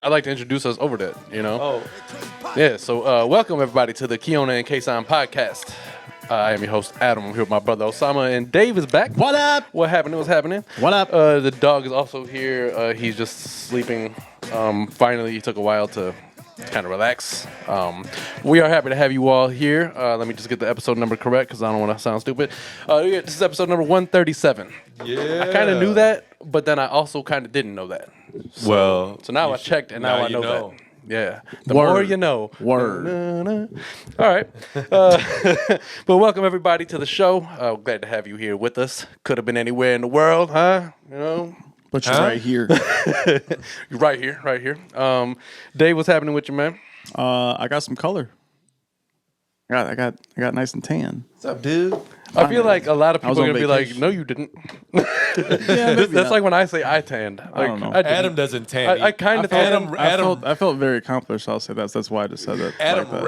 I'd like to introduce us over that, you know? Oh, Yeah, so welcome everybody to the Kiona and Kasson podcast. I am your host, Adam. I'm here with my brother, Osama, and Dave is back. What up? What happened? What's happening? What up? The dog is also here. He's just sleeping. Finally, he took a while to kind of relax. We are happy to have you all here. Let me just get the episode number correct because I don't want to sound stupid. This is episode number 137. yeah. I kind of knew that, but then I also kind of didn't know that. Well, So now I checked, and now I know know. that. Yeah. The Word. more you know. Word. All right. But welcome, everybody, to the show. Glad to have you here with us. Could have been anywhere in the world, huh? You know? But you're right here. You're right here, right here. Dave, what's happening with you, man? I got some color. I got nice and tan. What's up, dude? I feel like a lot of I was people are on going to be like, vacation. no, you didn't. Yeah, That's like when I say I tanned. Like, don't know. didn't. Adam doesn't tan. I kind of Adam, Adam, I felt very accomplished. I'll say that's why I just said that. Adam like that.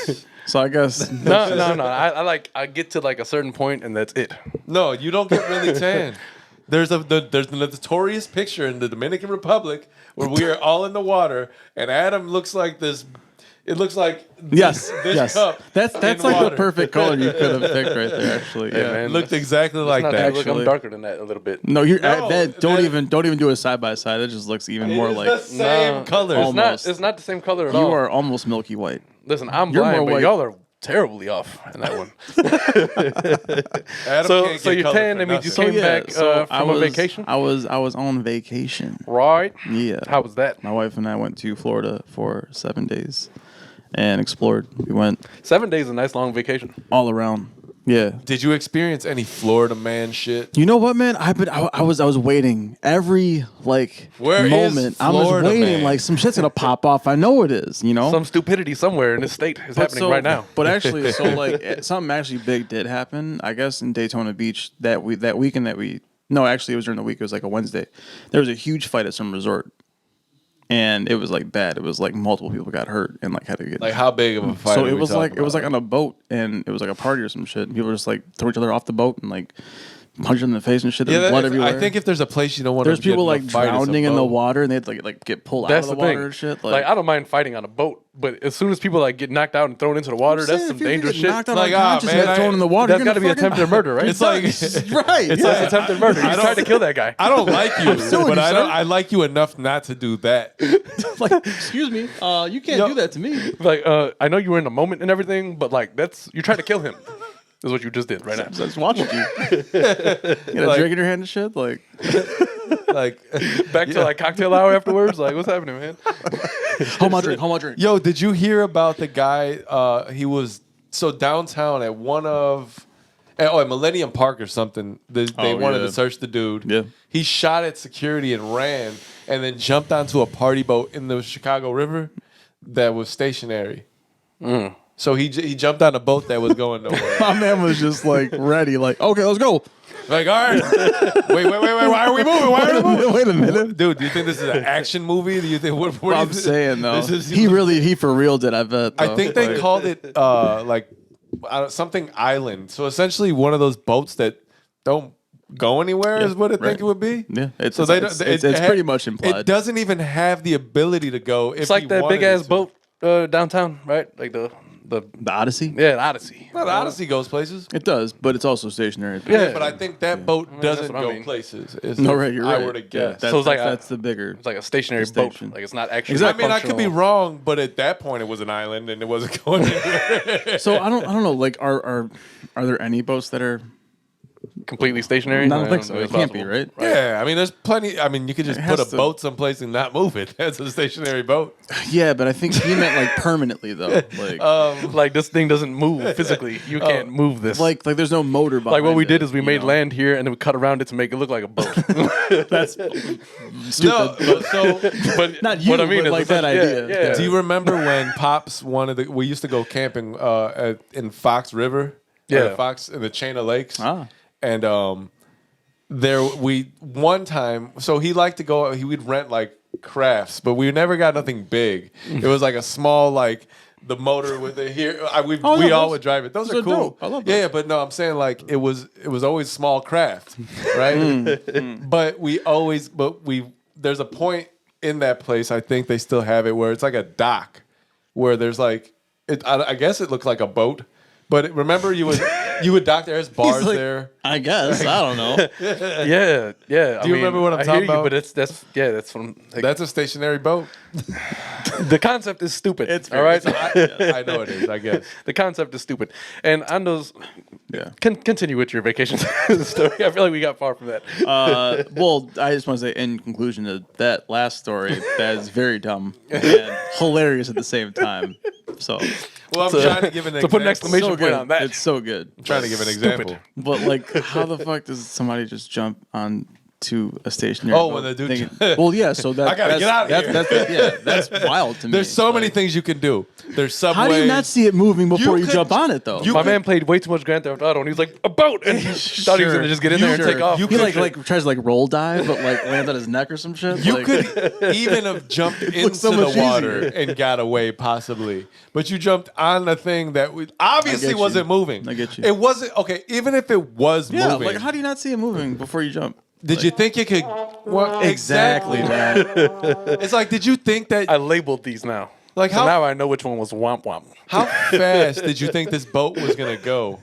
Reds. So I guess No. I get to like a certain point and that's it. No, you don't get really tan. There's the notorious picture in the Dominican Republic where we are all in the water and Adam looks like this. It looks like this cup. That's in like water. the perfect color you could have picked right there. Actually, Hey, yeah. man. It looked exactly like Not that. look, I'm actually. darker than that a little bit. No, you're No, don't that- even do it side by side. It just looks even more It is like the same No, color. Almost. It's not the same color at you all. are almost milky white. Listen, I'm You're blind, more but white. y'all are terribly off in that one. Adam So can't so get you're color tan. for That means you nothing. came back I from was a vacation, I was on vacation. right? Yeah. How was that? My wife and I went to Florida for 7 days and explored. We went 7 days is a nice long vacation. all around. Yeah. Did you experience any Florida man shit? You know what, man? I was waiting every Where is moment. I was Florida, waiting man? like some shit's gonna pop off. I know it is. You know. Some stupidity somewhere in this state is happening right now. But actually, so like something actually big did happen. I guess in Daytona Beach that weekend that we no, actually it was during the week. It was like a Wednesday. There was a huge fight at some resort. And it was like bad. It was like multiple people got hurt and like had to get Like how big of a fight? So are it we was like talking about? on a boat and it was like a party or some shit. People were just like throw each other off the boat and like punch them in the face and shit. There was blood everywhere. I think if there's a place you don't want there's to get people in a like fight, it's a drowning in the boat. water and they'd like get pulled That's out of the the water thing. and shit. Like I don't mind fighting on a boat, but as soon as people like get knocked out and thrown into the water, that's some dangerous shit. Knocked out Like, unconscious man, and thrown in the water. That's got to be attempted murder, right? It's like right. It's like attempted murder. You tried to kill that guy. I don't like you, suing but you, I sir. don't. I like you enough not to do that. like, excuse me, you can't Yo. do that to me. Like I know you were in the moment and everything, but like you tried to kill him. Is what you just did right now. I just watching you. You got a Like- drink in your hand and shit. Like, Like, Back to like cocktail hour afterwards. Like what's happening, man? hold my drink. Hold my drink. yo, did you hear about the guy? He was so downtown at at Millennium Park or something. They wanted yeah. to search the dude. Yeah. He shot at security and ran, and then jumped onto a party boat in the Chicago River that was stationary. So he jumped on a boat that was going nowhere. My man was just like ready. Like, okay, let's go. Like, all right, wait, why are we moving? Why are we moving? Wait a minute. Dude, do you think this is an action movie? Do you think what do you I'm think? saying though, This is- he for real did. I bet. I though. think they Like, called it something island. So essentially, one of those boats that don't go anywhere is what I think right. it would be. Yeah, So they it's don't. pretty much implied. It doesn't even have the ability to go. It's like that big ass boat downtown, right? Like the The Odyssey. yeah, the Odyssey. Well, the Odyssey goes places. It does, but it's also stationary. Yeah. But I think that boat doesn't what I go mean. places. Is No, if right. You're I right. were to Yeah, guess. that's, So it's like that's the bigger. It's like a stationary The boat. station. Like it's not actually. Exactly. I mean, I could be functional. wrong, but at that point, it was an island and it wasn't going anywhere. So I don't know. Like, are there any boats that are? completely stationary. I don't think so. It's It can't be, possible. right? Yeah, I mean, there's plenty. I mean, you could just It put has a to- boat someplace and not move it. That's a stationary boat. Yeah, but I think he meant like permanently though. Like, Like this thing doesn't move physically. You can't move this. like there's no motor behind Like what we it, did is we you made know? land here and then we cut around it to make it look like a boat. That's No, so But Not you, what I mean but is like it's that idea. Yeah. do you remember when Pops wanted to? We used to go camping in Fox River. Yeah. Fox in the chain of lakes. Ah. And there we one time. So he liked to go. He would rent like crafts, but we never got nothing big. It was like a small like. The motor with it here, we all those- would drive it. Those those are are cool. dope. I love those. Yeah, but no, I'm saying like it was always small craft, right? But there's a point in that place, I think they still have it where it's like a dock where there's like, I guess it looked like a boat. But remember, you would dock there. There's bars like, there. I guess. I don't know. Yeah. Do you remember what I'm talking about? But that's from like, That's a stationary boat. the concept is stupid. It's all right. I know it is. I guess. The concept is stupid. And on those, Yeah. Continue with your vacation story. I feel like we got far from that. Well, I just want to say, in conclusion to that last story, that is very dumb and hilarious at the same time. So, Well, I'm trying to give an example. put an exclamation so point good. on that. It's so good. I'm trying to give an example. But like, how the fuck does somebody just jump on to a stationary? Oh, boat when they do- thinking- well, yeah. So that I gotta get out of here. That's wild to me. There's so Like, many things you can do. There's subways. How do you not see it moving before you could- jump on it though? you My could- man played way too much Grand Theft Auto, and he was like, a boat! And he thought he was going to just get in there and take off. You he could- like tries to like roll dive, but like land on his neck or some shit. You like, could even have jumped into so the much water easier. and got away, possibly. But you jumped on the thing that obviously I get you. wasn't moving. I get you. It wasn't okay. Even if it was yeah. moving, Like, how do you not see it moving before you jump? did you think you could? Well, Exactly, man. It's like, did you think that? I labeled these now. Like, so how- now I know which one was womp womp. How fast did you think this boat was gonna go?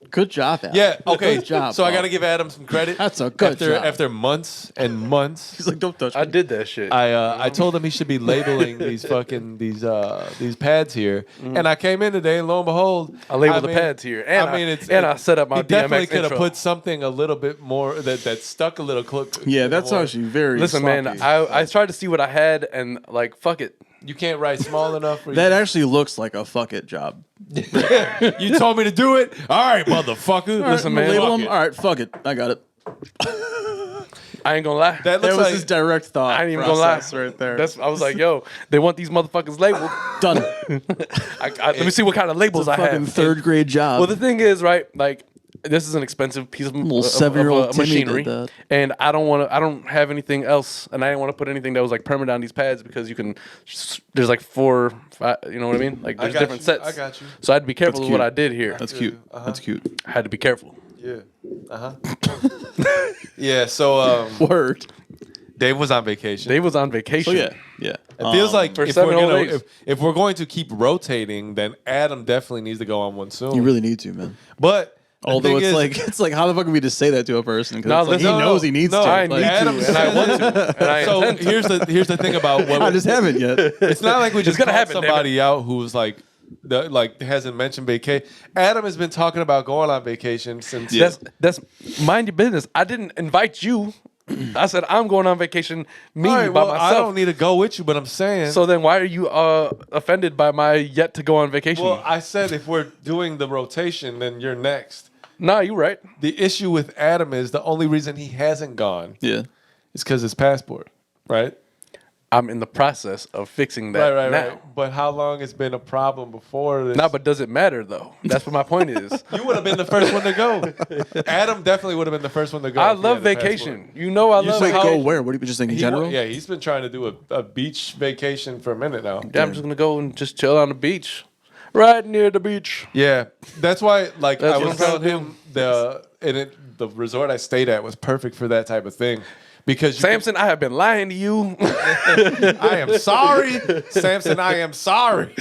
Good job, Adam. Yeah. Okay. Good job. So I Paul. got to give Adam some credit. That's a good job. After months and months. He's like, don't touch me. I did that shit. I told him he should be labeling these pads here, and I came in today, and lo and behold, I labeled the pads here, and I set up my He definitely DMX could have intro. put something a little bit more that stuck a little close. Yeah, that's actually very. Listen, man, sloppy. I tried to see what I had, and like, fuck it. You can't write small enough. That actually looks like a fuck it job. You told me to do it. All right, motherfucker. Listen, man, label fuck them. it. All right, fuck it. I got it. I ain't gonna lie. That That looks was like his direct thought. I ain't even gonna lie. process right there. I was like, yo, they want these motherfuckers labeled. done. Let me see what kind of labels I Fucking have. third grade job. Well, the thing is, right, like, this is an expensive piece of Little 7-year-old Timmy machinery, did that. and I don't have anything else, and I didn't want to put anything that was like permanent on these pads because you can. There's like 4, 5, you know what I mean? Like there's got different you. sets. I got you. So I had to be careful with cute. what I did here. That's cute. That's cute. I had to be careful. yeah. Yeah. So Word. Dave was on vacation. Dave was on vacation. So yeah. It feels like for if 7 we're, whole gonna, days. if we're going to keep rotating, then Adam definitely needs to go on one soon. You really need to, man. But the Although thing it's like how the fuck can we just say that to a person? Because No, like, he listen, knows he needs no, to. I Like, need Adam to, and I want to, and I so intend to. here's the thing about what I just haven't yet. it's not like we just gonna called happen, damn it. somebody out who's like hasn't mentioned vacation. Adam has been talking about going on vacation since That's mind your business. I didn't invite you. I said I'm going on vacation, me All right, by well, myself. I don't need to go with you, but I'm saying. So then, why are you offended by my yet to go on vacation? well, I said if we're doing the rotation, then you're next. Nah, you right. The issue with Adam is the only reason he hasn't gone Yeah. is because his passport, right? I'm in the process of fixing that Right. now. But how long has been a problem before this? Nah, but does it matter though? That's what my point is. You would have been the first one to go. Adam definitely would have been the first one to go. I if he love had a vacation. passport. You know I You love say vacation. Go where? What do you just think in He general? yeah, he's been trying to do a beach vacation for a minute now. Yeah, I'm just gonna go and just chill on the beach, right near the beach. Yeah, that's why. Like That's I what was I'm trying telling to him, the resort I stayed at was perfect for that type of thing. Because you Samson, I have been lying to you. I am sorry, Samson. I am sorry.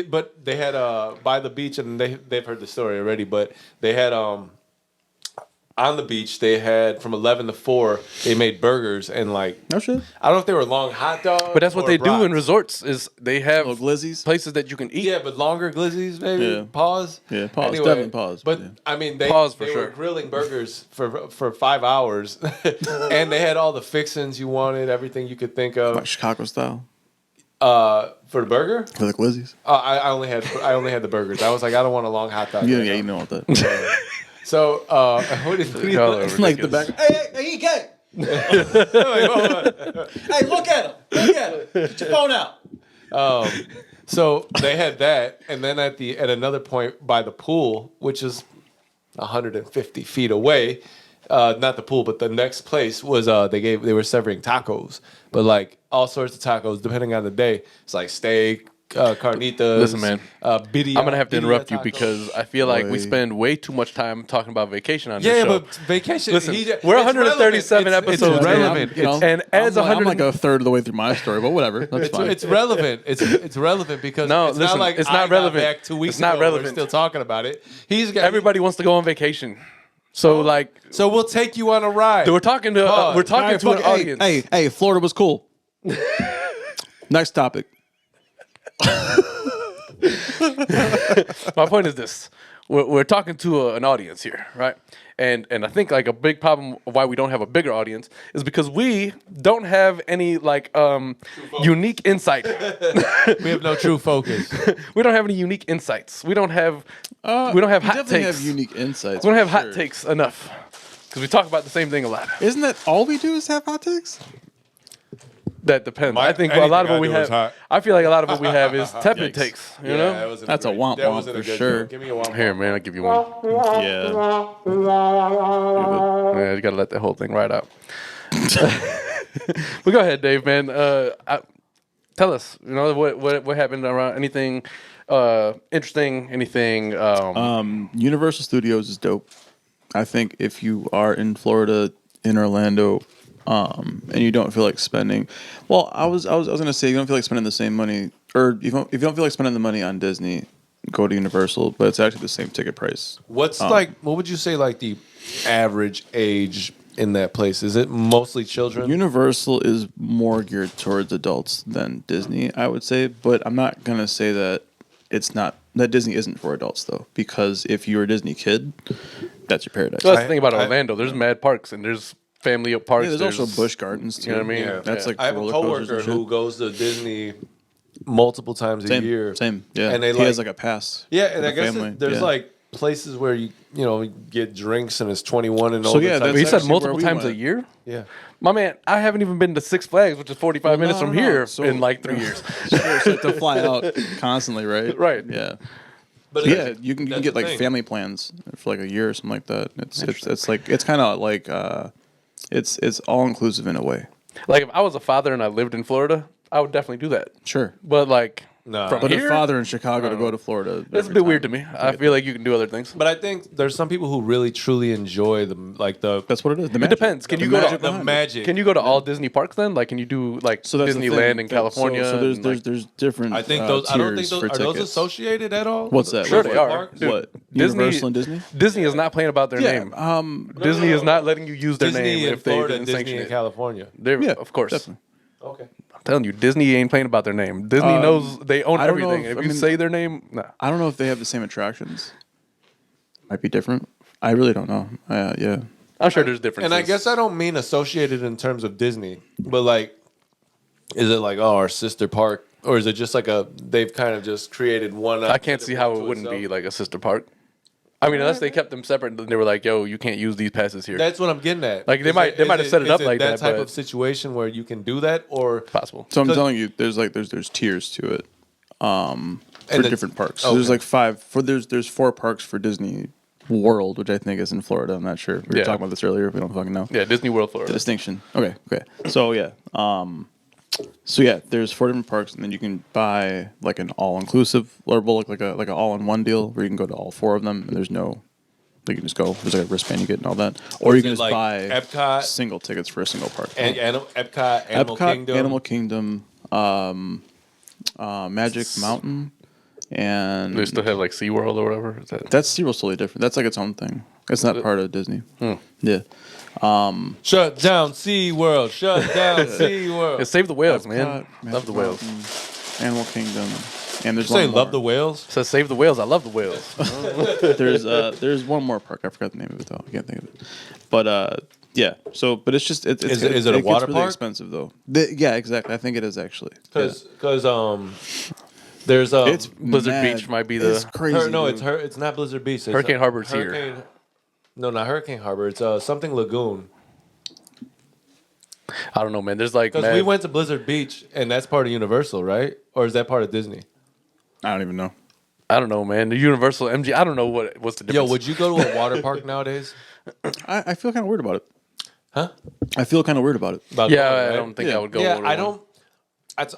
But they had by the beach, and they've heard the story already. But they had on the beach, they had from 11 to 4. They made burgers and like No shit. I don't know if they were long hot dogs. But that's what or they do in brats. resorts is they have Little glizzies. places that you can eat. Yeah, but longer glizzies, maybe. Yeah. Pause. Yeah, pause. Definitely pause, But yeah. I mean, they Pause for they sure. were grilling burgers for 5 hours, and they had all the fixings you wanted, everything you could think of. Like Chicago style For the burger, for the glizzies. I only had the burgers. I was like, I don't want a long hot dog. Yeah, right yeah, now. you know what that. So what do you Y'all are Like the back. ridiculous. Hey, he gay. Hey, look at him. Look at him. Get your phone out. So they had that, and then at another point by the pool, which is 150 feet away, not the pool, but the next place was they were serving tacos, but like all sorts of tacos depending on the day. It's like steak, carnitas. Listen, man. Birria, I'm gonna have to interrupt you tacos. because I feel like we Boy. spend way too much time talking about vacation on this Yeah, show. but vacation. Listen, it's we're relevant. 137 episodes in. It's relevant. You know, And as I'm 100 like a third of the way through my story, but whatever. That's fine. It's relevant. It's relevant because No, it's listen, not like it's not I got relevant. back 2 weeks It's not ago. We're relevant. still talking about it. He's got Everybody wants to go on vacation, so like So we'll take you on a ride. we're talking to Pause. we're talking Alright, to an fuck it. audience. Hey, Florida was cool. Next topic. My point is this: we're talking to an audience here, right? And I think like a big problem of why we don't have a bigger audience is because we don't have any like unique insight. We have no true focus. We don't have any unique insights. We don't have We hot definitely takes. have unique insights. We don't have for hot sure. takes enough because we talk about the same thing a lot. Isn't that all we do is have hot takes? That depends. I think a anything lot of I what we do is have. hot. I feel like a lot of what we have is tepid Yikes. takes. You know. that wasn't That's a great- womp that womp wasn't a for good sure. joke. Give me a womp Here, womp. man, I'll give you one. Yeah. Yeah, you gotta let that whole thing ride out. But go ahead, Dave, man. Tell us, you know, what happened around anything interesting, anything. Universal Studios is dope. I think if you are in Florida, in Orlando, and you don't feel like spending, well, I was gonna say you don't feel like spending the same money, or if you don't feel like spending the money on Disney, go to Universal, but it's actually the same ticket price. What's what would you say like the average age in that place? Is it mostly children? Universal is more geared towards adults than Disney, I would say, but I'm not gonna say that that Disney isn't for adults though, because if you're a Disney kid, that's your paradise. That's the thing about Orlando. There's mad parks and there's family parks. Yeah, there's also Busch Gardens too. You know what I mean? Yeah. That's like I have a roller coasters coworker and shit. who goes to Disney multiple times a year. Same, yeah. And they he has like a pass. yeah, and for I the guess family, there's yeah. like places where you get drinks and it's 21 and So, older. yeah, type But you that's said actually multiple where we times a went. year. yeah. My man, I haven't even been to Six Flags, which is 45 minutes no, from no. here So- in like 3 years. Sure, so to fly out constantly, right? Right. Yeah. But Yeah, you can that's get the like thing. family plans for like a year or something like that. It's like it's kind of like it's all inclusive in a way. Like if I was a father and I lived in Florida, I would definitely do that. Sure. But like Nah. from But here, a father in Chicago to go to Florida, it's a every bit time. weird to me. I feel like you can do other things. But I think there's some people who really truly enjoy the That's what it is. The It magic. depends. Can The you go magic to the behind it. magic. Can you go to all Disney parks then? Like, can you do like So that's the Disneyland thing. in California? So there's and, like- there's different. I think those. I don't think tiers those for are those tickets. associated at all. What's that? Sure What- they What are. parks? Dude, What? Disney- Universal and Disney? Disney is not playing about their name. Disney is not letting you use their Disney name in if they Florida, didn't Disney sanction in it. California. They're, Yeah, of course. definitely. Okay. I'm telling you, Disney ain't playing about their name. Disney knows they own I don't know everything. if- If I you mean- say their name, nah. I don't know if they have the same attractions. Might be different. I really don't know. Yeah. I'm sure there's differences. And I guess I don't mean associated in terms of Disney, but like, is it like our sister park, or is it just like they've kind of just created one? I can't see how it wouldn't be like a sister park. I mean, unless they kept them separate, then they were like, "Yo, you can't use these passes here." That's what I'm getting at. Like, they Is might have set it is up like that, type but- of situation where you can do that, or Possible. So I'm 'Cause- telling you, there's tiers to it. For And it's- different parks. So there's okay. like there's 4 parks for Disney World, which I think is in Florida. I'm not sure. We were Yeah. talking about this earlier. We don't fucking know. Yeah, Disney World, Florida. The distinction. Okay. So yeah. There's 4 different parks, and then you can buy like an all-inclusive, or like an all-in-one deal where you can go to all 4 of them, and there's no. You can just go. There's like a wrestband you get and all that, or you is can it just like buy Epcot? single tickets for a single park. Epcot, Animal Epcot, Kingdom. Animal Kingdom, Magic Mountain, and They still have like SeaWorld or whatever. Is that? that's SeaWorld's totally different. That's like its own thing. It's not part of Disney. Yeah. Shut down SeaWorld. Shut down SeaWorld. Yeah, save the whales, man. Epcot, Love Magic the whales. Mountain, Animal Kingdom, and there's You say one love more. the whales? It says save the whales. I love the whales. There's one more park. I forgot the name of it though. I can't think of it. But yeah. So, but it's just it's Is it a gets water really park? expensive though. Yeah, exactly. I think it is actually. Because there's It's Blizzard mad. Beach might be It's the- crazy. it's dude. it's not Blizzard Beach. It's Hurricane Harbor's here. Hurricane- No, not Hurricane Harbor. It's something Lagoon. I don't know, man. There's like Because we went to Blizzard Beach, and that's part of Universal, right? Or is that part of Disney? I don't even know. I don't know, man. The Universal MG. I don't know what's the Yo, difference. would you go to a water park nowadays? I feel kind of weird about it. Huh? I feel kind of weird about it. About Yeah, going, I right? don't think I would go. Yeah, to I one. don't. I not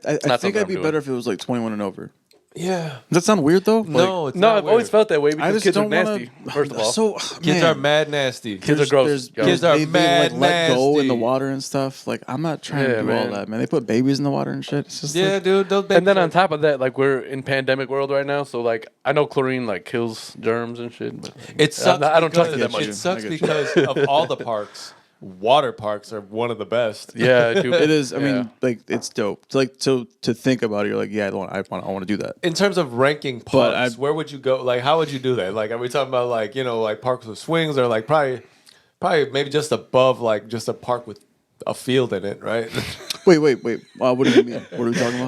think something I'd I'm be doing. better if it was like 21 and over. Yeah. Does that sound weird though? No, it's No, not I've always weird. felt that way I because just kids are don't want nasty. to. First of all, So Kids man, are mad nasty. kids are gross. Kids are they mad like let go in the nasty. water and stuff. Like I'm not trying Yeah, to do man. all that, man. They put babies in the water and shit. It's just Yeah, like, dude. Those babies And then are- on top of that, like we're in pandemic world right now, so like I know chlorine like kills germs and shit. But it sucks. I don't trust it that because- much. It sucks I get you. because of all the parks, water parks are one of the best. Yeah, dude. it is. I Yeah. mean, like it's dope. To, like to think about it, you're like, yeah, I want to do that. In terms of ranking But parks, where would you go? Like, how would you do that? Like, are we talking about like like parks with swings, or like probably maybe just above like just a park with a field in it, right? Wait. What do you mean? What are we talking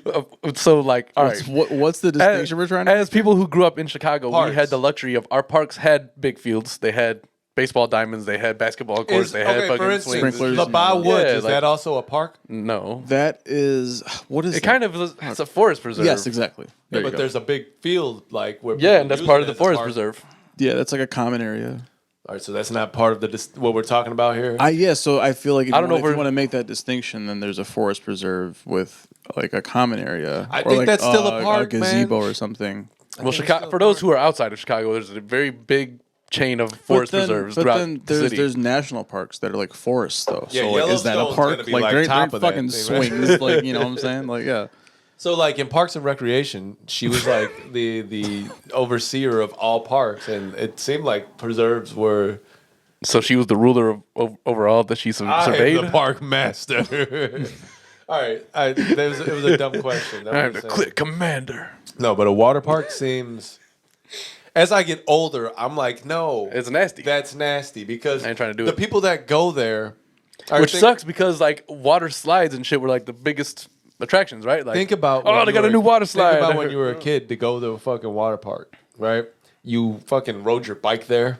about? So like, all right. What's the distinction we're trying to? As people who grew up in Chicago, Parks. we had the luxury of our parks had big fields. They had baseball diamonds. They had basketball courts. They had for fucking instance, swings. Sprinklers. the Bow Woods, Yeah, is like- that also a park? No, That is what is it kind of is, it's a forest preserve. Yes, exactly. There you But go. there's a big field like where Yeah, people and that's use part it of the as a forest park. preserve. Yeah, that's like a common area. All right, so that's not part of the what we're talking about here. So I feel like if I you don't know want- if if you we're- want to make that distinction, then there's a forest preserve with like a common area. I or think like, that's still a park, gazebo man. or something. Well, Chicago. For those who are outside of Chicago, there's a very big chain of forest preserves but throughout then the city. there's national parks that are like forests though. Yeah, so like, is that a Yellowstone's park? gonna be, Like like, there ain't top of that fucking thing, right? swings. Like you know what I'm saying? Like yeah. So like in Parks and Recreation, she was like the overseer of all parks, and it seemed like preserves were. So she was the ruler of overall that she I surveyed. am the park master. All right, it was a dumb question. That I am was the saying. click commander. No, but a water park seems. As I get older, I'm like, no, It's nasty. That's nasty because I ain't trying to do the it. people that go there, are Which think- sucks because like water slides and shit were like the biggest attractions, right? Like Think about oh, when they you got a were- new water slide. Think about when you were a kid to go to a fucking water park, right? You fucking rode your bike there,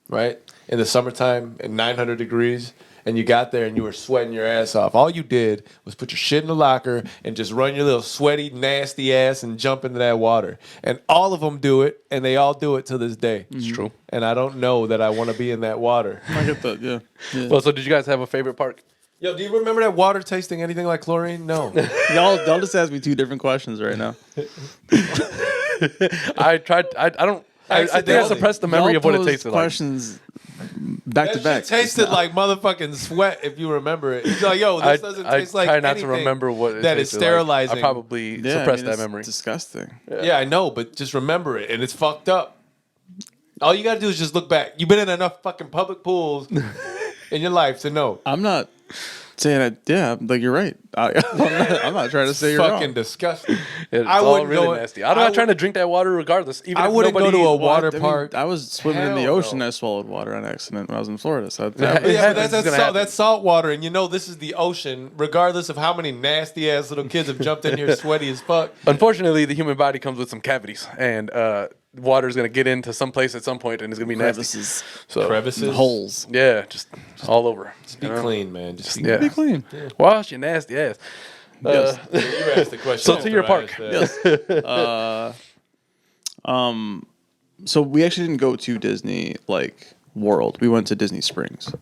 right? In the summertime in 900 degrees, and you got there and you were sweating your ass off. All you did was put your shit in the locker and just run your little sweaty, nasty ass and jump into that water. And all of them do it, and they all do it to this day. It's true. And I don't know that I want to be in that water. I get that. Yeah. Well, so did you guys have a favorite park? Yo, do you remember that water tasting anything like chlorine? No. y'all just asked me two different questions right now. I tried. I don't. I think I Accidentally. suppressed the memory Y'all of what it posed tasted like. questions back to That back. shit tasted like motherfucking sweat if you remember it. It's like, yo, this doesn't I taste like try not anything to remember what it that is tasted like. sterilizing. I probably Yeah, suppressed I mean, that memory. It's disgusting. Yeah, I know, but just remember it, and it's fucked up. All you gotta do is just look back. You've been in enough fucking public pools in your life to know. I'm not saying that. Yeah, like you're right. I'm not trying to say you're Fucking wrong. disgusting. It's I all wouldn't really go- nasty. I'm I not would- trying to drink that water regardless. Even I if wouldn't go nobody, to a Well, water I mean, park. I was swimming in the Hell ocean. no. I swallowed water on accident when I was in Florida. So Yeah, Yeah, but happens. It's gonna happen. that's salt water, and you know this is the ocean. Regardless of how many nasty ass little kids have jumped in here sweaty as fuck. Unfortunately, the human body comes with some cavities, and water is going to get into some place at some point, and it's going to be nasty. crevices, So Crevices, holes. yeah, just all over. Just be clean, man. Just be Yeah. Be clean. Wash your nasty ass. Yes. You asked the question. So to your after I park. asked that. So we actually didn't go to Disney like World. We went to Disney Springs,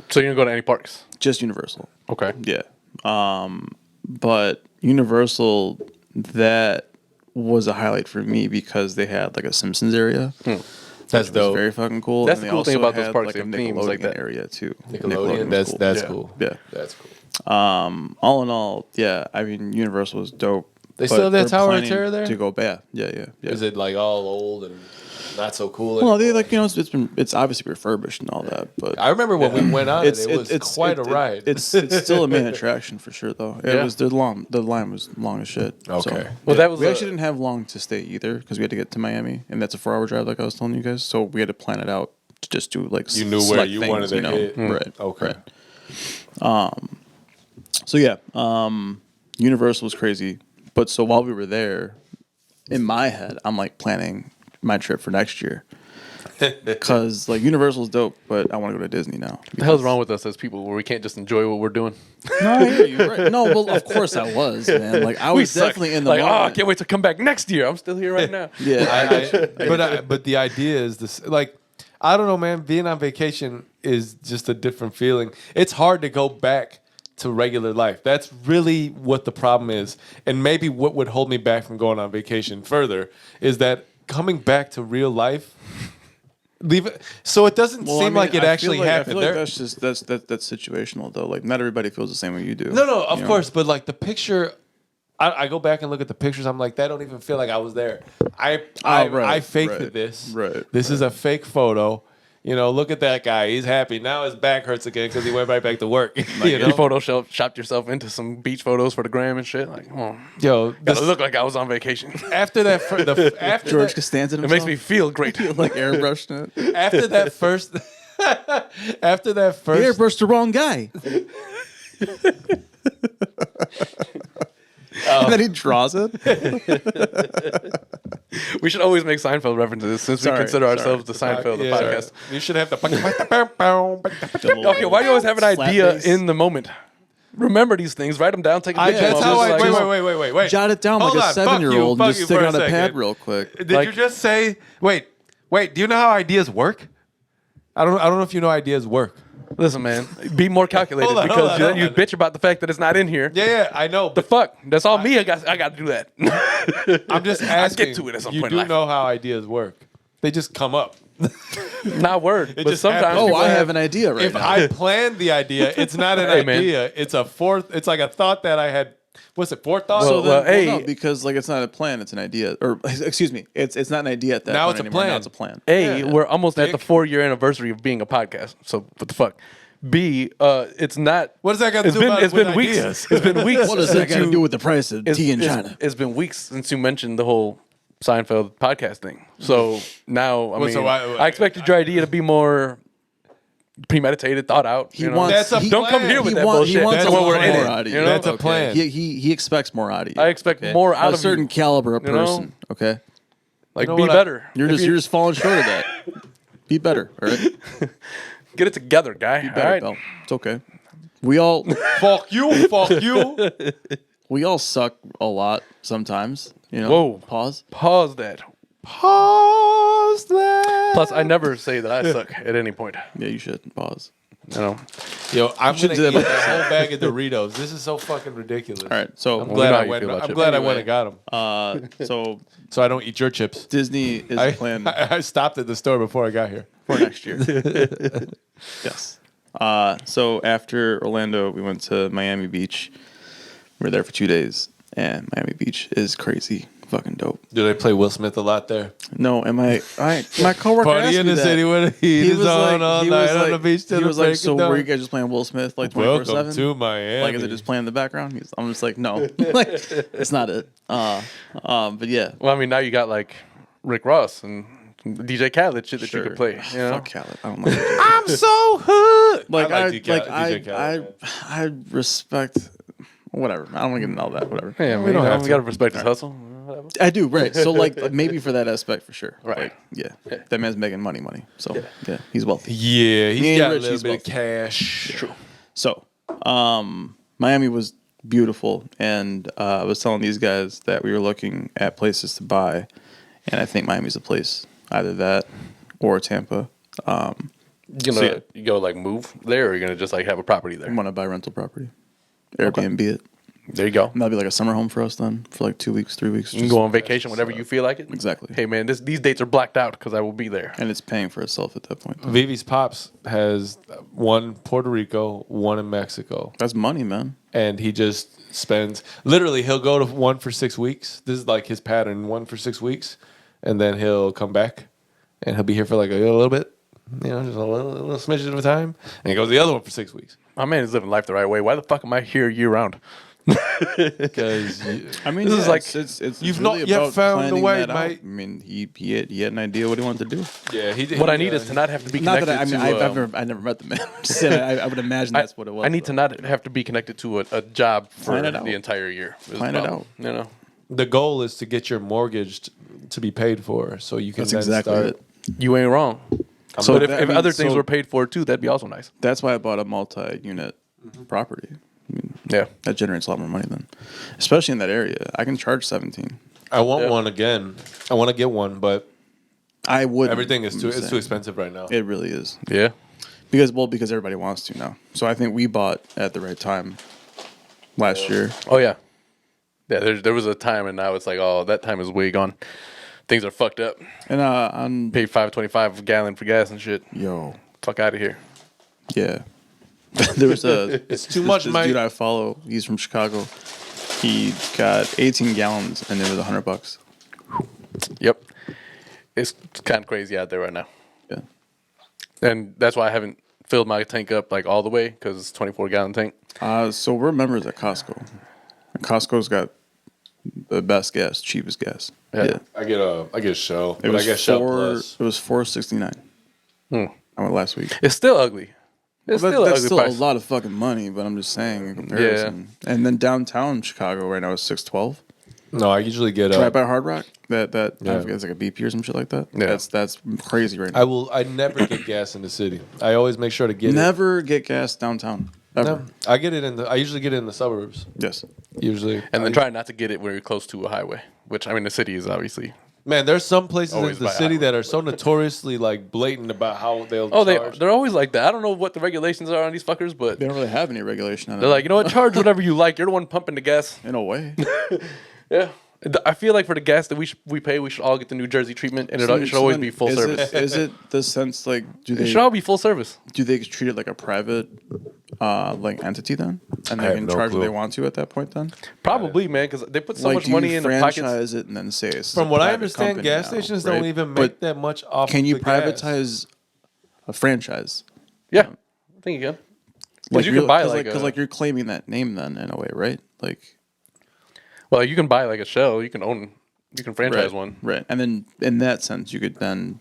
So you're going to go to any parks? just Universal. Okay. Yeah. But Universal, that was a highlight for me because they had like a Simpsons area. That's Which was dope. very fucking cool. That's And the they cool thing also about those had, parks, like they a have themes like Nickelodeon that. area too. Nickelodeon. was That's Yeah. cool. Yeah. That's cool. All in all, yeah. I mean, Universal was dope. They but still have that we're Tower of planning Terror there? to go back. Yeah. Is it like all old and not so cool? Well, they anymore? like it's obviously refurbished and all that, but I remember when we went on it. It was quite a it- ride. It's still a main attraction for sure though. It Yeah. was the line was long as shit. Okay. So, Well, that was we a- actually didn't have long to stay either because we had to get to Miami and that's a 4-hour drive like I was telling you guys. So we had to plan it out to just do like You knew where select you things, wanted to hit. Right. Okay. Right. So yeah, Universal was crazy. But so while we were there, in my head, I'm like planning my trip for next year. Because like Universal's dope, but I want to go to Disney now. What the hell's wrong with us as people where we can't just enjoy what we're doing? No, I hear you. Right. No, well, of course I was, man. Like I We was suck. definitely in the like, oh, I moment. can't wait to come back next year. I'm still here right now. Yeah, But the idea is this. Like, I don't know, man. Being on vacation is just a different feeling. It's hard to go back to regular life. That's really what the problem is. And maybe what would hold me back from going on vacation further is that coming back to real life, leave it. So it doesn't seem like it actually happened. I feel like that's just that's situational though. Like not everybody feels the same way you do. No, of course. But like the picture, I go back and look at the pictures. I'm like, that don't even feel like I was there. I faked this. Right. This is a fake photo. You know, look at that guy. He's happy. Now his back hurts again because he went right back to work. You know? You photoshopped yourself into some beach photos for the gram and shit. Like, come on. Yo, Gotta look like I was on vacation. after that, after George that, Costanza. It makes me feel great. like airbrushed it. after that first, after that He first, airbrushed the wrong guy. And then he draws it. We should always make Seinfeld references since we consider ourselves the Seinfeld of the podcast. You should have the. Okay, why do you always have an Flat idea bass. in the moment? Remember these things, write them down, take a picture. That's of how them. I. Just like, Wait. Jot it down Hold like on, a 7-year-old fuck and just you stick for it a on a pad second. real quick. Did Like- you just say? Wait. Do you know how ideas work? I don't know if you know ideas work. Listen, man, be more calculated Hold on, because hold on, then hold you on. bitch about the fact that it's not in here. Yeah, I know. The fuck? That's all me. I got to do that. I'm just asking. get to it at some you point do in life. know how ideas work. They just come up. Not word, but just sometimes. happens. Oh, people I have- have an idea right If now. I planned the idea, it's not an Hey, man. idea. It's a fourth. It's like a thought that I had. What's it? Forethought. Well, no, hey. because like it's not a plan, it's an idea. Or excuse me, it's not an idea at that Now point it's a anymore. plan. Now it's a plan. A, Yeah. we're almost at the Dick. 4-year anniversary of being a podcast. So what the fuck? B, it's not. What does that got to It's do been about it's with been weeks. ideas? It's been weeks. What does that got to do with the price of tea in China? It's been weeks since you mentioned the whole Seinfeld podcast thing. So now, I mean, so I expected your idea to be more premeditated, thought out. He you know? wants- That's a Don't come plan. here with He that wants bullshit. That's when a we're in plan. it. out of You you. know? That's a plan. He expects more out of you. I expect more out a of certain you. caliber of You know? person. Okay, Like, know be what better. you're just falling short of that. Be better, all right? Get it together, guy. Be All better, right. Bell. It's okay. We all Fuck you. Fuck you. we all suck a lot sometimes. You know. Whoa. Pause. Pause that. Pause that. Plus, I never say that I suck at any point. Yeah, you should pause. You know. Yo, I'm should gonna do eat that. a whole bag of Doritos. This is so fucking ridiculous. All right. So I'm we glad know I how you went. feel about I'm chips. glad I Anyway. went and got them, so so I don't eat your chips. Disney is I, planning I stopped at the store before I got here. for next year. Yes. So after Orlando, we went to Miami Beach. We were there for 2 days, and Miami Beach is crazy, fucking dope. Do they play Will Smith a lot there? No, and my coworker Party asked in me the that. city with the heat is on all night on the beach till he the was like, break so of dawn. were you guys just playing Will Smith like 24/7? Welcome to Miami. Like, is it just playing in the background? I'm just like, no, like, it's not it. But yeah, Well, I mean, now you got like Rick Ross and DJ Khaled shit that you sure. could play. You know? Fuck Khaled. I don't like it. I'm so hood. Like I I, like DJ like Khaled. I respect whatever. I don't want to get into all that. Whatever. Yeah, We we don't have we to. gotta respect his hustle. Whatever. I do, right. So like maybe for that aspect for sure. Right. Like, yeah. That man's making money. So yeah, he's wealthy. Yeah, He he's ain't got a rich, little he's bit of wealthy. cash. True. So Miami was beautiful, and I was telling these guys that we were looking at places to buy, and I think Miami's a place. Either that or Tampa. You go like move there, or you're gonna just like have a property there. I want to buy rental property. Airbnb it. There you go. And that'll be like a summer home for us then, for like 2 weeks, 3 weeks. You can go on vacation whenever you feel like it. Exactly. Hey man, these dates are blacked out because I will be there. And it's paying for itself at that point. Vivi's pops has one Puerto Rico, one in Mexico, That's money, man. and he just spends literally. He'll go to one for 6 weeks. This is like his pattern: one for 6 weeks, and then he'll come back, and he'll be here for like a little bit, just a little smidgen of a time, and he goes to the other one for 6 weeks. My man is living life the right way. Why the fuck am I here year round? Because I mean, This is like- it's You've really not yet about found the planning way, that out. mate. I mean, he had an idea what he wanted to do. yeah, he did. What I need is to not have to be Not connected that I mean, to. I've never met the man. I'm just saying, I would imagine that's what it was. I need to not have to be connected to a job for Plan it out. the entire year. is the Plan it problem, out. You know, the goal is to get your mortgage to be paid for, so you can That's then exactly start. it. you ain't wrong. So but if, that- I if mean, other things so- were paid for too, that'd be also nice. That's why I bought a multi-unit property. I mean, Yeah. that generates a lot more money then, especially in that area. I can charge 17. I want Yeah. one again. I want to get one, but I would. everything is too expensive right now. It really is. Yeah. Because everybody wants to now. So I think we bought at the right time last year. Oh yeah, yeah. There was a time, and now it's like, oh, that time is way gone. Things are fucked up. And on Paid $5.25 a gallon for gas and shit. yo, Fuck out of here. yeah. There was It's too much, this mate. dude I follow. He's from Chicago. He got 18 gallons, and it was $100. Yep. It's kind of crazy out there right now, Yeah. and that's why I haven't filled my tank up like all the way because it's 24-gallon tank. So we're members at Costco. And Costco's got the best gas, cheapest gas. Yeah. I get a Shell. It But was I get Shell Plus. It was $4.69. I went last week. It's still ugly. It's still That's ugly still price. a lot of fucking money, but I'm just saying in comparison. And then downtown Chicago right now is $6.12. No, I usually get Right by Hard Rock. I Yeah. forget, it's like a BP or some shit like that. Yeah. That's crazy right now. I never get gas in the city. I always make sure to get Never get gas downtown. it. Ever. No, I usually get it in the suburbs. Yes. Usually. And then try not to get it when you're close to a highway, which, I mean, the city is obviously. Man, there's some places Always in the by city highway. that are so notoriously like blatant about how they'll Oh, charge. they're always like that. I don't know what the regulations are on these fuckers, but They don't really have any regulation on it. they're like, you know what, charge whatever you like. You're the one pumping the gas. in a way. Yeah. I feel like for the gas that we pay, we should all get the New Jersey treatment, and it should always be full service. Is it the sense like It should all be full service. do they treat it like a private like entity then, and I they have can no charge what clue. they want to at that point then? Probably, man, because they put so Like, much do money you in the pockets. franchise it and then say it's From a what I private understand, company gas now, stations right? don't even But make that much off. Can you the gas. privatize a franchise? Yeah, I think you can. Because you you're- can buy 'cause like, because like you're claiming that name then in a way, right? Like well, you can buy like a Shell. You can franchise one. right? And then in that sense, you could then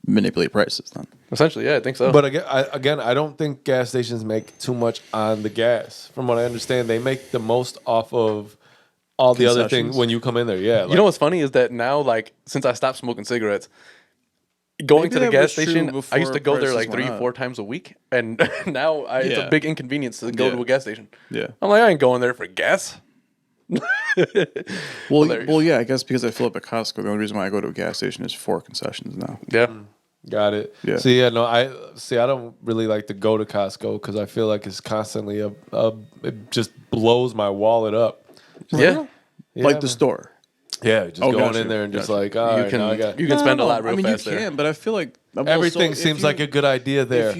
manipulate prices then. Essentially, yeah, I think so. But again, I don't think gas stations make too much on the gas. From what I understand, they make the most off of all the other things Concessions? when you come in there. Yeah, you know what's funny is that now, like, since I stopped smoking cigarettes, going Maybe to the that gas was true station, I before used to go there like prices went 3-4 up. times a week, and now it's Yeah. a big inconvenience to go Yeah. to a gas station. Yeah. I'm like, I ain't going there for gas. Well, yeah, I guess because I fill up at Costco, the only reason why I go to a gas station is for concessions now. Yeah. got it. Yeah. See, yeah, no, I don't really like to go to Costco because I feel like it's constantly it just blows my wallet up. Yeah. Like the store. Yeah, just Oh, going gotcha, in there and just gotcha. like, all You right, can now I got you can spend a lot real I mean, fast you there. can, but I feel like everything seems like a good idea there.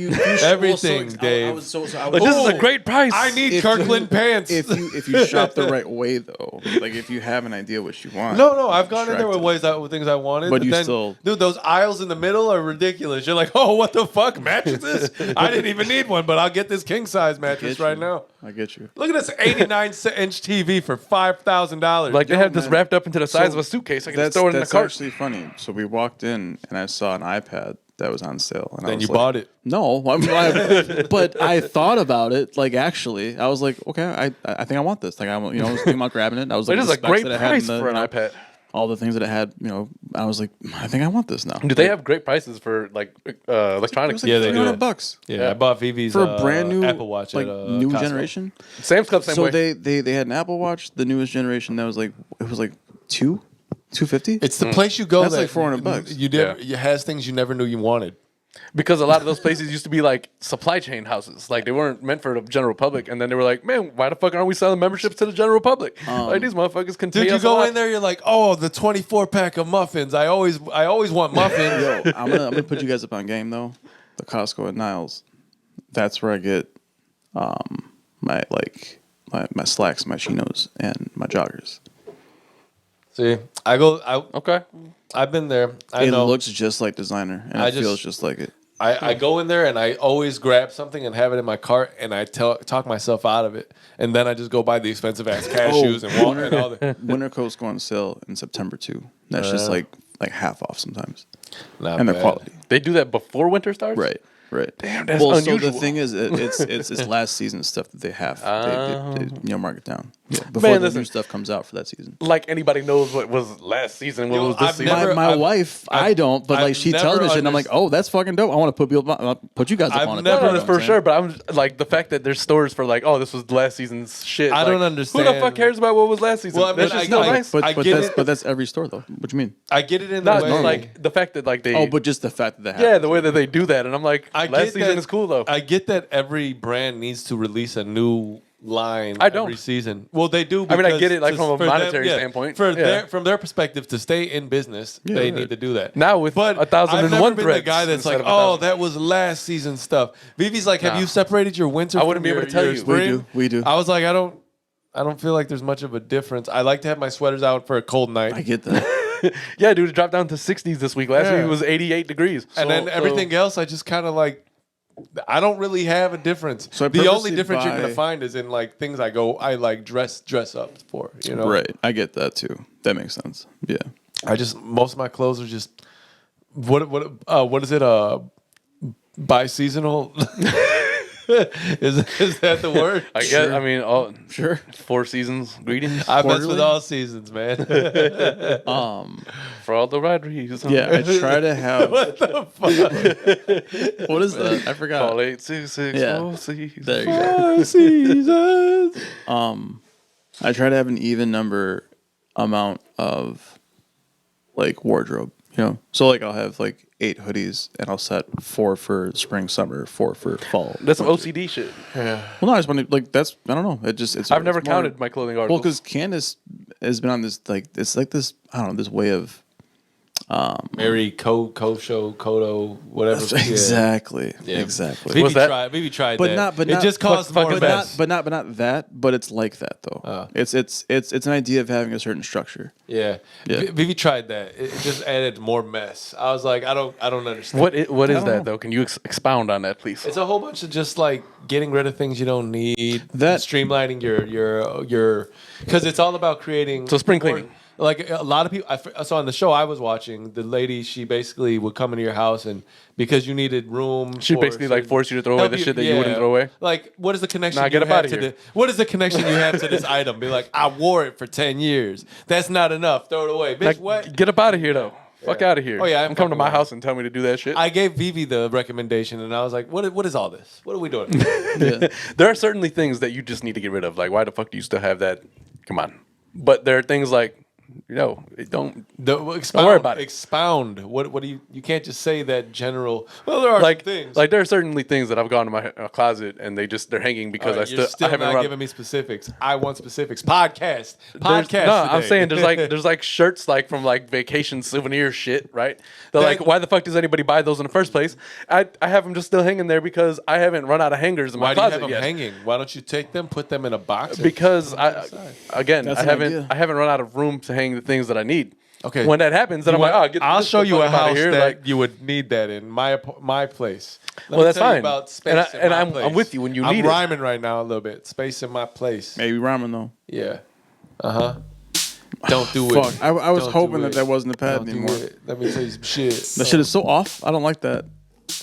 Everything, Dave. Like, this is a great price. I need if Kirkland pants. if you shop the right way though, like if you have an idea what you want. No, I've gone in there with Distracted. with things I wanted. But you then, still- dude, those aisles in the middle are ridiculous. You're like, oh, what the fuck, mattresses? I didn't even need one, but I'll get this king size mattress Get right you. now. I get you. Look at this 89-inch TV for $5,000. Like, they Yo, have this man. wrapped up into the size So of a suitcase. I can just throw it in the That's cart. actually funny. So we walked in and I saw an iPad that was on sale, and I then was you like, bought it. No, but I thought about it. Like actually, I was like, okay, I think I want this. Like I was thinking about grabbing it. I was It like, is the a specs great that it had price in the, for an you know, iPad. all the things that it had. I was like, I think I want this now. Do they have great prices for like It electronics? was like Yeah, they do. $300 Yeah, I bought Vivi's for a brand new Apple Watch like at new Costco. generation. Sam's Club, same So way. they had an Apple Watch, the newest generation. That was like $250. It's the place you go. That's that like $400. You did. It has things you never knew you wanted. Because a lot of those places used to be like supply chain houses. Like, they weren't meant for the general public. And then they were like, man, why the fuck aren't we selling memberships to the general public? Like, these motherfuckers can Dude, pay you us a go lot. in there, you're like, oh, the 24-pack of muffins. I always want muffins. Yo, I'm gonna put you guys up on game though. The Costco at Niles. That's where I get my slacks, my chinos, and my joggers. See, Okay. I've been there. I It know. looks just like designer, and I it just- feels just like it. I go in there and I always grab something and have it in my cart and I talk myself out of it. And then I just go buy the expensive ass cashews and water and all that. Winter coats go on sale in September too. That's just like half off sometimes, Not and the bad. quality. They do that before winter starts? Right. Damn, that's So unusual. the thing is, it's last season stuff that they have. They mark it down before Man, the listen. new stuff comes out for that season. Like, anybody knows what was last season, what Yo, was this I've season. never- My wife, I don't, but I've like she tells me never shit, and I'm like, oh, that's fucking dope. I want to put you guys up I've on it. never- No, You know that's what for I'm sure. saying? But I'm like, the fact that there's stores for like, oh, this was last season's shit. I like, don't Who the understand. fuck cares about what was last season? Well, I mean, That's just still nice. But I but get that's it. but that's every store though. What you mean? I get it in the Not way. just like the fact that like they. Oh, but just the fact that they have. yeah, the way that they do that, and I'm like, I Last season is cool though. I get that every brand needs to release a new line I don't. every season. Well, they do. I mean, I because get it, like, to- from a for monetary standpoint. For Yeah. from their perspective, to stay in business, they need to do that. Now with but 1,001 I've never been the threads guy that's instead like, of oh, 1,000. that was last season stuff. Vivi's like, have Nah. you separated your winter? I wouldn't from be able your- to tell your you. spring? We do. I was like, I don't feel like there's much of a difference. I like to have my sweaters out for a cold night. I get that. Yeah, dude, it dropped down to 60s this week. Last Yeah. week it was 88 degrees. And then everything else, I just kind of like. I don't really have a difference. So I the only purposely difference you're buy- gonna find is in like things I like dress up for. You know, Right. I get that too. That makes sense. Yeah. I just most of my clothes are just what is it? Bi-seasonal. is that the word? I guess, I mean, Sure. 4 seasons greetings I mess with Quarterly? all seasons, man. for all the right reasons. Yeah. I try to have. What the fuck? What is that? I forgot. Call 866 Yeah. 4 seasons. There you go. Seasons. I try to have an even number amount of like wardrobe, you know. So like I'll have like 8 hoodies and I'll set 4 for spring, summer, 4 for fall. That's some OCD shit. Well, no, I just want to like that's I don't know. It's I've never it's more- counted my clothing Well, articles. because Candace has been on this like it's like this I don't know this way of Mary Kosho Kodo whatever. exactly Yeah. exactly. Vivi What's that? tried But that. not- but it not- just costs fuck- more. fucking but best. not that. But it's like that though. It's an idea of having a certain structure. Yeah. Yeah. Vivi tried that. It just added more mess. I was like, I don't understand. What is don't that, know. though? Can you expound on that, please? It's a whole bunch of just like getting rid of things you don't need. That- streamlining your because it's all about creating. So spring cleaning. Like a lot of people, I saw on the show I was watching, the lady, she basically would come into your house and because you needed room. She for basically like certain- forced you to throw away help the shit that you wouldn't throw away. Like, what is the connection? Nah, you get up have outta to here. what is the connection you have to this item? Be like, I wore it for 10 years. That's not enough. Throw it away, bitch. Like, What? get up out of here, though. Fuck out of here. Oh, yeah, I'm I'm coming to my fucking house and tell me to do that shit. I gave Vivi the recommendation, and I was like, "What is all this? What are we doing?" Yeah. There are certainly things that you just need to get rid of. Like, why the fuck do you still have that? Come on. But there are things like, it don't. Expound, worry about it. Expound. What do you can't just say that general. Well, there are Like some things. like there are certainly things that I've gone to my closet and they're hanging because All right, I you're still I haven't not run. giving me specifics. I want specifics. Podcast. There's- Podcast. No, I'm today. saying there's like shirts like from like vacation souvenir shit, right? They're That- like, why the fuck does anybody buy those in the first place? I have them just still hanging there because I haven't run out of hangers in my Why do you closet have them yet. hanging? Why don't you take them, put them in a box? Because That's I an idea. haven't run out of room to hang the things that I need. Okay. When that happens, then I'm like, I'll this show the you a fuck outta house here. that Like, you would need that in my place. Let Well, me that's tell you fine. About space And in and my I'm place. with you when you I'm need it. rhyming right now a little bit. Space in my place. Maybe ramen though. Yeah. Don't do Fuck. it. I was Don't hoping do that it. wasn't a pad Don't do anymore. it. Let me tell you some shit. That shit is so off. I don't like that.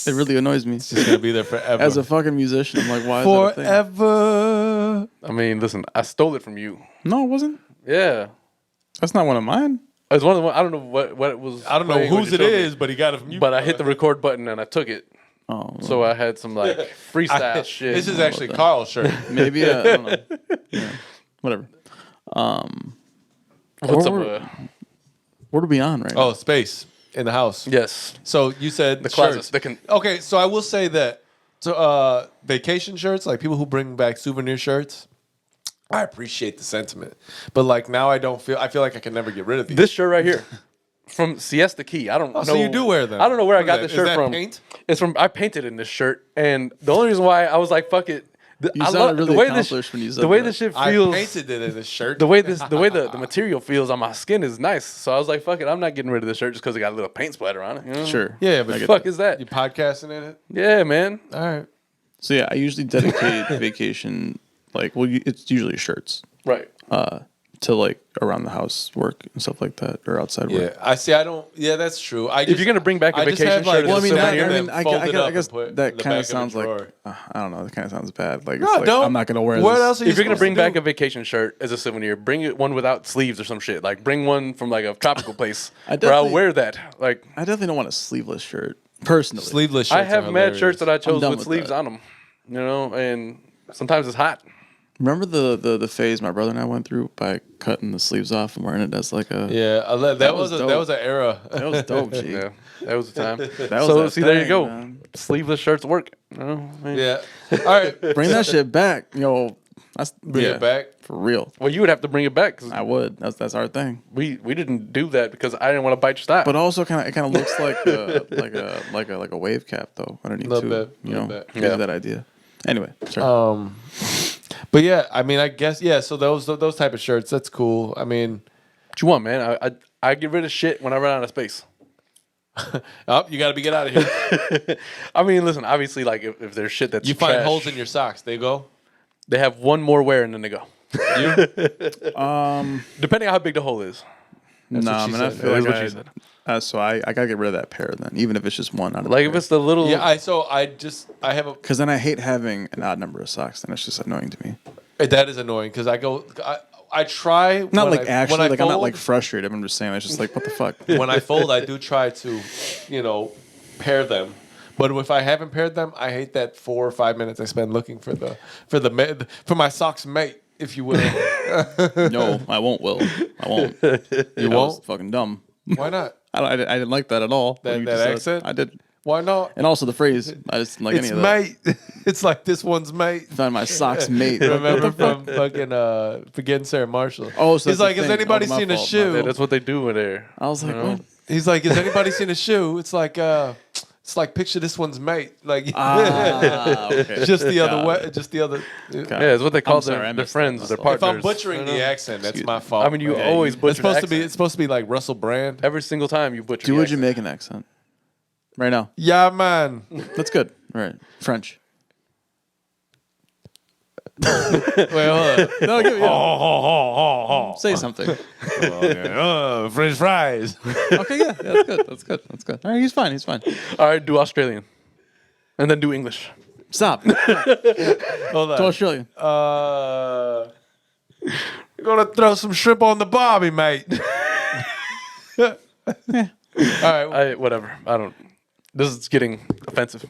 It really annoys me. It's just gonna be there forever. As a fucking musician, I'm like, why is that a thing? forever. I mean, listen, I stole it from you. No, it wasn't. Yeah. That's not one of mine. It's one of the I don't know what it was. I don't know playing when whose you it showed me. is, but he got it from you. But I hit the record button and I took it. Oh, So I had some like freestyle shit. This is actually Carl's shirt. maybe I don't know. Yeah, whatever. What's up? Or- What are we on right now? Oh, space in the house. Yes. So you said The closet. shirts. They can- Okay, so I will say that so vacation shirts, like people who bring back souvenir shirts, I appreciate the sentiment. But like now I feel like I can never get rid of these. This shirt right here. From Siesta Key. I don't know. so you do wear them. I don't know where I What got is this that? shirt Is that from. paint? It's from I painted in this shirt. And the only reason why I was like, fuck it. You I sounded really the way accomplished when you said the way that. this shit I feels. painted it in this shirt. The way the material feels on my skin is nice. So I was like, fuck it, I'm not getting rid of this shirt just because it got a little paint splatter on it. You know? Sure. Yeah, but What the fuck is that? you podcasting in it? Yeah, man. All right. So yeah, I usually dedicate vacation it's usually shirts Right. to like around the house work and stuff like that or outside Yeah, work. I see. I don't. Yeah, that's true. If you're gonna bring back a I just vacation have, like, shirt, Well, I as a mean, souvenir, I guess that kind of sounds like I don't know. That kind of sounds bad. Like, it's like don't. I'm not gonna wear What this. else are you if you're gonna supposed bring to back do? a vacation shirt as a souvenir, bring it one without sleeves or some shit. Like bring one from like a tropical place where I'll definitely- wear that. Like I definitely don't want a sleeveless shirt personally. Sleeveless shirts I have are mad hilarious. shirts that I chose done with with sleeves that. on them. You know, and sometimes it's hot. Remember the phase my brother and I went through by cutting the sleeves off and wearing it as like a Yeah, that was was that dope. was an era. that was dope, G. Yeah. That was the time. was So that see, there you thing, go. man. Sleeveless shirts work. Oh, man. Yeah. All right. Bring that shit back, yo. That's Bring it back. for real. Well, you would have to bring it back because I would. That's our thing. we didn't do that because I didn't want to bite your style. But also, it kind of looks like a wave cap though underneath Little too. bit, You little know, bit. gives you Yeah. that idea. Anyway, sorry. But yeah, I mean, I guess So those type of shirts, that's cool. I mean, what you want, man? I get rid of shit when I run out of space. you got to get out of here. I mean, listen. Obviously, like if there's shit that's You find trash, holes in your socks. They go. they have one more wear and then they go. You. Depending on how big the hole is. Nah, she man, I said. feel That is like what she said. so I gotta get rid of that pair then, even if it's just one out of Like if it's the little. Yeah. I have a. because then I hate having an odd number of socks. Then it's just annoying to me. That is annoying because I try. Not when like I, actually, when I like I'm not fold- like frustrated. I'm just saying it's just like what the fuck. when I fold, I do try to, pair them. But if I haven't paired them, I hate that 4 or 5 minutes I spend looking for my socks mate, if you will. No, I won't. Will I won't? You That was won't? fucking dumb. Why not? I didn't like that at all. That What you just said. accent? I did, Why not? and also the phrase. I just didn't like It's any of that. mate. It's like this one's mate. Find my socks mate. Remember from fucking Forgetting Sarah Marshall? Oh, so he's that's the like, has thing. anybody Oh, my seen a fault, my shoe? Yeah, that's what they do in there. I was like, what? He's like, has anybody seen a shoe? It's like picture this one's mate. Like Okay. just the other Got way. it. Just the other. Yeah, it's what they call sorry, I their missed friends, that their myself. If partners. I'm butchering the accent, that's my fault. I mean, you man. always butcher It's supposed the to be. accent. It's supposed to be like Russell Brand. Every single time you butcher. Do the a accent. Jamaican accent. Right now. Yeah, man. That's good. All right. French. Wait, hold on. No, give me Say something. French fries. Okay, yeah, that's good. That's good. That's good. All right, he's fine. He's fine. All right, do Australian, and then do English. Stop. Hold To on. Australian. You're gonna throw some shrimp on the barbie, mate. All right. Whatever. I don't. This is getting offensive.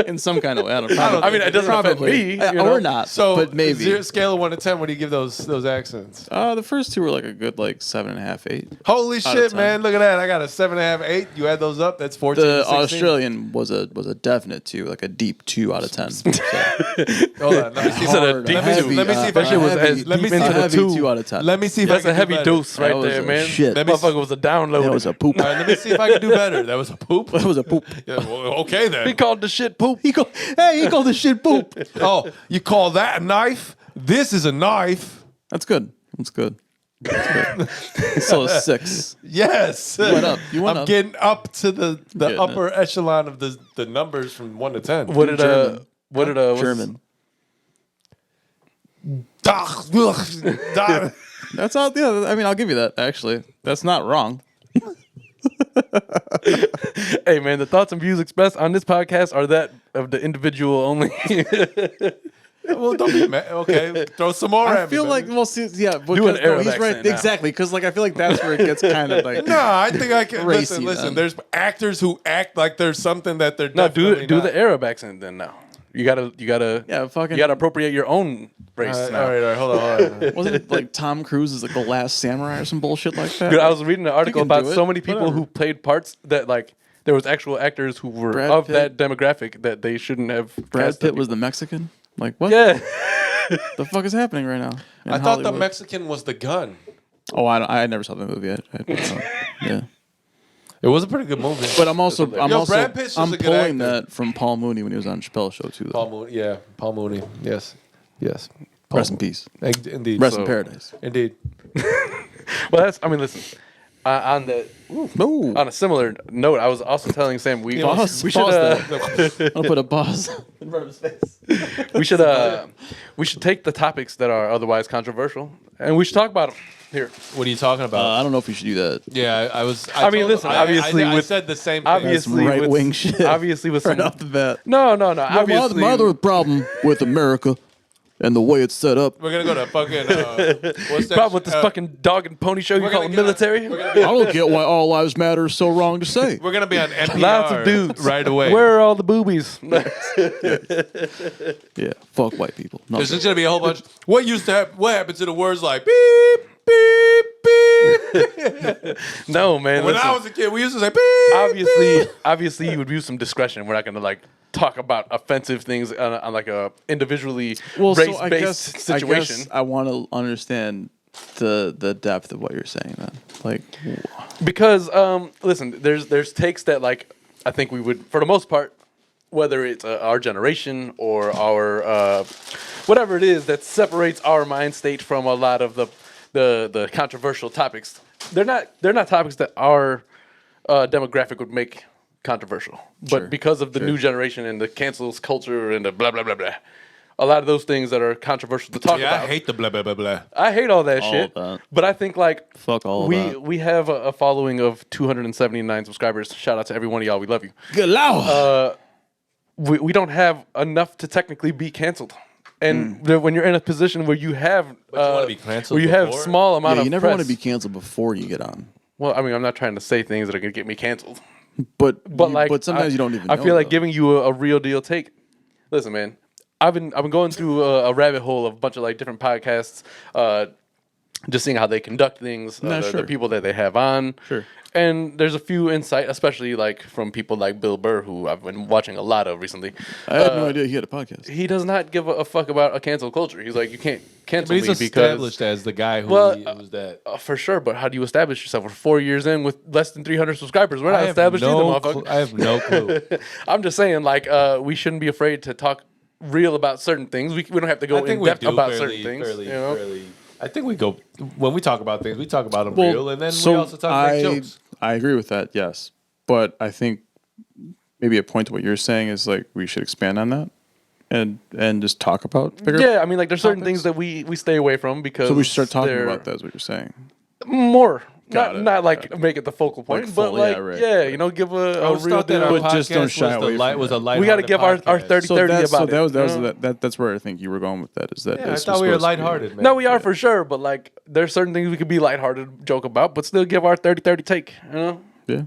In some kind of way. I don't know. I mean, it doesn't offend me. Or not. So, but maybe. Scale of 1 to 10. What do you give those accents? The first two were like a good 7.5, 8. Holy Out of shit, 10. man! Look at that. I got a 7.5, 8. You add those up. That's 14. The 16. Australian was a definite 2, like a deep 2 out of 10. So, Hold on. Let me see. said a hard, deep heavy, let me see if that I shit was heavy- as let me deep see into if the heavy two. 2 out of 10. Let me see if That's I a can heavy do better. dose right That was there, a man. shit. Let me Motherfucker was a download. That was a poop. All right, let me see if I can do better. That was a poop. That was a poop. Yeah, well, okay then. He called the shit poop. He called the shit poop. Oh, you call that a knife? This is a knife. That's good. That's good. That's good. It's still a 6. Yes. You went up. You went I'm up. getting up to the Getting upper echelon of the numbers from 1 to 10. What did German. what's- German. Ugh. That's all. Yeah, I mean, I'll give you that. Actually, that's not wrong. Hey man, the thoughts and views expressed on this podcast are that of the individual only. Well, don't be mad. Okay, throw some more I at me. feel like, baby. well, see, yeah, because, Do an Arab he's right. accent now. Exactly, because I feel like that's where it gets kind of like. No, I think I can. Racy, Listen. then. There's actors who act like there's something that they're No, definitely do not. the Arab accent then. Now you gotta Yeah, fucking. you gotta appropriate your own race All now. right, hold on. Wasn't it like Tom Cruise is like the last samurai or some bullshit like that? Dude, I was reading an article can about do it, so many people whatever. who played parts that like there was actual actors who were Brad of Pitt. that demographic that they shouldn't have. Brad cast that Pitt was the Mexican. Like what? Yeah. The fuck is happening right now? in I thought the Hollywood? Mexican was the gun. Oh, I never saw the movie. Yeah, It was a pretty good movie. but I'm Yo, Brad Pitt's just I'm a good pulling actor. that from Paul Mooney when he was on Chappelle's show too. Though. Paul Mooney. Yeah, Paul Mooney. Yes. Rest in peace. Indeed. Rest So- in paradise. Indeed. Well, that's. I mean, listen. On the Ooh. on a similar note, I was also telling Sam we Pause, we pause should I'll put a pause in front of his face. we should take the topics that are otherwise controversial and we should talk about them here. What are you talking about? I don't know if we should do that. Yeah, I was. I mean, listen, obviously I with- said the same thing. Obviously, right with- wing shit. Obviously, with Right some, off the bat. no. Obviously, my other problem with America and the way it's set up, We're gonna go to fucking. What's that? problem with this fucking dog and pony show you we're call gonna it get on- military. We're gonna I be, don't get why all lives matter is so wrong to say. we're gonna be on NPR. Lots of dudes right away. Where are all the boobies? Yeah, fuck white people. No, There's just gonna be a whole bunch. What used to happen? What happened to the words like beep beep beep No, man. When listen. I was a kid, we used to say, beep. Obviously, you would use some discretion. We're not going to like talk about offensive things on like a individually race-based situation. I want to understand the depth of what you're saying. Then, like, Because listen, there's takes that like I think we would, for the most part, whether it's our generation or our whatever it is that separates our mind state from a lot of the controversial topics. They're not topics that our demographic would make controversial, but because of the new generation and the cancels culture and the blah blah blah blah, a lot of those things that are controversial to talk about. I hate the blah blah blah blah. I hate all that All shit. of that. But I think like Fuck all of that. we have a following of 279 subscribers. Shout out to every one of y'all. We love you. good lord. We don't have enough to technically be canceled. And when you're in a position where you have wanna be canceled where you have before? small amount of you never press, want to be canceled before you get on. well, I mean, I'm not trying to say things that are gonna get me canceled. But But sometimes you don't even. I know, feel like though. giving you a real deal take. Listen, man, I've been going through a rabbit hole of a bunch of like different podcasts, just seeing how they conduct things, the people that they have on. Sure. And there's a few insight, especially like from people like Bill Burr, who I've been watching a lot of recently. I had no idea he had a podcast. He does not give a fuck about a cancel culture. He's like, you can't cancel But he's me because established as the guy who Well, was that. for sure. But how do you establish yourself? We're 4 years in with less than 300 subscribers. We're not established either, motherfucker. I have no clue. I'm just saying, like, we shouldn't be afraid to talk real about certain things. We don't have to go I think in we depth do about fairly, certain things. fairly, you know? fairly. I think we go when we talk about things, we talk about them Well, real, and then so we also talk make jokes. I agree with that, yes. But I think maybe a point to what you're saying is like we should expand on that and just talk about bigger. Yeah, I mean, like, there's certain topics? things that we stay away from because So we should start talking they're about that. Is what you're saying? more. Got it. Not like make it the focal point, Like but full, like, yeah, right, yeah, right. you know, give a always real thought that deal. our But just don't podcast shy was away the from was a that. light. We got to give our 30 So 30 that's about that it. was you know? that's where I think you were going with that. Is that Yeah, I it's thought we were supposed to be- lighthearted, man. No, we are for sure, but like, there's certain things we could be lighthearted, joke about, but still give our 30-30 take, you know? Yeah.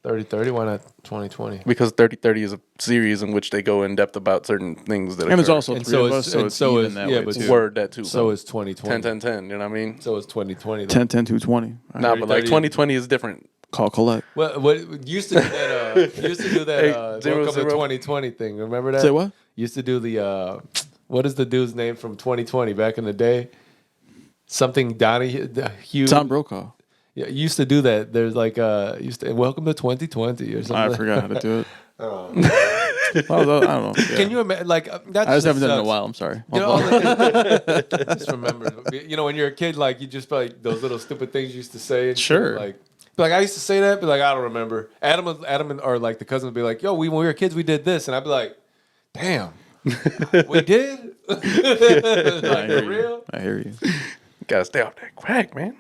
30-30, why not 20-20? Because 30-30 is a series in which they go in depth about certain things that And there's occur. also And three so of is- us, so and it's so even is- that yeah, way but too. Word that too. So is 2020. 10-10-10, you know what I mean? So is 2020. 10, 10, 2, 20. Nah, but like 30-30. 2020 is different. Call collect. What used to do that? Used to do that. 8-0-0. Welcome to 2020 thing. Remember that? Say what? Used to do the. What is the dude's name from 2020 back in the day? Something Donahue. Tom Brokaw. Yeah, used to do that. There's like used to welcome to 2020 or something. I forgot how to do it. Well, I don't know. Yeah. Can you imagine? Like that's I just haven't done it in a sucks. while. I'm sorry. You know, all the, just remember. You know, when you're a kid, like you just like those little stupid things you used to say. And shit, Sure. like I used to say that, but like I don't remember. Or like the cousin would be like, "Yo, when we were kids, we did this," and I'd be like, "Damn, we did." I hear For you. real? I hear you. Gotta stay off that crack, man.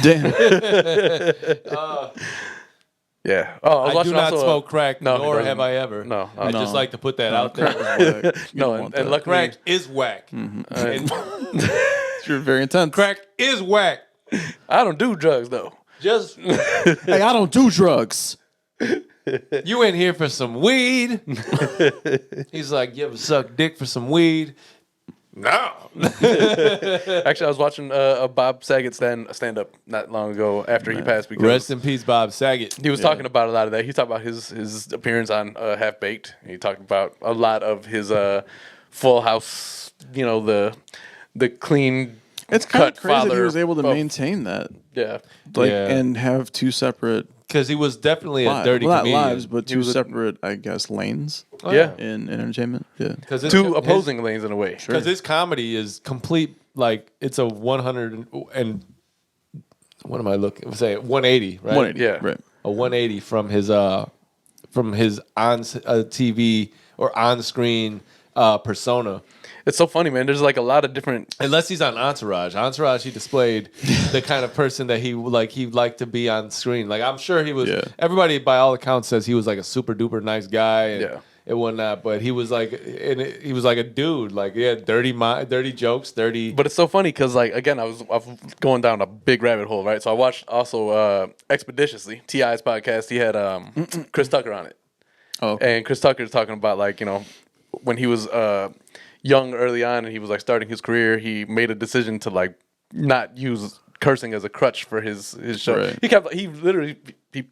Damn. Yeah. Oh, I, was I do watching not also, smoke crack, no, he nor doesn't. have I ever. No, I no. just like to put that out there. No, and luckily, Crack is whack. And You're very intense. crack is whack. I don't do drugs though. Just Hey, I don't do drugs. you in here for some weed. He's like, you ever suck dick for some weed? No. Actually, I was watching a Bob Saget stand up not long ago after he passed because Rest in peace, Bob Saget. he was talking about a lot of that. He talked about his appearance on Half Baked. He talked about a lot of his Full House. You know, the clean. It's kind of cut crazy that he father was able to of- maintain that, Yeah. like, Yeah. and have two separate Because he was definitely a lives. dirty Well, not comedian. lives, but He two was a- separate, I guess, lanes Yeah. in entertainment. Yeah. Because Two opposing lanes in a way. Because his comedy is complete. Like it's a 100 and what am I looking? Say 180, right? 180. Yeah. Right. A 180 from his on TV or on screen persona. It's so funny, man. There's like a lot of different. Unless he's on Entourage. Entourage, he displayed the kind of person that he liked to be on screen. Like I'm sure he was. Yeah. Everybody, by all accounts, says he was like a super duper nice guy. And Yeah. It wasn't that, but he was like, he was like a dude. Like he had dirty jokes, dirty. But it's so funny because, like, again, I was going down a big rabbit hole, right? So I watched also Expeditiously, T.I.'s podcast. He had Chris Tucker on it. Oh, okay. And Chris Tucker's talking about, like, you know, when he was young early on and he was, like, starting his career, he made a decision to, like, not use cursing as a crutch for his show. Right. He literally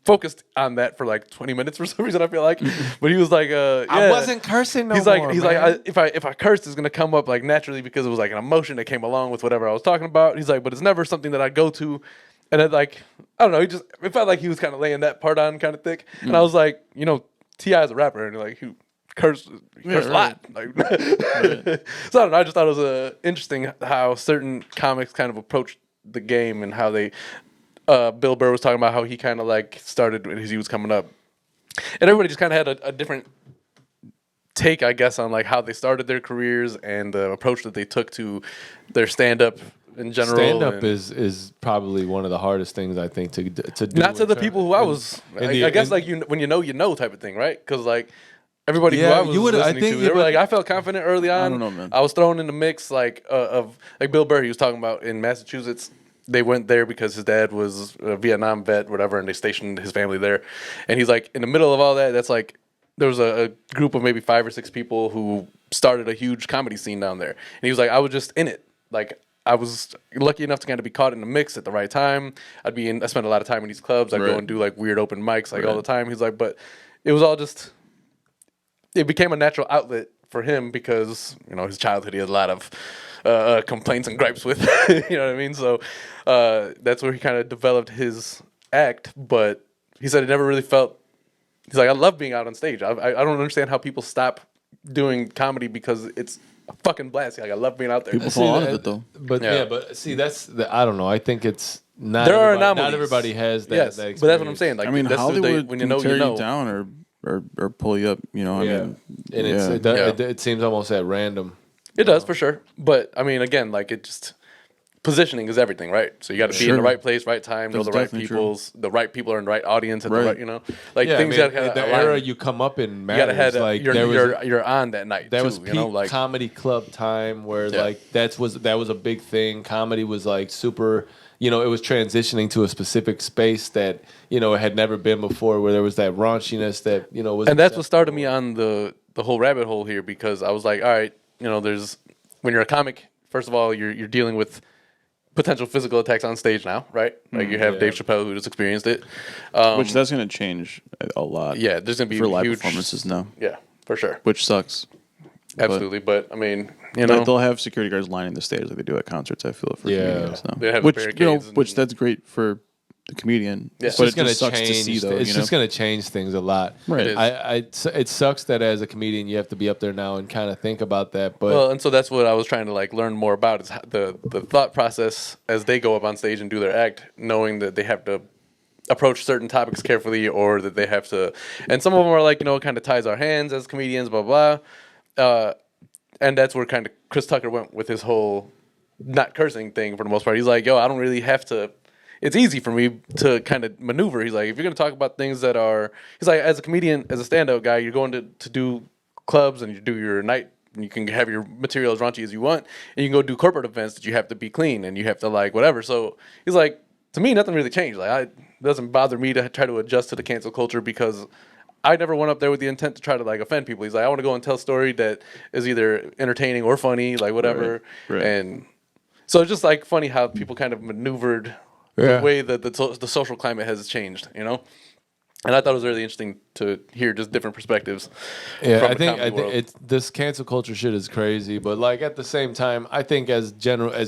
focused on that for like 20 minutes for some reason, I feel like. But he was like, yeah. I wasn't cursing no he's more, like, man. if I cursed, it's gonna come up like naturally because it was like an emotion that came along with whatever I was talking about. He's like, but it's never something that I go to, and then like I don't know, it felt like he was kind of laying that part on kind of thick, and I was like, you know, T.I. is a rapper, and like he cursed a lot. Like, so I don't know. I just thought it was interesting how certain comics kind of approach the game and how they. Bill Burr was talking about how he kind of like started as he was coming up, and everybody just kind of had a different take, I guess, on like how they started their careers and the approach that they took to their stand up in general. Stand up is probably one of the hardest things I think to do. Not to the people who I was. I guess like when you know type of thing, right? Because like. Everybody who I was listening to, they were like, I felt confident early on. I don't know, man. I was thrown in the mix of like Bill Burr. He was talking about in Massachusetts. They went there because his dad was a Vietnam vet, whatever, and they stationed his family there. And he's like, in the middle of all that, that's like there was a group of maybe 5 or 6 people who started a huge comedy scene down there. And he was like, I was just in it. Like I was lucky enough to kind of be caught in the mix at the right time. I spent a lot of time in these clubs. I'd go and do like weird open mics like all the time. He's like, but it was all just. It became a natural outlet for him because, you know, his childhood, he had a lot of complaints and gripes with, you know what I mean? So that's where he kind of developed his act. But he said it never really felt, he's like, I love being out on stage. I don't understand how people stop doing comedy because it's a fucking blast. Like, I love being out there. People fall out of it, though. But but see, I don't know. I think it's not. There are not anomalies. Everybody has that. Yes, that but that's what I'm saying. Like, I mean, that's Hollywood when can tear you down or pull you up, you know. I mean, and it seems almost at random. It does for sure, but I mean, again, like it just positioning is everything, right? So you got to be in the right place, right time, know the right people's, the right people are in the right audience, at the right, you know, like things that kind of the era you come up in matters. You gotta have like you're on that night. That too, was peak, you know, like comedy club time where like that was a big thing. Comedy was like super. You know, it was transitioning to a specific space that, you know, it had never been before, where there was that raunchiness that, you know, was. And that's what started me on the whole rabbit hole here, because I was like, all right, you know, when you're a comic, first of all, you're dealing with potential physical attacks on stage now, right? Like you have Dave Chappelle who just experienced it. Which that's going to change a lot. Yeah, there's going to be for live huge performances now. Yeah, for sure. Which sucks. Absolutely, but I mean, you know, they'll have security guards lining the stage like they do at concerts. I feel for comedians now. They have which barricades which that's great for the comedian. Yeah. But It's it going to just sucks change. to see, though. It's just going to change things a lot. Right. It sucks that as a comedian you have to be up there now and kind of think about that. But well, and so that's what I was trying to like learn more about, is the thought process as they go up on stage and do their act, knowing that they have to approach certain topics carefully, or that they have to, and some of them are like, you know, it kind of ties our hands as comedians, blah blah. And that's where kind of Chris Tucker went with his whole not cursing thing for the most part. He's like, yo, I don't really have to. It's easy for me to kind of maneuver. He's like, if you're going to talk about things that are, he's like, as a comedian, as a stand-up guy, you're going to do clubs and you do your night, and you can have your material as raunchy as you want, and you can go do corporate events that you have to be clean and you have to like whatever. So he's like, to me, nothing really changed. Like, it doesn't bother me to try to adjust to the cancel culture, because I never went up there with the intent to try to like offend people. He's like, I want to go and tell a story that is either entertaining or funny, like whatever. Right. And so it's just like funny how people kind of maneuvered the way that the social climate has changed, you know. And I thought it was really interesting to hear just different perspectives. Yeah, from I the think comedy world. this cancel culture shit is crazy, but like at the same time, I think as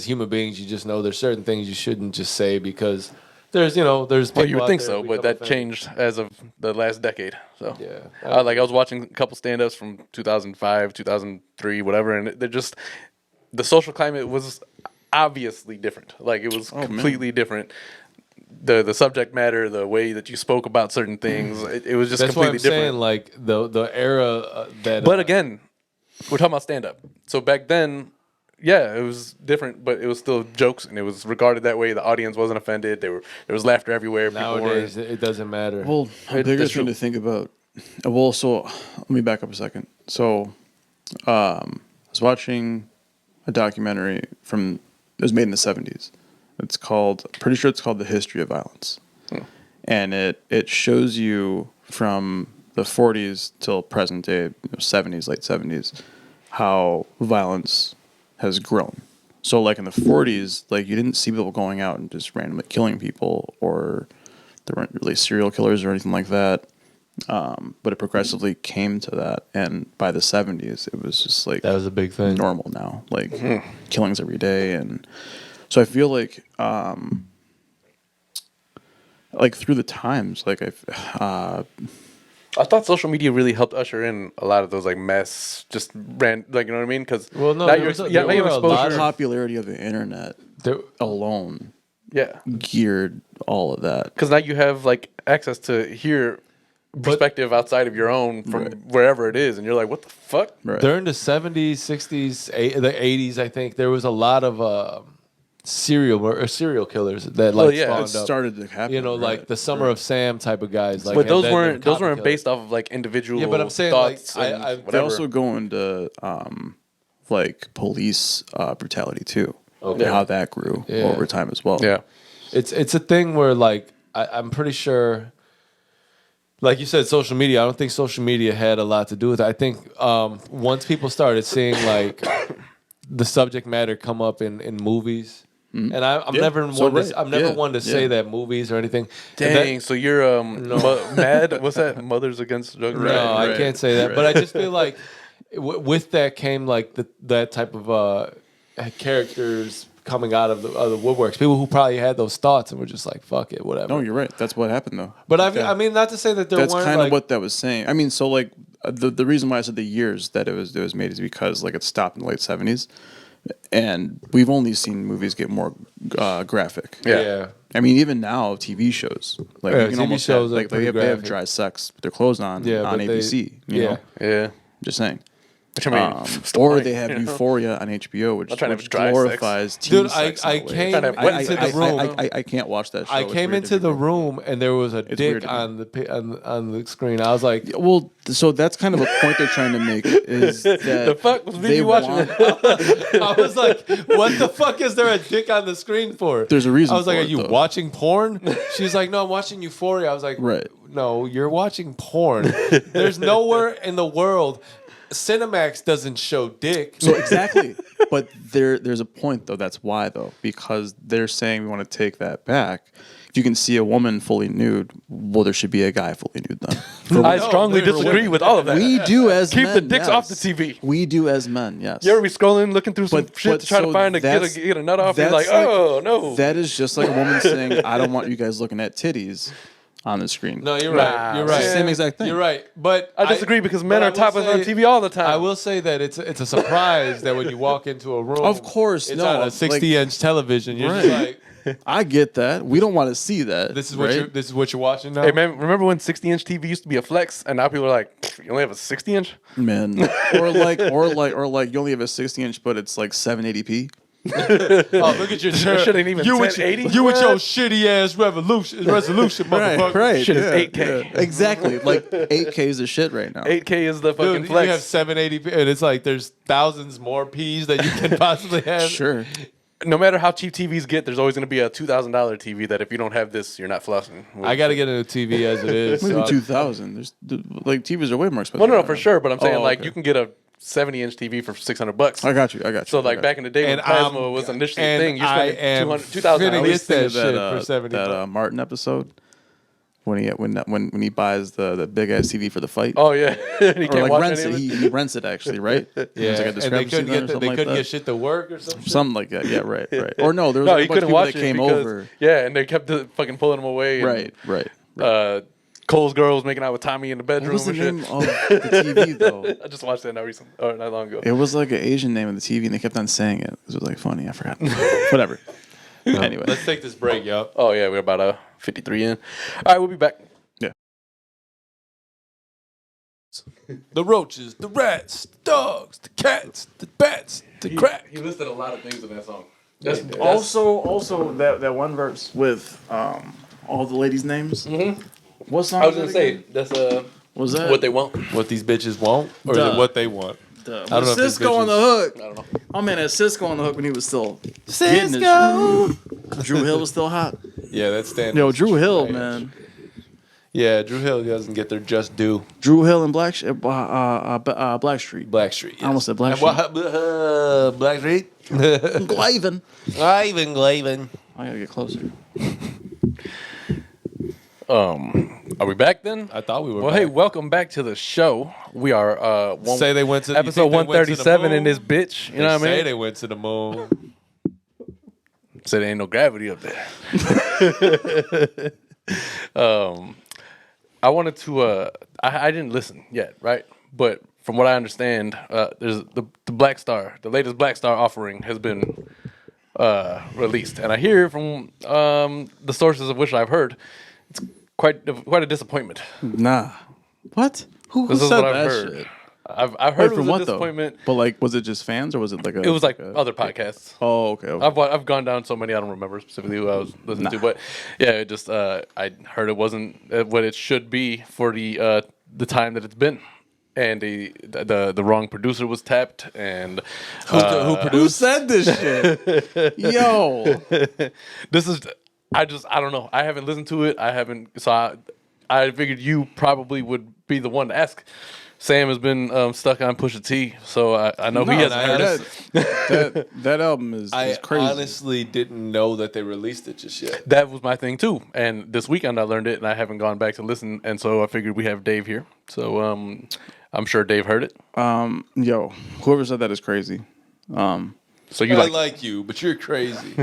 human beings, you just know there's certain things you shouldn't just say, because there's people Well, you would out think there so, that but become that offended. changed as of the last decade. So Yeah. like I was watching a couple stand-ups from 2005, 2003, whatever, and they're just, the social climate was obviously different. Like it was completely different. The subject matter, the way that you spoke about certain things, it was just That's why completely I'm different. saying, like the era that. But again, we're talking about stand-up. So back then, yeah, it was different, but it was still jokes, and it was regarded that way. The audience wasn't offended. There was laughter everywhere. People nowadays weren't. it doesn't matter. Well, the biggest thing to think about. Well, so let me back up a second. So, I was watching a documentary it was made in the 70s. It's called, pretty sure it's called The History of Violence. And it shows you from the 40s till present day, 70s, late 70s, how violence has grown. So like in the 40s, like you didn't see people going out and just randomly killing people, or there weren't really serial killers or anything like that. But it progressively came to that, and by the 70s, it was just like That was a big thing. normal now, like killings every day, and so I feel like through the times, like I thought social media really helped usher in a lot of those like mass, just like you know what I mean? Because Well, no, now there you're was a- yeah, there now you have were a lot exposure. the popularity of the internet There, alone Yeah, geared all of that. because now you have like access to hear perspective outside of your own from wherever it is, and you're like, what the fuck? Right. during the 70s, 60s, the 80s, I think there was a lot of serial killers that like yeah, spawned It up. started to happen. You know, like the Summer of Sam type of guys. Like, But and those then weren't the cop those weren't killer. based off of like individual Yeah, but I'm saying, thoughts like, and I- They whatever. also go into like police brutality too. Okay. How that grew Yeah. over time as well. yeah. It's a thing where like I'm pretty sure, like you said, social media. I don't think social media had a lot to do with it. I think once people started seeing like the subject matter come up in movies, and I'm Yeah. never So one. right. I'm never Yeah. one to say Yeah. that movies or anything. Dang, so you're mad? What's that? Mothers Against Drugs? No, Right, I can't say that. But I just feel like with that came like that type of characters coming out of the woodworks. People who probably had those thoughts and were just like, "Fuck it, whatever." No, you're right. That's what happened though. But I mean, not to say that there That's weren't kind like, of what that was saying. I mean, so like the reason why I said the years that it was made is because like it stopped in the late 70s, and we've only seen movies get more graphic. yeah. I mean, even now, TV shows like Yeah, you can TV almost shows have, are like they pretty have graphic. dry sex with their clothes on Yeah, on but ABC. they- You yeah. know, Yeah. just saying. Which I mean, what's the Or point, they have you know? Euphoria on HBO, which, I'm trying to which have dry sex. glorifies teen Dude, sex. I in a way. came Trying to have into the room. I can't watch that show. I It's came weird to into me, the bro. room and there was a weird dick to me. on the screen. I was like, Well, so that's kind of a point they're trying to make is that The fuck was they BB watching want, I was like, what the fuck is there a dick on the screen for? There's a reason I was like, for are it, you though. watching porn? She's like, no, I'm watching Euphoria. I was like, Right. no, you're watching porn. There's nowhere in the world. Cinemax doesn't show dick. So exactly, but there's a point though. That's why though, because they're saying we want to take that back. If you can see a woman fully nude, well, there should be a guy fully nude then. I No, strongly for disagree women. with all of that. We do as Keep men. the dicks off the yes. TV. We do as men. Yes. You ever be scrolling, looking through some shit to try to so find that's- get a nut off? And you're like, that's oh no. That is just like a woman saying, "I don't want you guys looking at titties on the screen." No, you're Nah, right. You're right. Same exact thing. You're right. But I disagree because men but I are will top of on say- TV all the time. I will say that it's a surprise that when you walk into a room, Of course, it's no, on a like- 60-inch television. You're just Right. like, I get that. We don't want to see that. this is what right? this is what you're watching now. Hey man, remember when 60-inch TV used to be a flex, and now people are like, you only have a 60-inch? man, or like you only have a 60-inch, but it's like 780p. Oh, look at your shit ain't even you with 1080. you with your shitty ass resolution, motherfucker. Right. Shit is yeah, 8K. yeah. Exactly. Like 8K is the shit right now. 8K is the fucking Dude, you flex. have 780p, and it's like there's thousands more P's that you can possibly have. Sure. No matter how cheap TVs get, there's always going to be a $2,000 TV that if you don't have this, you're not flossing. I got to get a TV as it is. Maybe so 2,000. There's like TVs are way more expensive. Well, no, now. for sure, but I'm saying Oh, like okay. you can get a 70-inch TV for $600. I got you. So I like got back in the day when And plasma was initially a and thing, you I spent am 2,000 finna at get least. that you. shit that, for 70 that bucks. Martin episode when he buys the big ass TV for the fight. Oh yeah, he or can't like watch rents any it. of it. He rents it actually, right? Yeah, There's like a and they discrepancy couldn't there or get something like get that. shit to work or something. Something like that. Yeah, right. Or no, there was No, like he a bunch of couldn't people watch that it came because over. yeah, and they kept fucking pulling him away. And, Right. Cole's girl was making out with Tommy in the What bedroom was the and shit. name of the TV though? I just watched that not long ago. It was like an Asian name of the TV, and they kept on saying it. It was like funny. I forgot. Whatever. Anyway, Let's take this break, yo. Oh yeah, we're about 53 in. All right, we'll be back. The roaches, the rats, the dogs, the cats, the bats, the crack. He listed a lot of things in that song. also that one verse with all the ladies' names. Mm-hmm. What song? I was gonna say that's was that what they want. What these bitches want, or is Duh. it what they want? I don't know if these Cisco on the bitches- hook. I don't know. Oh man, had Cisco on the hook when he was still Cisco. getting it. Drew Hill was still hot. Yeah, that's standing. Yo, Drew Hill, man. Yeah, Drew Hill doesn't get their just due. Drew Hill and Blackstreet. Blackstreet. Yes. I almost said Blackstreet. Blackstreet. Glavin. I gotta get closer. Are we back then? I thought we were. Well, back. hey, welcome back to the show. We are Say they went to episode 137 in this bitch. You know what I mean? Say they went to the moon. Say there ain't no gravity up there. I wanted to. I didn't listen yet, right? But from what I understand, there's the Black Star, the latest Black Star offering has been released, and I hear from the sources of which I've heard, it's quite a disappointment. Nah. What? Who This is said what I've that heard. shit? I've heard it From was a what disappointment. though? But like, was it just fans or was it like a? It was like a, other podcasts. Oh, okay. I've gone down so many I don't remember specifically who I was listening to, but yeah, it just I heard it wasn't what it should be for the time that it's been, and the wrong producer was tapped, and Who Who produced? said this shit? Yo. this is I don't know. I haven't listened to it. I haven't, so I figured you probably would be the one to ask. Sam has been stuck on Pusha T, so I know he hasn't heard it. That album is I crazy. honestly didn't know that they released it just yet. That was my thing too, and this weekend I learned it, and I haven't gone back to listen, and so I figured we have Dave here, so I'm sure Dave heard it. Yo, whoever said that is crazy. So you I like like you, but you're crazy.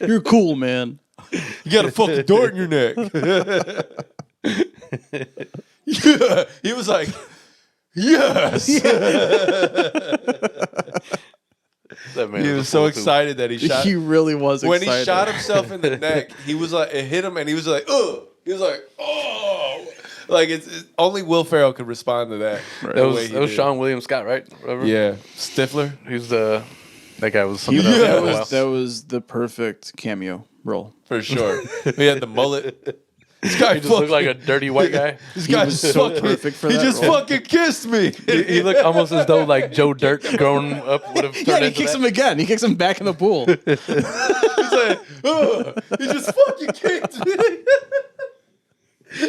You're cool, man. You got a fucking dart in your neck. Yeah, he was like, yes. that man? He was so fool, too. excited that he shot. He really was When excited. he shot himself in the neck, he was like, it hit him, and he was like, ugh. He was like, oh. Like it's only Will Ferrell could respond to that. Right. That was Sean William Scott, right? Whatever. Yeah, Stifler. He's that guy was He- something else. Yeah. for a while. that was the perfect cameo role. For sure. He had the mullet. This guy He just looked like a dirty white guy. This He guy was just so fucking, perfect for he that just role. fucking kissed me. He looked almost as though like Joe Dirt grown up would have turned Yeah, he into kicks that. him again. He kicks him back in the pool. He's like, oh, he just fucking kicked me.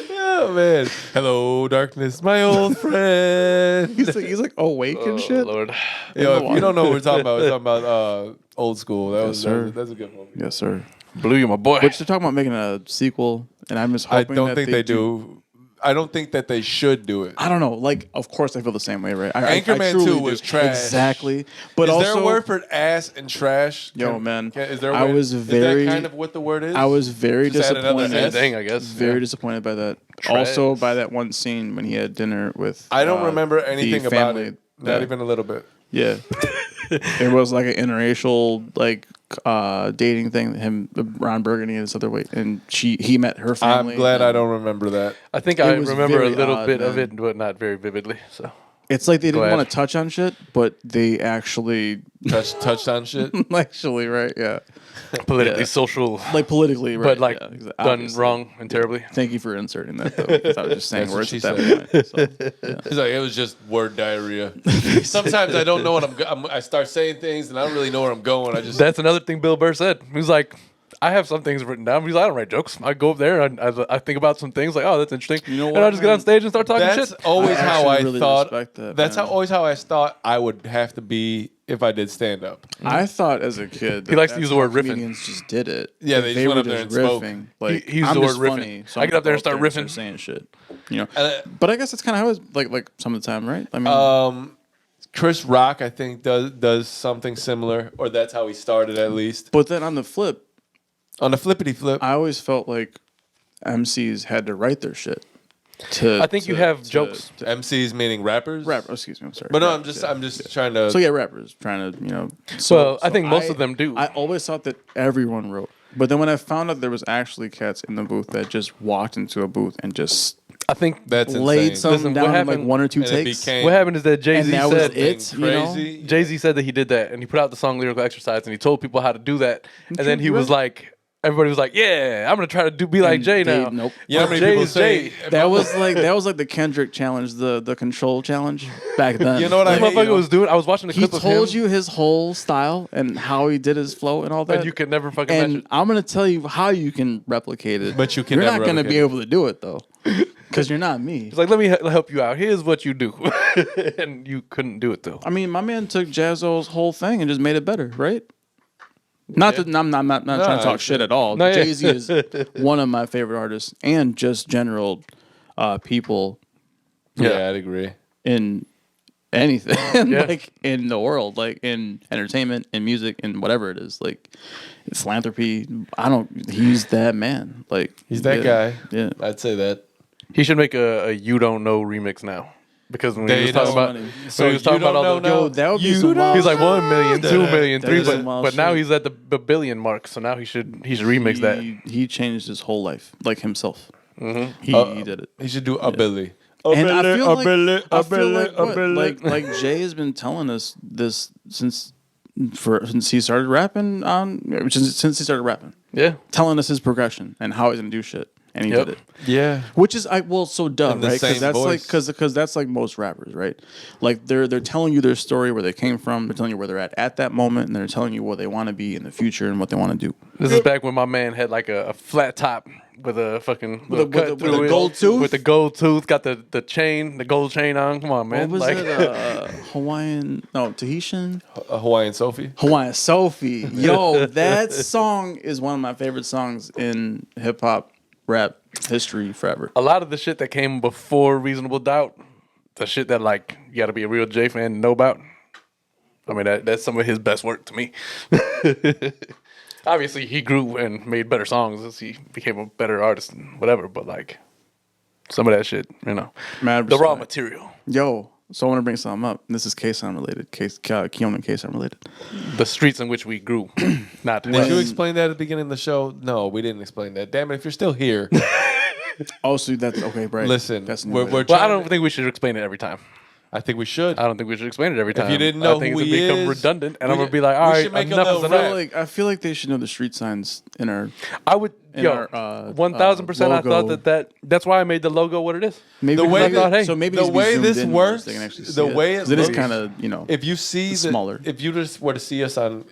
Oh man. Hello, darkness, my old friend. he's like awake and Oh, shit. Lord. Yo, if you don't know what we're talking about, we're talking about Old School. sir. That's a good movie. Yes, sir. Blew you, my boy. Which they're talking about making a sequel, and I'm just I hoping don't that think they do. I don't think that they should do it. I don't know. Like, of course, I feel the same way, right? I Anchorman truly 2 was do. trash. Exactly. But Is also, there a word for ass and trash? Yo, man. Is there a I word? was Is very- that kind of what the word is? I was very Just add another disappointed. S? Same thing, I guess. Very Yeah. disappointed by that. Trash. Also, by that one scene when he had dinner with. I don't remember the anything about family. it. Not even a little bit. Yeah. It was like an interracial dating thing. Him, Ron Burgundy, and this other way, and he met her family. I'm glad I and don't remember that. I think I was remember a very little odd, bit of man. it, but not very vividly. So It's like they didn't Glad. want to touch on shit, but they actually, Touched on shit. actually, right? Yeah, politically, Yeah. social, like politically, right? but like yeah, exactly. done Obviously. wrong and terribly. Thank you for inserting that though, because I was just saying That's what words she at that point. So, yeah. It's like it was just word diarrhea. Sometimes I don't know what I start saying things and I don't really know where I'm going. I just That's another thing Bill Burr said. He was like, I have some things written down. He's like, I don't write jokes. I go up there and I think about some things like, oh, that's interesting. You know and what, I just get man? on stage and start talking that's shit. always I how actually I really thought. respect that, That's man. always how I thought I would have to be if I did stand up. I thought as a kid He likes to use the word riffing. Comedians just did it. Yeah, Like, they just went were up there and just spoke. riffing. Like He used I'm the just word riffing. funny. So I I'm get up there and gonna start go riffing. saying shit. You know, And, but I guess that's kind of how it's like some of the time, right? I mean, Chris Rock, I think, does something similar, or that's how he started at least. but then on the flip, On the flippity flip, I always felt like MCs had to write their shit. I think you have jokes. MCs meaning rappers. Excuse me, I'm sorry. But no, Rappers, I'm just trying to. So yeah, rappers trying to Well, I think most of them do. I always thought that everyone wrote, but then when I found out there was actually cats in the booth that just walked into a booth and just I think that's laid insane. something Listen, what down in like happened- one or two And it takes. became- what happened is that Jay-Z And that was said it. You know? Crazy. Jay-Z said that he did that and he put out the song Lyrical Exercise and he told people how to do that. And then he was like, everybody was like, "Yeah, I'm gonna try to be like Jay now." Nope. You know how But many Jay people is say Jay. That was like the Kendrick challenge, the control challenge back then. You know what I This hate? motherfucker was doing. I was watching the He clip of told him, you his whole style and how he did his flow and all that. and you could never fucking match And it. I'm gonna tell you how you can replicate it, But you can You're never not gonna be replicate able to do it though, because you're not me. He's like, "Let me help you out. Here's what you do," and you couldn't do it though. I mean, my man took Jazzo's whole thing and just made it better, right? Not that I'm not trying to talk shit at all. No, yeah. Jay Z is one of my favorite artists, and just general people Yeah, I'd agree. in anything, Yeah. like in the world, like in entertainment, in music, in whatever it is, like philanthropy. He's that man. Like He's that yeah, guy. Yeah. I'd say that. He should make a "You Don't Know" remix now, because when There he you was talking go. about, Funny. when he was talking about all the, Yo, that would be You some don't- wild he's like shit. 1 million, 2 million, That 3, is some wild but now shit. he's at the billion mark, so now he should remix that. He changed his whole life, like himself. Mm-hmm. He did it. He should do a Billy. And I feel like Jay has been telling us this since he started rapping since he started rapping, Yeah, telling us his progression and how he's gonna do shit, and he Yep. did it. Yeah. Which is so dumb, In the right? same Because that's voice. like because that's like most rappers, right? Like they're telling you their story, where they came from, they're telling you where they're at that moment, and they're telling you where they want to be in the future and what they want to do. this is back when my man had like a flat top with a fucking With a- cut with a through it. gold tooth? with the gold tooth, got the chain, the gold chain on. Come on, man! What was like, it? Tahitian? Hawaiian Sophie. Hawaiian Sophie. Yo, that song is one of my favorite songs in hip hop rap history forever. a lot of the shit that came before Reasonable Doubt, the shit that like you got to be a real J fan to know about. I mean, that's some of his best work to me. Obviously, he grew and made better songs as he became a better artist and whatever. But like, some of that shit, Mad the raw respect. material, Yo, so I want to bring something up. This is Kasson related. Kiona and Kasson related. the streets in which we grew, not Did you explain that at the beginning of the show? No, we didn't explain that. Damn it! If you're still here, Oh, so that's okay, right? listen. That's We're Well, I trying don't to- think we should explain it every time. I think we should. I don't think we should explain it every time. you didn't know I think who it's he gonna become is, redundant, and we I'm gonna should- be like, we all should right, make a enough is little enough. rap. I feel like they should know the street signs in our. I would, in our, 1,000%. I thought logo. that's why I made the logo what it is. Maybe The because way I that- thought, hey, so maybe the it needs to be way zoomed this in more so works, they can actually see the way it 'Cause it is looks- kind of if you see the, smaller. if you just were to see us on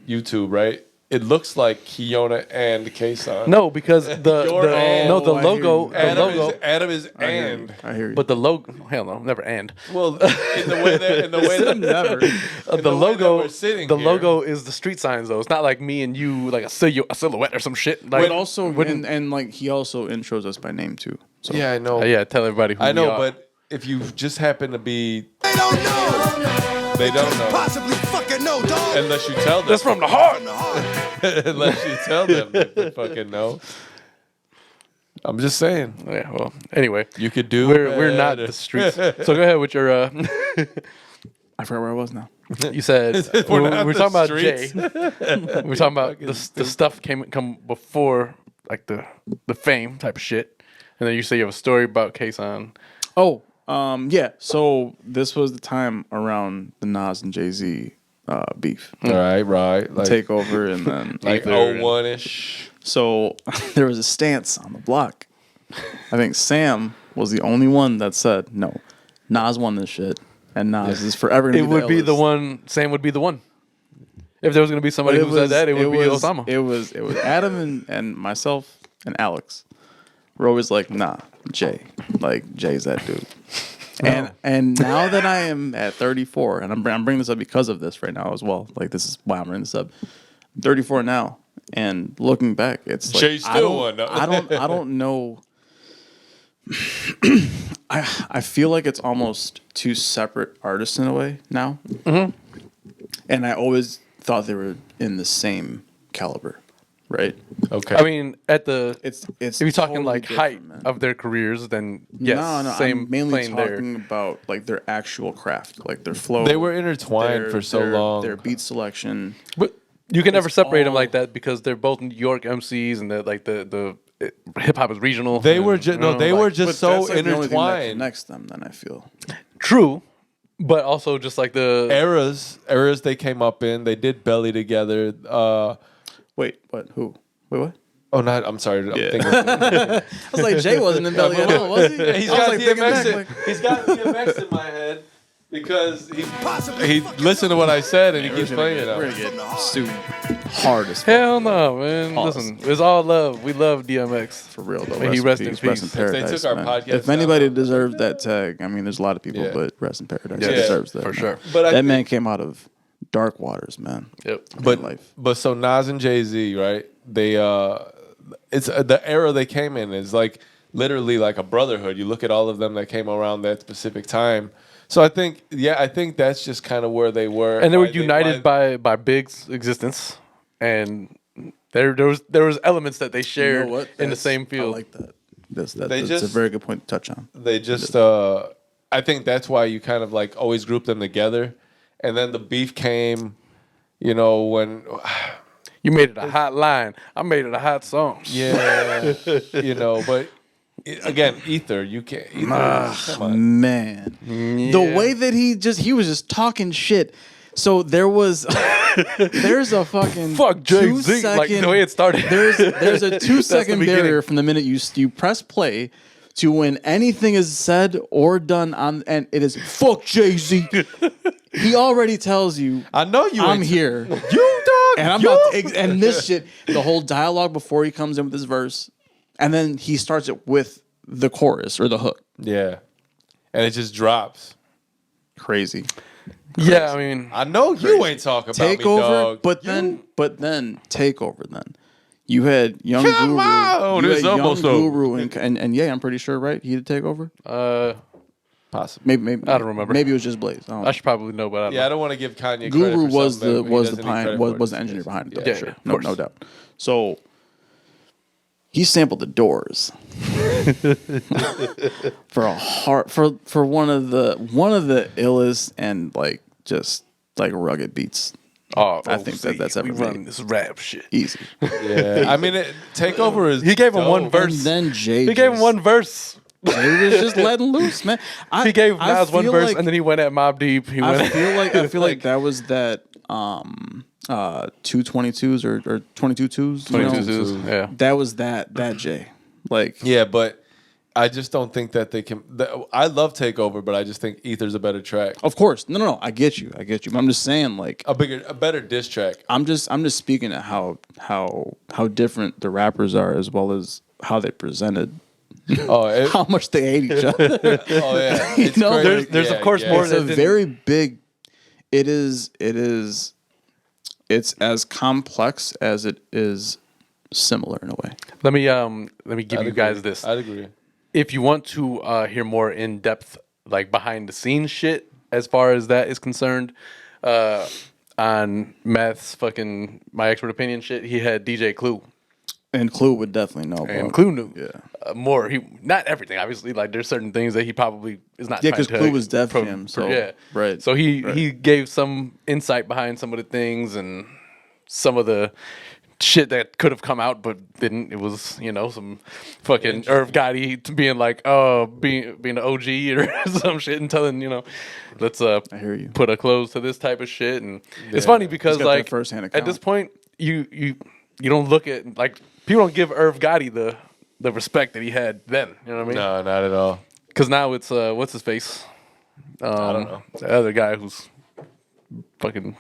YouTube, right? It looks like Kiona and Kasson. No, because the Your and. no the Oh, I hear logo you. the Adam logo. is I hear you. and. I hear you. But the logo, hell no, never and. Well, in the way that never. The the way that logo, we're sitting the here. logo is the street signs though. It's not like me and you like a silhouette or some shit. Like, But also, and like he also intros us by name too. So Yeah, I know. yeah, tell everybody who I we know, are. but if you just happen to be, They don't know. they don't know Possibly fucking know, dog. unless you tell them. that's from the heart. Unless you tell them they fucking know. I'm just saying. Yeah. Well, anyway, You could do. we're not better. the streets. So go ahead with your. I forgot where I was now. You said We're we're not the talking about streets. Jay. We're talking about the stuff come before like the fame type of shit, and then you say you have a story about Kasson. Oh, yeah. So this was the time around the Nas and Jay-Z beef Right. Like, takeover, and then like Ether. 01-ish. so there was a stance on the block. I think Sam was the only one that said no. Nas won this shit, and Nas is forever. Gonna It would be the illest. one. Sam would be the one. If there was going to be somebody But who said that, it would be was, Osama. It was Adam and myself and Alex. We're always like, nah, Jay. Like Jay's that dude. And now that I am at 34, and I'm bringing this up because of this right now as well. Like this is why I'm bringing this up. I'm 34 now, and looking back, it's like Jay still won, though. I don't know. I feel like it's almost two separate artists in a way now, and I always thought they were in the same caliber, right? Okay. I mean, at the It's if you're talking totally like height different, man. of their careers, then yes, no, same I'm mainly plane there. talking about like their actual craft, like their flow. They were intertwined for so long. Their beat selection. But you can never separate them all- like that because they're both New York MCs, and the hip hop is regional. They and, were just you know, they like- were But just so that's, like, the only thing that intertwined. connects them. Then I feel true, but also just like the Eras they came up in. They did Belly together. Wait, what? Who? Wait, what? Oh, not. I'm sorry. I'm thinking. I was like, Jay wasn't in Belly at all, was he? He's I was got like, thinking DMX. back, like, He's got DMX in my head because he listened to what I said and he keeps playing it. we're Out. gonna get sued hard as fuck. Hell no, man. Pause. Listen, it's all love. We love DMX. For real though. May he rest in Rest in peace. paradise. They took our man. podcast If down, anybody though. deserves that tag, I mean, there's a lot of people, Yeah. but rest in paradise. Yeah, He deserves that for man. sure. But I That think- man came out of dark waters, man. Yep. But so Nas and Jay-Z, right? They it's the era they came in is like literally like a brotherhood. You look at all of them that came around that specific time. So I think that's just kind of where they were, And they were why united why- by Big's existence, and there was elements that they shared in the That's- same field. I like that. That's They a just- very good point to touch on. They just I think that's why you kind of like always group them together, and then the beef came, you know, when You made it a hot line. I made it a hot song. yeah, you know, but again, Ether, you can't. Ether, come on. Man, the way that he was just talking shit. So there's a fucking Fuck Jay-Z, like the way it started. There's a 2-second beginning. barrier from the minute you press play to when anything is said or done on, and it is fuck Jay-Z. He already tells you, I know you. I'm ain't- here. You dog. And I'm you. about to, and this shit, the whole dialogue before he comes in with his verse, and then he starts it with the chorus or the hook. Yeah, and it just drops. Crazy. Yeah, I mean, I know you ain't talking about Take me, over, dog. but then take over. Then you had young Come Guru. on, You it's had young almost over. Guru and yeah, I'm pretty sure, right? He did take over. Possibly. Maybe I don't remember. Maybe it was just Blaze. I don't know. I should probably know, but I don't Yeah, I know. don't want to give Kanye credit Guru for was something the that he was the doesn't need credit was for. was the engineer behind it. Though, Yeah, sure, of no course. doubt. So he sampled the Doors for one of the illest and like just like rugged beats. I think that's ever we run made. this rap shit. Easy. Yeah, I mean, Takeover is. He gave him dope. one verse. And then Jay He gave him just- one verse. Jay was just letting loose, man. He gave I Nas one feel verse, like- and then he went at Mobb Deep. He went. I feel like that was that 222s or 22s. 22 yeah. That was that Jay. Like Yeah, but I just don't think that they can. I love Takeover, but I just think Ether's a better track, of course. No. I get you. But I'm just saying like a better diss track. I'm just speaking to how different the rappers are as well as how they presented. Oh, How much they hate each other. oh yeah, it's know, crazy. there's of course more It's that a didn't- very big. It's as complex as it is similar in a way. Let me give I'd you agree. guys this. I'd agree. If you want to hear more in depth, like behind the scenes shit, as far as that is concerned, on Math's fucking My Expert Opinion shit, he had DJ Clue. And Clue would definitely know. And bro. Clue knew more. He not everything, obviously. Like there's certain things that he probably is not. Yeah, trying 'cause to Clue was deaf to him, so- yeah, right. So he gave some insight behind some of the things and some of the shit that could have come out but didn't. It was some fucking Irv Gotti being like being an OG or some shit and telling let's I hear you. put a close to this type of shit. And it's funny because got that like firsthand at account. this point you don't look at like people don't give Irv Gotti the respect that he had then. You know what I mean? No, not at all. Because now it's what's his face? I don't know. The other guy who's fucking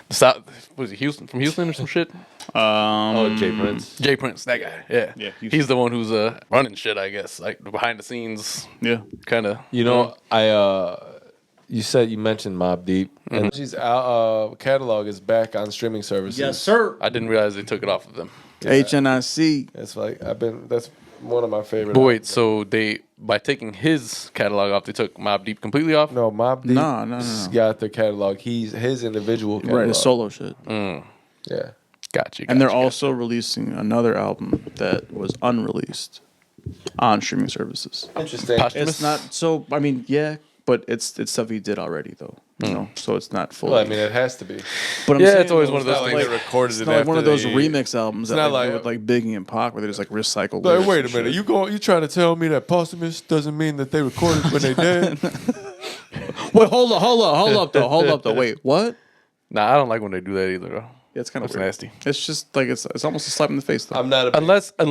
South. Was he Houston from Houston or some shit? Oh, Jay Prince. Jay Prince, that guy. Yeah, Yeah, Houston. he's the one who's running shit. I guess like the behind the scenes Yeah. kind of. You know, you mentioned Mobb Deep, and she's catalog is back on streaming services. sir. I didn't realize they took it off of them. HNIC. It's like that's one of my favorite. But wait, albums. so they by taking his catalog off, they took Mobb Deep completely off. No, Mobb Deep No. got the catalog. He's his individual catalog. Right, his solo shit. Yeah. Gotcha. And they're also releasing another album that was unreleased on streaming services. Interesting. Posthumous? It's not so. I mean, yeah, but it's stuff he did already though. You know, so it's not full. Well, I mean, it has to be. but I'm Yeah, saying, it's always though, one of those Not things. like they recorded It's it not like after one of those they- remix albums that not like, like- with like Biggie and Pac where they just like recycle. But lyrics wait a and minute, shit. you trying to tell me that posthumous doesn't mean that they recorded when they did? Wait, hold up though. Wait, what? Nah, I don't like when they do that either. Though. Yeah, it's kind of That's weird. nasty. It's just like it's almost a slap in the face though. I'm not a big, Unless big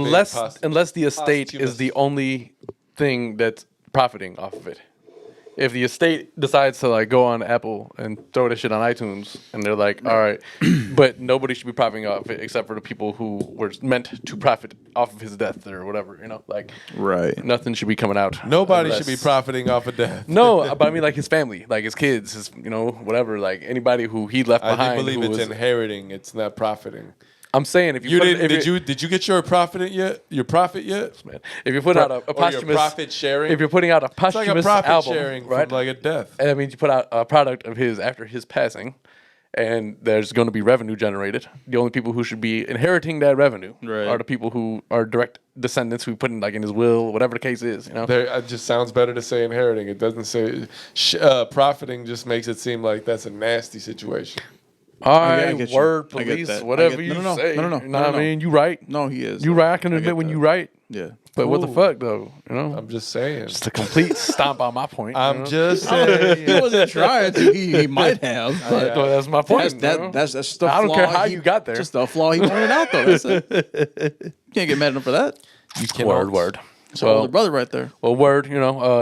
unless the estate posthumous. is the only thing that's profiting off of it. If the estate decides to like go on Apple and throw this shit on iTunes, and they're like, all right, but nobody should be profiting off it except for the people who were meant to profit off of his death or whatever, like Right. nothing should be coming out. Nobody should unless- be profiting off of death. No, but I mean like his family, like his kids, his whatever, like anybody who he left I behind. do believe who it's was- inheriting. It's not profiting. I'm saying if you, You put, didn't? if Did you get your profit yet? Your profit yet? man, if you put out a Or your posthumous profit sharing? if you're putting out a It's like posthumous a profit album, sharing right? from like a death. And that means you put out a product of his after his passing, and there's going to be revenue generated. The only people who should be inheriting that revenue Right. are the people who are direct descendants who put in like in his will, whatever the case is. There, it just sounds better to say inheriting. It doesn't say profiting. Just makes it seem like that's a nasty situation. All I right, get you. word I get police, that. I whatever get- you no, say. no, no, You no, know what no. I mean? You right. No, he is. You right. I can I admit get when that. you right. Yeah. But what the Cool. fuck though? I'm just saying. Just a complete stomp on my point. I'm just saying. He wasn't trying to. He might have. But Well, that's my point. that's just the I don't flaw care how he- you got there. Just the flaw he pointed out though. That's it. You can't get mad at him for that. You cannot. Word. So older brother right there. Well, word.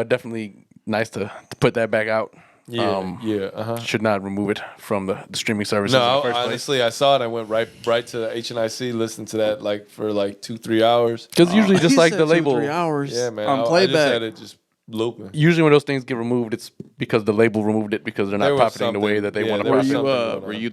Definitely nice to put that back out. Yeah. Should not remove it from the streaming services No, in the first place. honestly, I saw it. I went right to HNIC, listened to that like for like 2-3 hours. Because usually, just He like said the 2 label, 3 hours. Yeah, man. On I just playback. had it just looping. usually when those things get removed, it's because the label removed it because they're not There was profiting the way something- that they yeah, want to there Were was you profit. something going were on. you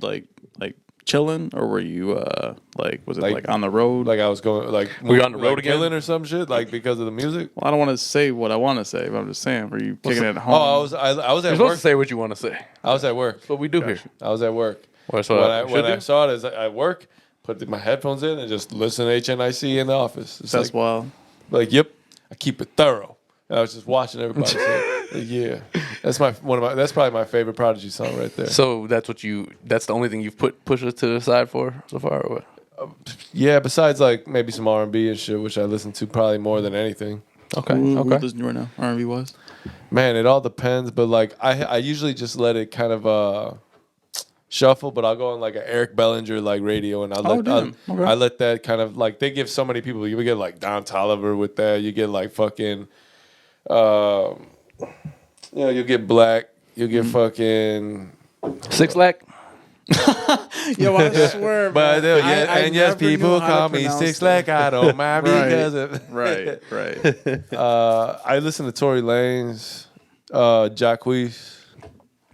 like chilling or were you was it Like- like on the road? Like I was going like Were you on the road like again? killing or some shit like because of the music. Well, I don't want to say what I want to say, but I'm just saying, were you kicking it at home? Oh, I was You're at supposed work. to say what you want to say. I was at work. That's what we do here. I was at work. Well, so I when should I do? saw it, as at work, put my headphones in and just listen to HNIC in the office. It's That's wild. like, yep, I keep it thorough. And I was just watching everybody. say, like, yeah, that's that's probably my favorite Prodigy song right there. So that's the only thing you've pushed it to the side for so far, or what? Yeah, besides like maybe some R&B and shit, which I listen to probably more than anything. Okay, Who okay. listening right now? R&B was. Man, it all depends, but like I usually just let it kind of shuffle, but I'll go on like an Eric Bellinger like radio, and damn. Okay. I let that kind of like they give so many people. You would get like Don Toliver with that. You get like fucking, you get Black. You get fucking. 6 Lakh. Yo, I swear. But man, I and yes, never knew people how to call me pronounce 6 it. Lakh. I don't mind Right. because of Right. I listen to Tory Lanez, Jacquees.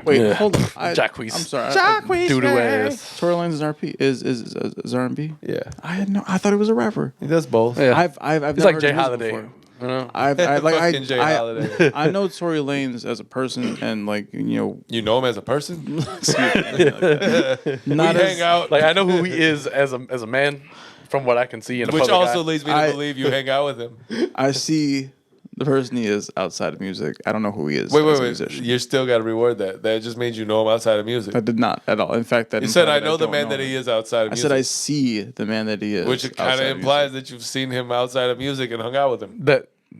Wait, Yeah. hold on. Jacquees. I'm sorry. Doo-doo ass. Tory Lanez is RP. Is R&B? Yeah, I thought he was a rapper. he does both. Yeah. I've It's never like heard Jay his music Holiday. before. You know? Fucking Jay Holiday. I know Tory Lanez as a person and like You know him as a person? not we as, hang out, Like I know who he is as a man, from what I can see in a which public also eye. leads me to believe you hang out with him. I see the person he is outside of music. I don't know who he is. Wait, as a wait. musician. You still got to reward that. That just means you know him outside of music. I did not at all. In fact, that You said implied I that know the don't man know that he him. is outside of I music. said I see the man that he is. which kind outside of of implies music. that you've seen him outside of music and hung out with him.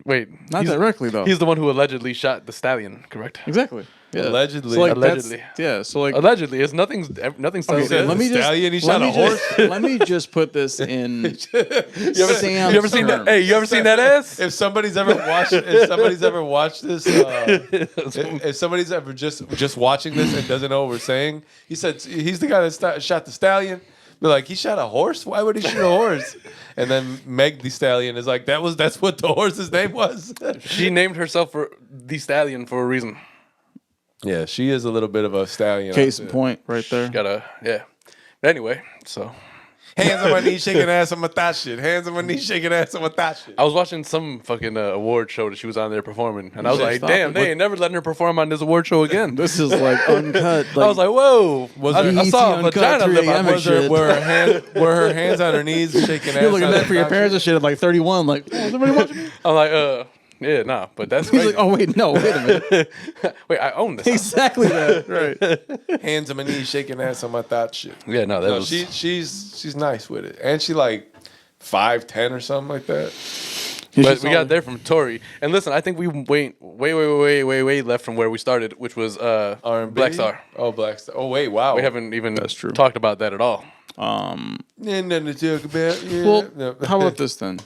Not he's- directly though. He's the one who allegedly shot the stallion, correct? Exactly. Yeah. Allegedly. So, like, Allegedly. Yeah. So like. Allegedly, it's nothing says. Okay, said let me just stallion, he let shot me a horse? just- Let me just put this in. You ever seen that? terms. Hey, you ever seen that ass? If somebody's ever watched this, if somebody's ever just watching this and doesn't know what we're saying, he said he's the guy that shot the stallion. Be like, he shot a horse? Why would he shoot a horse? And then Meg Thee Stallion is like, that's what the horse's name was. She named herself for the stallion for a reason. Yeah, she is a little bit of a stallion. Case in point, right there. Yeah. But anyway, so Hands on my knees, shaking ass on my thigh shit. Hands on my knees, shaking ass on my thigh shit. I was watching some fucking award show that she was on there performing, and I was should like, stop damn, it. they ain't never letting her perform on this award show again. This is like uncut. I was like, whoa. I saw a uncut vagina lip 3 a.m. on and there. shit. Were her hands on her knees, shaking ass? you're looking on at that her for your thigh parents shit? and shit at like 31. Like, oh, is everybody watching me? I'm like, yeah, nah, but that's He's crazy. like, oh wait, no, wait a minute. Wait, I own this. Exactly that. Right. Hands on my knees, shaking ass on my thigh shit. Yeah, no, that No, was. she's nice with it, and she like 5'10" or something like that. But we got there from Tori. And listen, I think we went way left from where we started, which was R&B? Black Star. Oh, Black Star. Oh, wait, wow. We haven't even That's true. talked about that at all. And then to talk about. Yeah. Well, No. how about this then?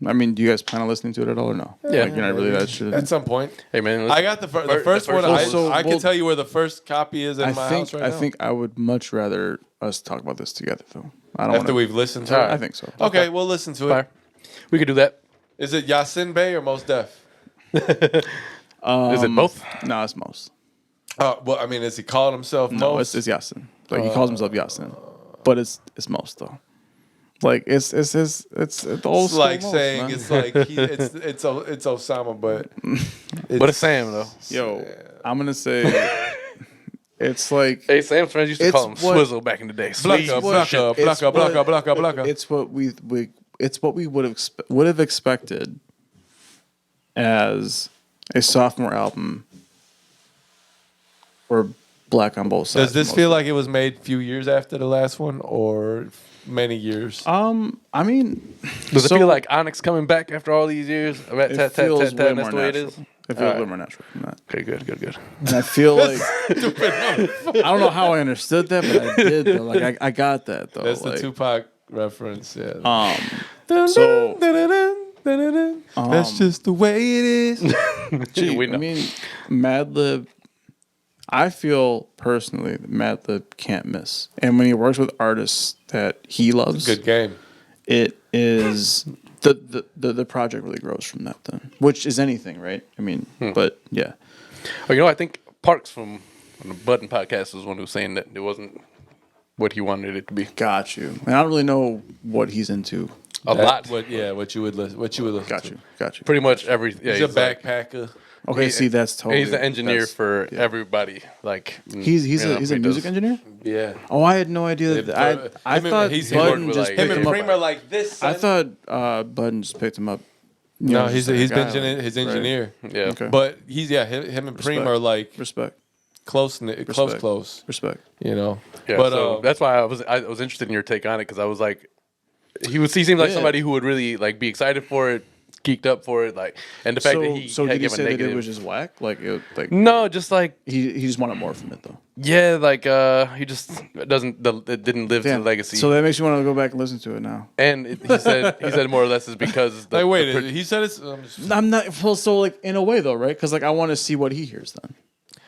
I mean, do you guys plan on listening to it at all or no? Yeah. Like, you're not really that shit. At some point. Hey man, I got the first one. I can tell you where the first copy is in my house right now. I think I would much rather us talk about this together, though. I don't After wanna, we've listened to it. I think so. Okay, we'll listen to it. Fire. We could do that. Is it Yasin Bey or Mos Def? Is it both? No, it's Most. Well, I mean, is he calling himself No, Mos? it's Yasin. Like he calls himself Yasin, but it's Most though. Like it's the old It's school like Most, saying man. it's like it's Osama, but But it's Sam though. Yo, I'm gonna say it's like Hey, Sam's friends used to It's call him what- Swizzle back in the day. Blacka, Sweet. blacka. it's what we would have expected as a sophomore album or Black on both sides. Does this feel like it was made a few years after the last one, or many years? I mean, Does it so feel like Onyx coming back after all these years? it feels way And more that's the way it natural. is. It feels way more natural than that. Okay, good. And I feel like I don't know how I understood that, but I did. Though. Like I got that though. That's the like, Tupac reference. Yeah. So That's just the way it is. gee, We know. I mean, Madlib. I feel personally that Madlib can't miss, and when he works with artists that he loves, Good game. it is the project really grows from that. Then, which is anything, right? I mean, but yeah. Oh, you know, I think Parks from the Button podcast was one who was saying that it wasn't what he wanted it to be. Got you. And I don't really know what he's into. A lot. What you would listen. What you would listen. Got to. you. Got you. Pretty much every. Yeah, He's a like- backpacker. Okay, see, that's totally. He's the engineer that's- for yeah. everybody. Like He's you know, a he music does- engineer. Yeah. Oh, I had no idea that. I thought he's Budden worked with, just like- picked Him him and up. Preem are like this. I Son. thought Budden just picked him up. You No, know, he's just like a been guy, his like- engineer. Yeah. Okay. But him and Preem Respect. are like Respect. close. Respect. Respect. You know. Yeah, But so that's why I was interested in your take on it because I was like, he seemed like Yeah. somebody who would really like be excited for it, geeked up for it, like, and the fact that he so had did he given say that negative. it was just whack? Like No, just like he just wanted more from it though. yeah, like he just it didn't live to the legacy. So that makes you want to go back and listen to it now. and he said more or less is because Like, wait, he said it's. I'm not well, so like in a way though, right? Because like I want to see what he hears then.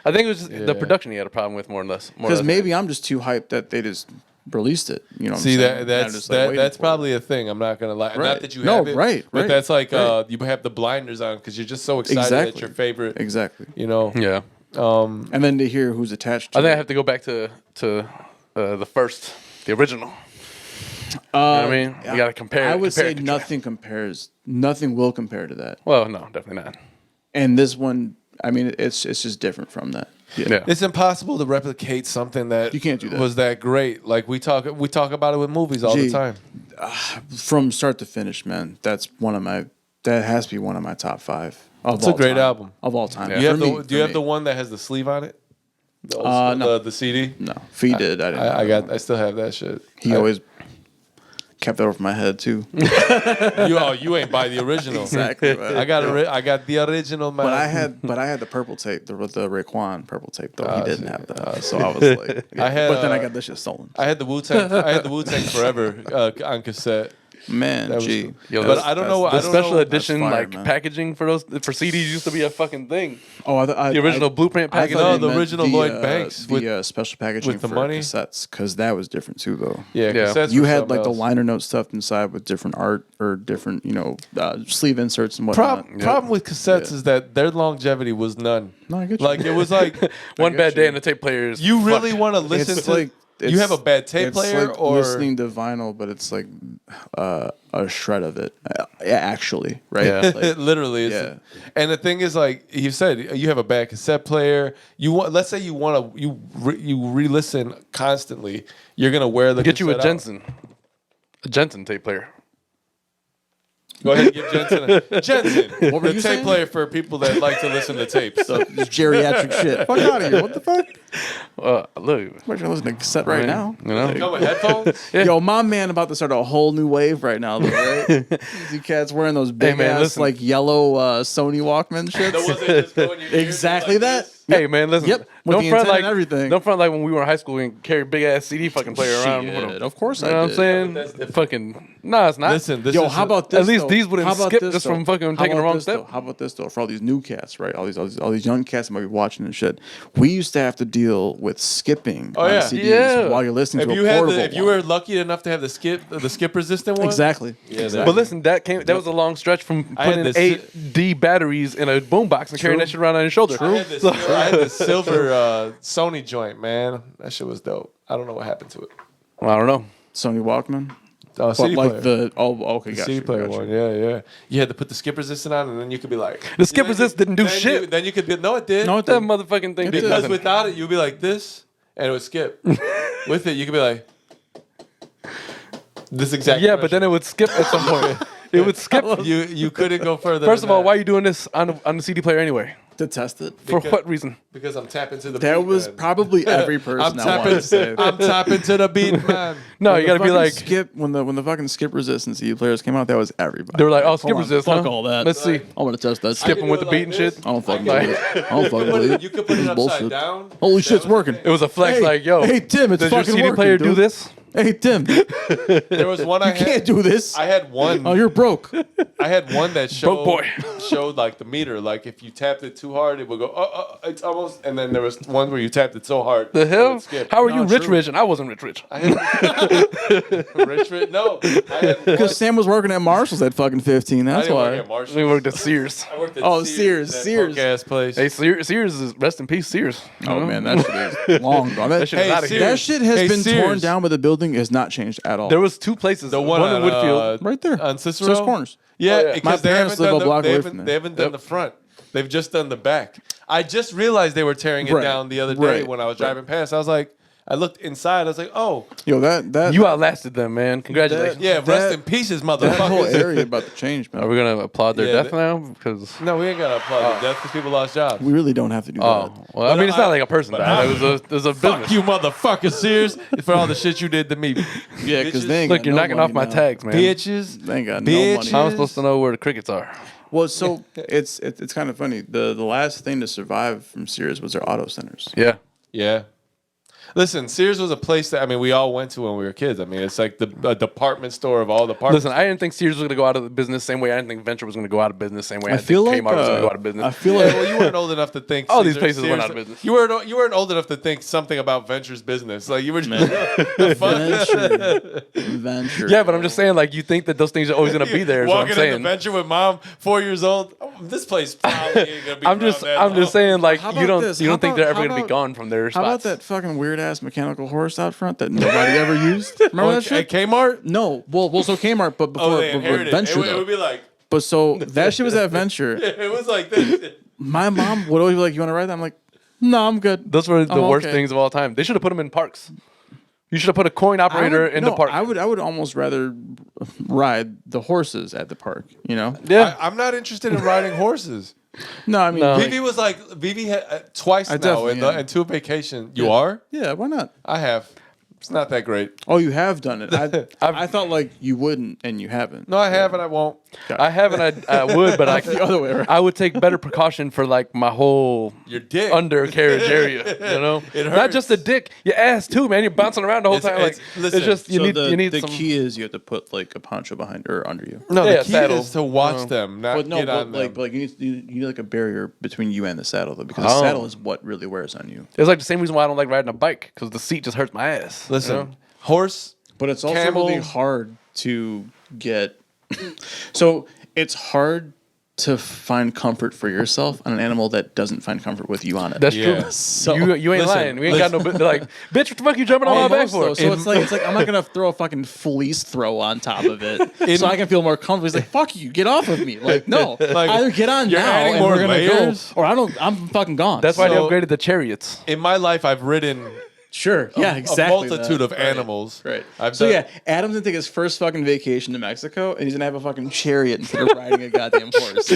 I think it was just Yeah. the production he had a problem with more or less. Because maybe I'm just too hyped that they just released it. You know, what See I'm saying? And I'm that's just, like, waiting that's for it. probably a thing. I'm not gonna lie. Right. Not that you No, have it, right, But right, that's like right. you have the blinders on because you're just so excited Exactly. at your favorite. Exactly. You know. yeah. And then to hear who's attached to I think I it. have to go back to the original. You know what I mean? You gotta compare. I would compare say and contrast. nothing compares. Nothing will compare to that. Well, no, definitely not. And this one, I mean, it's just different from that. Yeah. It's impossible to replicate something that You can't do that. was that great. Like we talk about it with movies all the Gee. time. From start to finish, man. That has to be one of my top 5. It's a great album. of all time. Yeah. You have For me, do you for have the me. one that has the sleeve on it? The, old No. school- the CD. No, Fee did. I didn't. I still have that shit. He always kept that over my head too. you ain't buy the original. Exactly. Man. I got the original, man. But I had the purple tape, the Raekwon purple tape though. He didn't have that, so I was like, yeah. I had, But then I got this shit stolen. I had the Wu-Tang. I had the Wu-Tang Forever on cassette. Man, That was- gee. Yo, But that's- I don't know. The I don't special know. edition fire, like man. packaging for CDs used to be a fucking thing. Oh, The original blueprint I packaging. thought No, you the meant original Lloyd Banks the with- special packaging with the for money? cassettes, because that was different too, though. Yeah, Yeah. cassettes You were had something like the else. liner note stuff inside with different art or different, sleeve inserts and whatnot. Problem with cassettes Yeah. is that their longevity was none. No, I get you. Like it was like One get bad day you. and the tape players. you really want to listen It's to. like you have a bad tape it's player like or listening to vinyl, but it's like a shred of it. Yeah, actually, right? Yeah. Like, it literally is. Yeah. And the thing is, like you said, you have a bad cassette player. You want, let's say you want to, you re-listen constantly. You're gonna wear the Get you a cassette out. Jensen tape player. Go ahead and give Jensen. What were The you tape saying? player for people that like to listen to tapes. So this geriatric shit. Fuck out of here. What the fuck? Look, I'm trying to listen to cassette right now. You know, Come with headphones. Yo, my man about to start a whole new wave right now, though, right? See cats wearing those big man, ass listen. like yellow Sony Walkman shits. The ones that just go in your ears Exactly like that. this. Hey man, listen. Yep, with Don't the front antenna like and everything. Don't front like when we were in high school and carried big ass CD fucking player around. Shit, with 'em. of course You know I what I'm did. saying? That's different. Fucking no, it's not. Listen, this Yo, is how about this? At least though? these wouldn't How about skip this, just though? from fucking How taking the about wrong this, though? step. How about this though? For all these new cats, right? All these young cats that might be watching and shit. We used to have to deal with skipping on yeah. CDs Yeah. while you're listening if to you a had portable if you one. were lucky enough to have the skip resistant one. Exactly. Yeah, But listen, that was a long stretch from I had putting this- 8D batteries in a boombox and carrying that shit around on your shoulder. I had this silver Sony joint, man. That shit was dope. I don't know what happened to it. Well, I don't know. Sony Walkman. CD But like player. okay, The got CD you. player got one, you. yeah. You had to put the skip resistant on, and then you could be like, The skip resist didn't do shit. Then you could be, no, it did. No, it That did. motherfucking thing did because nothing. without it, you'd be like this, and it would skip. With it, you could be like, this exact. Yeah, but then it would skip at some point. It would skip. you couldn't go further. First than of all, that. why are you doing this on the CD player anyway? To test it. For Because- what reason? Because I'm tapping to the. That beat, was man. probably every person. I'm I wanted to say. tapping. I'm tapping to the beat, man. No, When you the got to be fucking like. skip when the fucking skip resistance CD players came out. That was everybody. They were like, oh, Hold skip on, resist. Fuck huh? all that. Let's see. I want to test that. Skipping do with it the like beat and this. shit. I don't fucking Like- believe it. I don't fucking believe it. You could put it This is upside bullshit. down. Holy That shit's was working. It was a flex. Hey, like, yo, hey, Tim, it's does your fucking CD working, player do dude. this? Hey Tim, you There was one I had. can't do this. I had one. Oh, you're broke. I had one that showed boy. showed like the meter. Like if you tapped it too hard, it would go. It's almost. And then there was one where you tapped it so hard. The it hell? would skip. How are No, you rich, true. rich, and I wasn't rich, rich? I had Richard. No, I had one. Because Sam was working at Marshall's at fucking 15. I That's didn't work why. at Marshall. We worked at Sears. I worked at Oh, Sears, that Sears. punk-ass place. Hey, Sears is rest in peace, Sears. Oh man, that shit is long gone. That, shit is outta here. that shit has Hey, been torn Sears. down, but the building has not changed at all. There was two places. The one in on, Woodfield. right there on Cicero. Six Corners. Yeah, Oh, yeah. because My they parents haven't live done a the, block they away haven't, from there. they haven't done Yep. the front. They've just done the back. I just realized they were tearing it Right. down the other day Right. when I was driving past. I was like, I looked inside. I was like, oh, Yo, that You outlasted them, man. Congratulations. yeah, That- rest in pieces, that whole motherfuckers. area about to change, man. Are we gonna applaud their Yeah, death now? Because No, we ain't got to applaud the death because people lost jobs. We really don't have to do oh, that. well, I mean, it's not like a person but died. It was a Fuck business. you, motherfucker, Sears, for all the shit you did to me. Yeah, because Bitches. they ain't Look, got you're no knocking off money my now. tags, man. Bitches. They ain't got Bitches. no money. How am I supposed to know where the crickets are? Well, so it's kind of funny. The last thing to survive from Sears was their auto centers. Yeah. Yeah. Listen, Sears was a place that, I mean, we all went to when we were kids. I mean, it's like a department store of all departments. Listen, I didn't think Sears was gonna go out of the business same way. I didn't think Venture was gonna go out of business same way. I, I feel think like Kmart was gonna go out of business. I feel Yeah, like well, you weren't old enough to think. All these places went out of Sears- business. You weren't old enough to think something about Venture's business. Like you were just Venture. Yeah, but I'm just saying, like, you think that those things are always gonna be there. Is what I'm walking into saying. Venture with mom, 4 years old. Oh, this place probably ain't gonna be. I'm just around that saying, like, How you about don't this? you How don't think about- they're ever how gonna be about- gone from their How about spots. that fucking weird ass mechanical horse out front that nobody ever used? Remember long. that shit? At Kmart. No, well, so Kmart, but before Oh, they but inherited it. Venture It though. would be like But so that shit was at Venture. it was like this. My mom would always be like, "You want to ride that?" I'm like, "No, I'm good." Those were the I'm worst okay. things of all time. They should have put them in parks. You should have put a coin operator in the park. I would almost rather ride the horses at the park. You know? Yeah. I'm not interested in riding horses. No, I mean, No. like, Vivi was like Vivi had twice I now definitely am. in two vacation. You are? yeah, why not? I have. It's not that great. Oh, you have done it. I thought like you wouldn't, and you haven't. No, I have and I won't. I haven't. I would, but the other way around. I would take better precaution for like my whole Your dick. undercarriage area. You know, It not hurts. just the dick, your ass too, man. You're bouncing around the whole time. Like listen, it's just you need the some. key is you have to put like a poncho behind or under you. No, Yeah, the key saddle. is to watch them, not But no, get but on like, them. like you need like a barrier between you and the saddle though, because the Oh. saddle is what really wears on you. It's like the same reason why I don't like riding a bike because the seat just hurts my ass. you Listen, know? horse. But it's also Camel. really hard to get. So it's hard to find comfort for yourself on an animal that doesn't find comfort with you on it. That's Yeah. true. So- you ain't Listen, lying. We ain't got no. They're like, bitch, what the fuck you jumping on my back Almost, for? though. So it's like I'm not gonna throw a fucking fleece throw on top of it, so I can feel more comfortable. He's like, "Fuck you, get off of me!" Like, no, Like, either get on you're now adding and more we're gonna layers? go, or I'm fucking gone. That's why they So- upgraded the chariots. In my life, I've ridden sure, yeah, exactly. a multitude that. of animals. Right. I've So done, yeah, Adam's gonna take his first fucking vacation to Mexico, and he's gonna have a fucking chariot instead of riding a goddamn horse.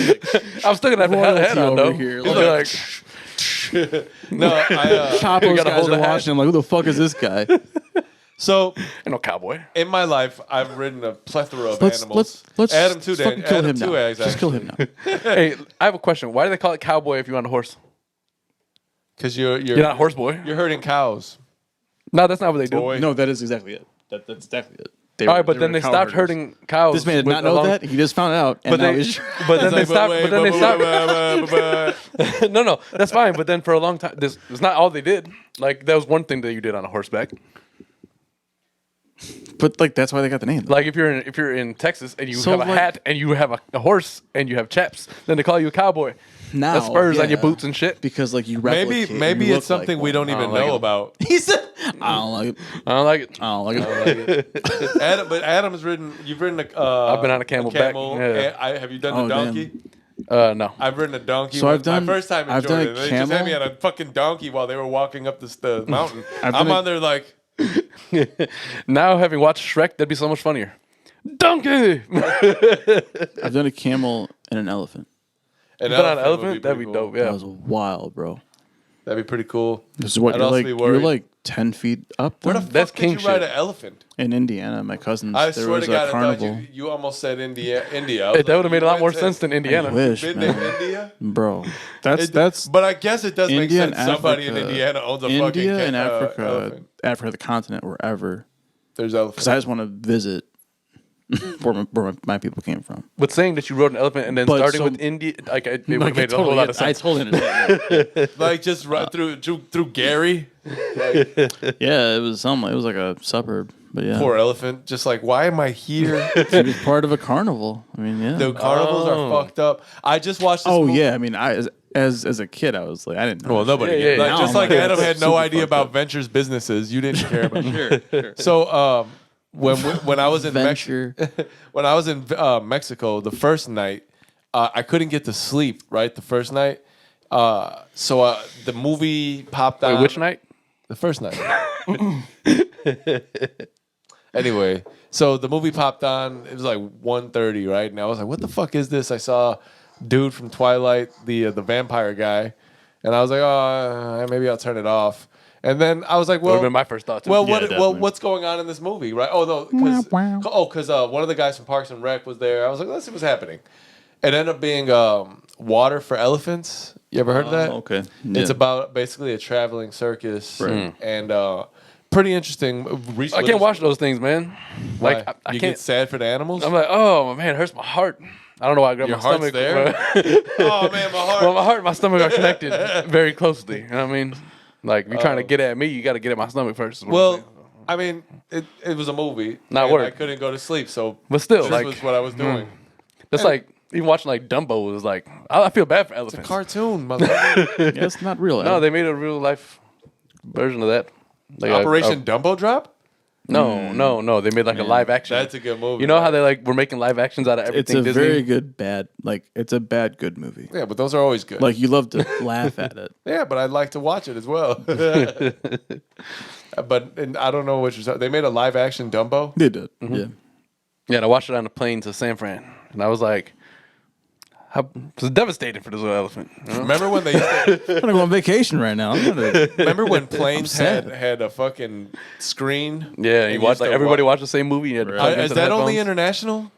I'm still gonna have to have a head on Royalty though. over here. He'll be like, No, Chapo's gotta guys hold are the hat. watching. I'm like, who the fuck is this guy? so ain't no cowboy. in my life, I've ridden a plethora of Let's animals. fucking Adam too, Dan. kill Adam him too, now. exactly. Just kill him now. Hey, I have a question. Why do they call it cowboy if you're on a horse? Because you're not a horse boy. You're herding cows. No, that's not what they do. Boy. No, that is exactly it. That's exactly it. All right, but then they stopped herding cows. This man did with not know along- that. He just found out, and But now they, he's. but then they stopped. But then they stopped. stopped. No, that's fine. But then for a long time, this is not all they did. Like that was one thing that you did on a horseback. But like that's why they got the name. Like if you're in Texas and you So, have a like- hat and you have a horse and you have chaps, then they call you a cowboy. Now, That's spurs on your yeah. boots and shit. because like you Maybe replicate, you it's look something like we one. don't even like know it. about. He said, "I don't like it. I don't like it. I don't like it." But Adam's ridden. You've ridden a. I've been on a camelback, yeah. Have you done Oh, the donkey? No. I've ridden a donkey. So I've done- my first time in I've done Jordan. a They just had me camel. on a fucking donkey while they were walking up the mountain. I've I'm done a- on there like. Now having watched Shrek, that'd be so much funnier. Donkey. I've done a camel and an elephant. An Been on an would elephant? That'd be pretty cool. dope. Yeah. That was wild, bro. That'd be pretty cool. This is what I'd you're also like. be You're worried. like 10 feet up Where the there? That's fuck did king you ride shit. an elephant? in Indiana. My cousins. I there swear was to God, a I thought carnival, you almost said India. I was That like, would have made a you lot more went to- sense than Indiana. I wish, Been man. to India? Bro. That's But I guess it does make India and sense. Somebody in Africa- Indiana owns a fucking India and elephant. Africa, the continent, wherever. There's Because elephants. I just want to visit where my people came from. But saying that you rode an elephant and then But starting so- with India, like it would Like, have made a whole lot of I sense. totally understand. Like just run through Gary. Yeah, it was something. It was like a suburb, but yeah, Poor elephant. Just like, why am I here? it was part of a carnival. I mean, yeah. The carnivals Oh. are fucked up. I just watched this Oh movie. yeah, I mean, as a kid, I was like, I didn't know. Well, nobody. Yeah, did. yeah, Like, yeah. just Now like I'm like, Adam had it's no super idea fucked about up. ventures businesses, you didn't care about. Sure. So when I was in Venture. when I was in Mexico the first night, I couldn't get to sleep. Right, the first night. So the movie popped on. Wait, which night? The first night. Anyway, so the movie popped on. It was like 1:30, right? And I was like, "What the fuck is this?" I saw dude from Twilight, the vampire guy, and I was like, "Oh, maybe I'll turn it off." And then I was like, Would have "Well, been my first thought. Too. well, Yeah, definitely. what's going on in this movie, right?" Oh no, because one of the guys from Parks and Rec was there. I was like, "Let's see what's happening." It ended up being Water for Elephants. You ever heard of that? Okay. It's Yeah. about basically a traveling circus, and pretty interesting. I can't watch those things, man. Why? Like I You can't. get sad for the animals. I'm like, oh man, it hurts my heart. I don't know why I grabbed Your my heart's stomach. there? Oh man, my heart. Well, my heart and my stomach are connected very closely. You know what I mean? Like, if you're trying to get at me, you got to get at my stomach first. is what I'm Well, saying. I mean, it was a movie. Not and work. I couldn't go to sleep, so But still, this like, was what I was doing. that's like even watching like Dumbo was like, I feel bad for It's a elephants. cartoon, motherfucker. Yeah, it's not real. No, they made a real life version of that. Like Operation Dumbo Drop. No. They made like a live action. That's a good movie. You know how they like were making live actions out of it's everything a Disney? very good bad. Like it's a bad good movie. Yeah, but those are always good. Like you love to laugh at it. yeah, but I'd like to watch it as well. And I don't know what you're saying. They made a live action Dumbo. They did. Mm-hmm. Yeah. Yeah, and I watched it on the plane to San Fran, and I was like, it was devastating for this little elephant. You know? Remember when they used to, I'm gonna go on vacation right now. I'm gonna, remember when planes sad. had a fucking screen? Yeah, And you watch used like to everybody wa- watched the same movie. And you had to plug Is into that the only headphones. international?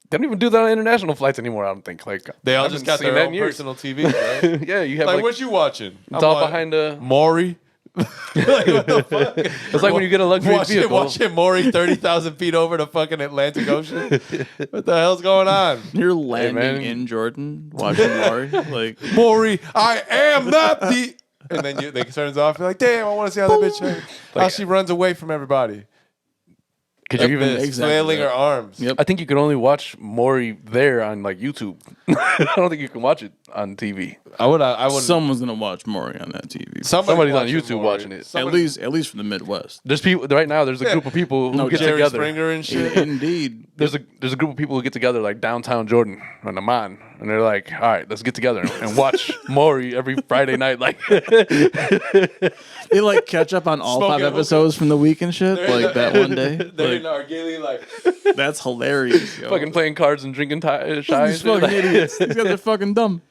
They don't even do that on international flights anymore. I don't think. Like They all I just haven't got seen their that own in years. personal TVs, right? Yeah, you have like, like, what you watching? it's all behind the. Maury. Like, what the fuck? It's like when you get a luxury vehicle. Watching Maury 30,000 feet over the fucking Atlantic Ocean. What the hell's going on? you're landing man. in Jordan watching Maury. Like Maury, I am not the. And then they turns off. You're like, damn, I want to see how that bitch how she runs away from everybody. Could you Like even? this, Exactly flailing that. her arms. Yep. I think you can only watch Maury there on like YouTube. I don't think you can watch it on TV. I would. someone's gonna watch Maury on that TV. Somebody's on watching YouTube Maury. watching it. Somebody- At least from the Midwest. There's people right now. There's a group of people who No, get Jerry together. Springer and shit. Indeed. There's a group of people who get together like downtown Jordan on Amman, and they're like, all right, let's get together and watch Maury every Friday night. Like, They like catch up on all Smoking 5 episodes from the week and shit. They're in Like the- that one day. They're Like, in Argyle like. that's hilarious. Yo. fucking playing cards and drinking shy. These fucking idiots. These guys are fucking dumb.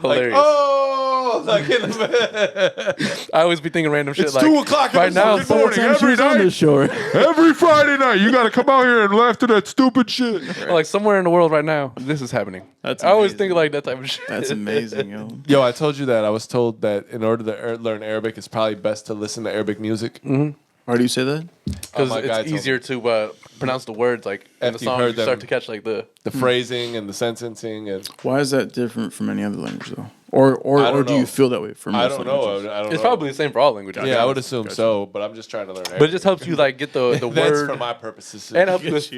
Hilarious. Oh, yo, like in the I always be thinking random shit It's like 2 o'clock in right the now. fucking morning. Sometimes Every she's on night. the shore. every Friday night, you got to come out here and laugh to that stupid shit. Like somewhere in the world right now, this is happening. That's I always amazing. think like that type of shit. That's amazing, yo. Yo, I told you that. I was told that in order to learn Arabic, it's probably best to listen to Arabic music. Why do you say that? Because my guy it's told easier to pronounce the words like in the After you've song. You heard start them. to catch like the. The phrasing and the sentencing and Why is that different from any other language, though? Or I don't do know. you feel that way for most I don't know. languages? I don't It's know. probably the same for all languages. Yeah, I would assume so, but I'm just trying to learn Arabic. But it just helps you like get the That's word. for my purposes. And it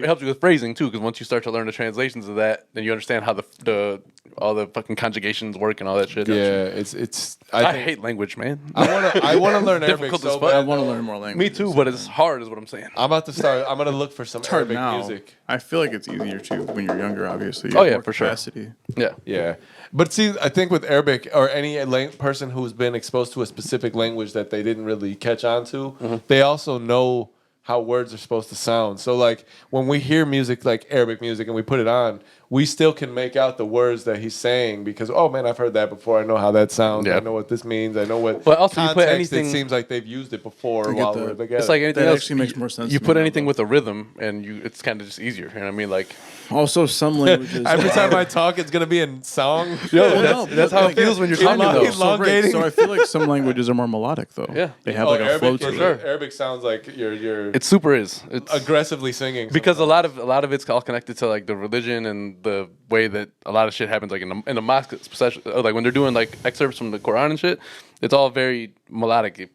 helps you with phrasing too, because once you start to learn the translations of that, then you understand how the all the fucking conjugations work and all that shit. yeah, it's. I think hate language, man. I want to learn Arabic Difficult as so fuck. I bad. want to learn more language. Me too, but it's hard, is what I'm saying. I'm about to start. I'm gonna look for some It's hard Arabic now. music. I feel like it's easier too when you're younger. Obviously, You Oh, have yeah, more for sure. capacity. Yeah. Yeah, but see, I think with Arabic or any person who's been exposed to a specific language that they didn't really catch on to, they also know how words are supposed to sound. So like when we hear music like Arabic music and we put it on, we still can make out the words that he's saying because oh man, I've heard that before. I know how that sounds. Yeah. I know what this means. I know what. But also you put context, anything- It seems like they've used it before I get while that. we're together. It's like anything That else. actually makes more sense You to put me now, anything though. with a rhythm, and it's kind of just easier. You know what I mean? Like, Also, some languages. every time I talk, it's gonna be in song. that's how it feels when you're talking though. elongating. So I feel like some languages are more melodic, though. Yeah. they have like a flow Arabic, to it. sure. Arabic sounds like you're It super is. It's aggressively singing because a lot of it's all connected to like the religion and the way that a lot of shit happens, like in the mosque, especially like when they're doing like excerpts from the Quran and shit. It's all very melodic. It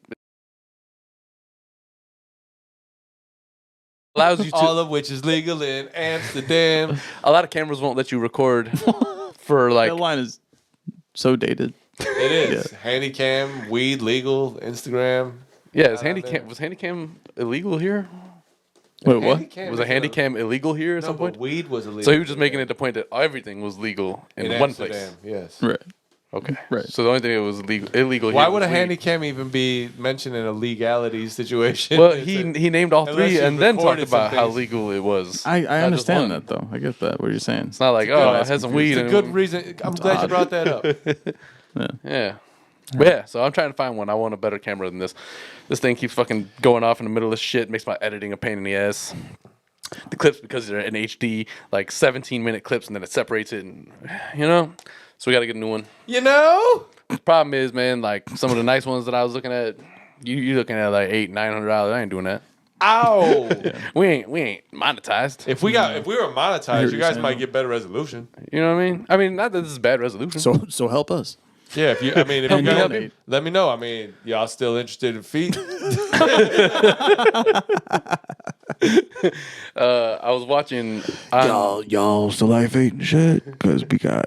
allows you to. all of which is legal in Amsterdam. A lot of cameras won't let you record for like. That line is so dated. It is handycam, weed legal, Instagram. Yeah, was Handycam illegal here? Wait, what? Handycam Was a is Handycam illegal here at No, some but point? weed was illegal. So he was just making it the point that everything was legal in one Amsterdam, place. Yes. Right. Okay. Right. So the only thing that was illegal Why here would a was weed. handycam even be mentioned in a legality situation? Well, It's he a- named all unless three you and then talked recorded some about how things. legal it was. I Not just understand one. that though. I get that. What you're saying. It's not like, good- oh, I that's had some confusing. weed. It's a and good reason. I'm glad you brought that up. Yeah. But yeah, so I'm trying to find one. I want a better camera than this. This thing keeps fucking going off in the middle of shit. Makes my editing a pain in the ass. The clips, because they're in HD, like 17-minute clips, and then it separates it, and you know. So we got to get a new one. You know? Problem is, man, like some of the nice ones that I was looking at, you're looking at like $800-900. I ain't doing that. Ow. We ain't monetized. If we were monetized, you you're guys saying, might though. get better resolution. You know what I mean? I mean, not that this is bad resolution. So help us. Yeah, if you Help me guys help you. let me know. I mean, y'all still interested in feet? I was watching. Y'all still like fate and shit? Because we got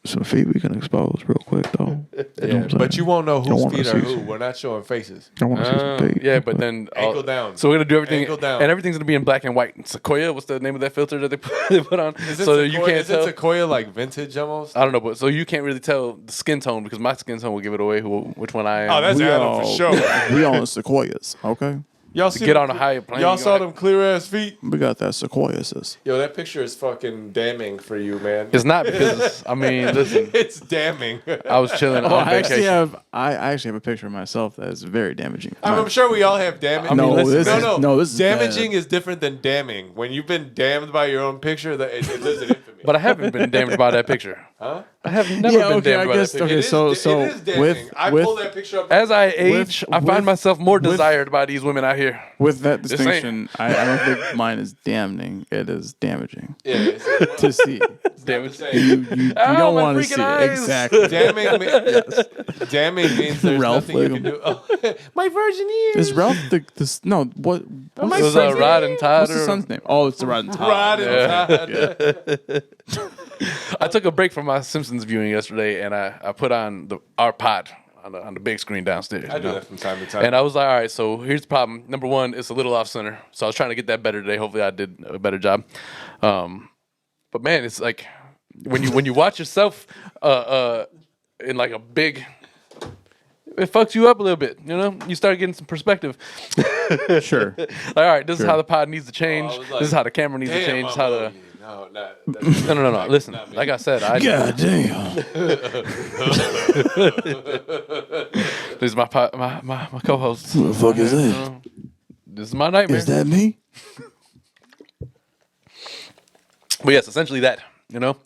some feet we can expose real quick, though. Yeah, but you won't know I whose wanna feet are see who. some- We're not showing faces. I want to see some feet. Yeah, but then Ankle down. So we're gonna do everything, Ankle down. and everything's gonna be in black and white. Sequoia, what's the name of that filter that they put on? Is it So Sequoia, you can't is tell. it Sequoia like vintage almost? I don't know, but so you can't really tell the skin tone because my skin tone will give it away which one I am. Oh, that's We Adam all- for sure. We on Sequoias, okay? Y'all see get them- on a higher plane. Y'all you saw gonna- them clear ass feet? We got that Sequoia, sis. Yo, that picture is fucking damning for you, man. It's not because I mean, listen, It's damning. I was chilling on I actually vacation. have a picture of myself that is very damaging. I'm sure we all have damning. No, listen, this man. is no, this is damaging bad. is different than damning. When you've been damned by your own picture, that it lives in infamy. But I haven't been damaged by that picture. Huh? I have never Yeah, been okay, damaged I by guess- that picture. It is- so it is damning. with- I with- pulled that picture up. As I age, I find myself more with- desired by these women out here. With that Just distinction, I don't think mine is damning. It is damaging Yeah, it's to see. Damage. You Oh, don't my want to freaking see eyes. it. Exactly. damning means there's Ralph nothing you Wiggum. can do. Oh, my virgin ears. Is Ralph this? No. What? It was Rod and Todd. What's the son's name? Oh, it's the Rod and Todd. Rod and Todd. I took a break from my Simpsons viewing yesterday, and I put on our pod on the big screen downstairs. I you do know? that from time to time. And I was like, all right, so here's the problem. Number one, it's a little off center. So I was trying to get that better today. Hopefully I did a better job. But man, it's like when you watch yourself in like a big, it fucks you up a little bit. You know, you start getting some perspective. Sure. Like, all right, this is how the pod needs to change. I was like, this is how the camera needs to damn, change. This is I'm how ugly. the No, not. No. Listen, not me. like I said, I God damn. this is my co-host. Who the fuck is that? This is my nightmare. Is that me? But yes, essentially that. You know,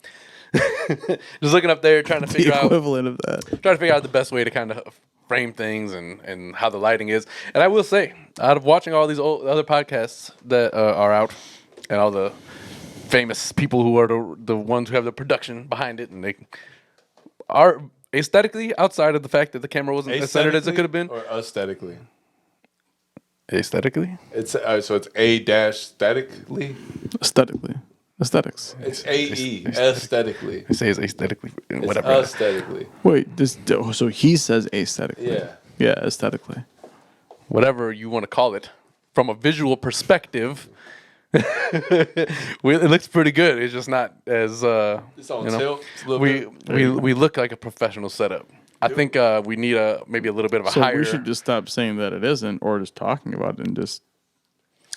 just looking up there trying to The figure out equivalent of that. trying to figure out the best way to kind of frame things and how the lighting is. And I will say, out of watching all these other podcasts that are out and all the famous people who are the ones who have the production behind it, and they are aesthetically, outside of the fact that the camera wasn't as centered as it could have been. Or aesthetically. Aesthetically? It's so it's A-statically. Aesthetics. It's A-E, aesthetically. I say it's aesthetically, It's whatever. aesthetically. Wait, so he says aesthetically. Yeah. Yeah, aesthetically. Whatever you want to call it. From a visual perspective, it looks pretty good. It's just not as It's on tilt. It's a little bit. we look like a professional setup. I think we need maybe a little bit of a So higher. we should just stop saying that it isn't, or just talking about it and just.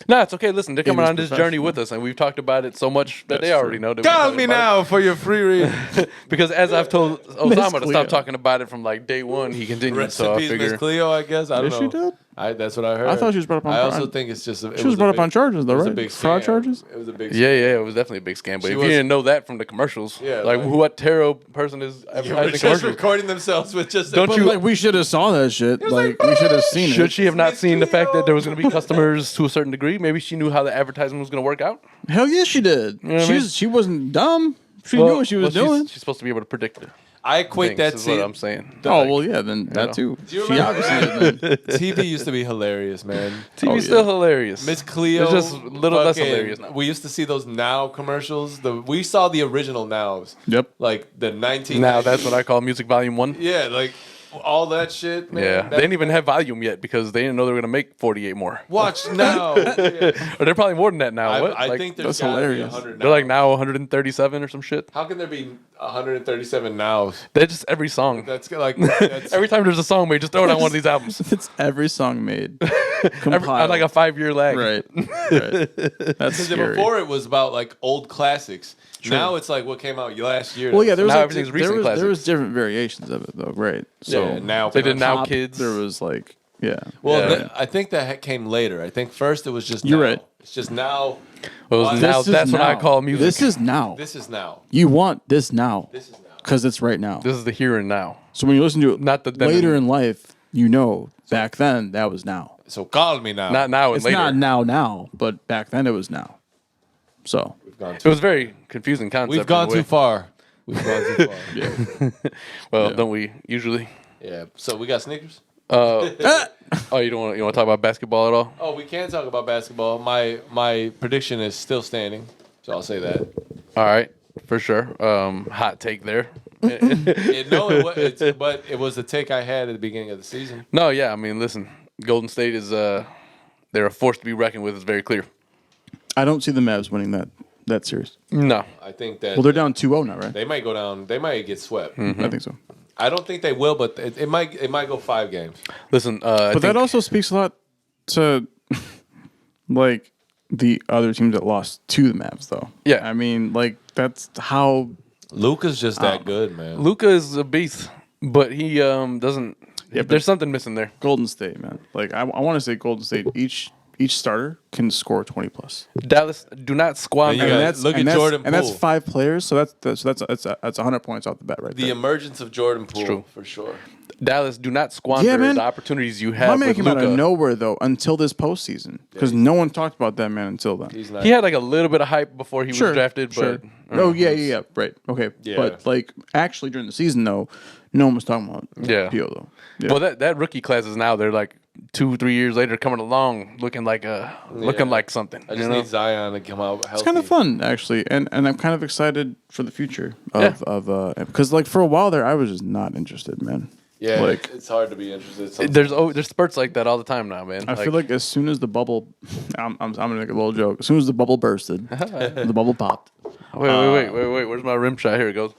No, it's okay. Listen, they're coming was on this journey professional. with us, and we've talked about it so much that That's they already true. know. That we Call talked me about now for your free read. it. Because as I've told Osama to Cleo. stop talking about it from like day one, he continued. Rest So in I peace, Miss figure. Cleo, I guess. I don't Yes, know. she did? That's what I heard. I thought she was brought up on I also fraud. think it's just. She was brought up on charges, though, It was a right? big Fraud scam. charges? It was a big. Yeah, it was definitely a big scam. But if was- you didn't know that from the commercials, Yeah, like like- what tarot person is They were advertising just commercials? recording themselves with just. Don't But you- like we should have saw that shit. Like we should have seen Should it. she have not Miss seen the fact Cleo. that there was going to be customers to a certain degree? Maybe she knew how the advertisement was going to work out. Hell yeah, she did. know what I mean? She wasn't dumb. She knew what she was doing. She's supposed to be able to predict it. I equate that Is what to I'm saying. Oh well, yeah. Then know. that too. Do you She remember- obviously did. Then. TV used to be hilarious, man. TV's Oh, yeah. still hilarious. Miss Cleo. It's just a little less fucking- hilarious now. We used to see those Now commercials. We saw the original Nows. Yep. Like the 19. Now that's what I call music volume 1. Yeah, like all that shit, man. Yeah, That- they didn't even have volume yet because they didn't know they were going to make 48 more. Watch Now. Yeah. Or they're probably more than that now. What? I Like, think there's that's gotta be hilarious. 100 they're like Nows. now 137 or some shit. How can there be 137 Nows? They're just every song. That's like that's, Every time there's a song made, just throw it on one of these albums. It's every song made. On like a 5-year lag. Right. Right. That's because scary. before it was about like old classics. Now it's like what came out last year. Well, yeah, there was Now like, everything's there recent was classics. different variations of it though, right? So Yeah, now They did Now Pop, Kids. There was like Well, Yeah. I think that came later. I think first it was just. You're Now. right. It's just Now. Well, it was This now, is that's what I now. call music. This is now. This is Now. You want this now This is Now. because it's right now. This is the here and now. So when you listen to it Not the then later and- in life, you know back then that was now. So call me now. Not now and It's later. not now, but back then it was now. So We've gone It too, was very confusing concept. we've in gone a way. too far. We've gone too far. Well, don't we usually? Yeah. So we got sneakers. Oh, you don't want to talk about basketball at all? Oh, we can talk about basketball. My prediction is still standing. So I'll say that. All right, for sure. Hot take there. But it was the take I had at the beginning of the season. No, yeah. I mean, listen, Golden State is they're a force to be reckoned with. It's very clear. I don't see the Mavs winning that series. No, I think that Well, they're down 2-0 now, right? they might go down. They might get swept. I think so. I don't think they will, but it might go 5 games. listen. But that also speaks a lot to like the other teams that lost to the Mavs, though. Yeah. I mean, like that's how. Luka's just that good, man. Luka is a beast, but he doesn't. but- there's something missing there. Golden State, man. Like I want to say Golden State. Each starter can score 20 plus. Dallas, do not squander. And you got- look at Jordan and that's Poole. 5 players. So that's 100 points off the bat, right The there. emergence of Jordan Poole, true. for sure. Dallas, do not squander Yeah, man. the opportunities you My have man with came out of Luka. nowhere though until this postseason because no one talked about that man until then. He's not. He had like a little bit of hype before he was drafted, sure. but Oh yeah, right, okay. Yeah. But like actually during the season though, no one was talking about Yeah. Pio though. Yeah. Well, that rookie class is now they're like 2-3 years later coming along looking like something. I You just know? need Zion to come out healthy. It's kind of fun actually, and I'm kind of excited for the future of because like for a while there I was just not interested, man. Yeah, like it's hard to be interested. Sometimes. There's spurts like that all the time now, man. I feel like as soon as the bubble, I'm gonna make a little joke. As soon as the bubble bursted, the bubble popped. wait. Where's my rim shot? Here it goes.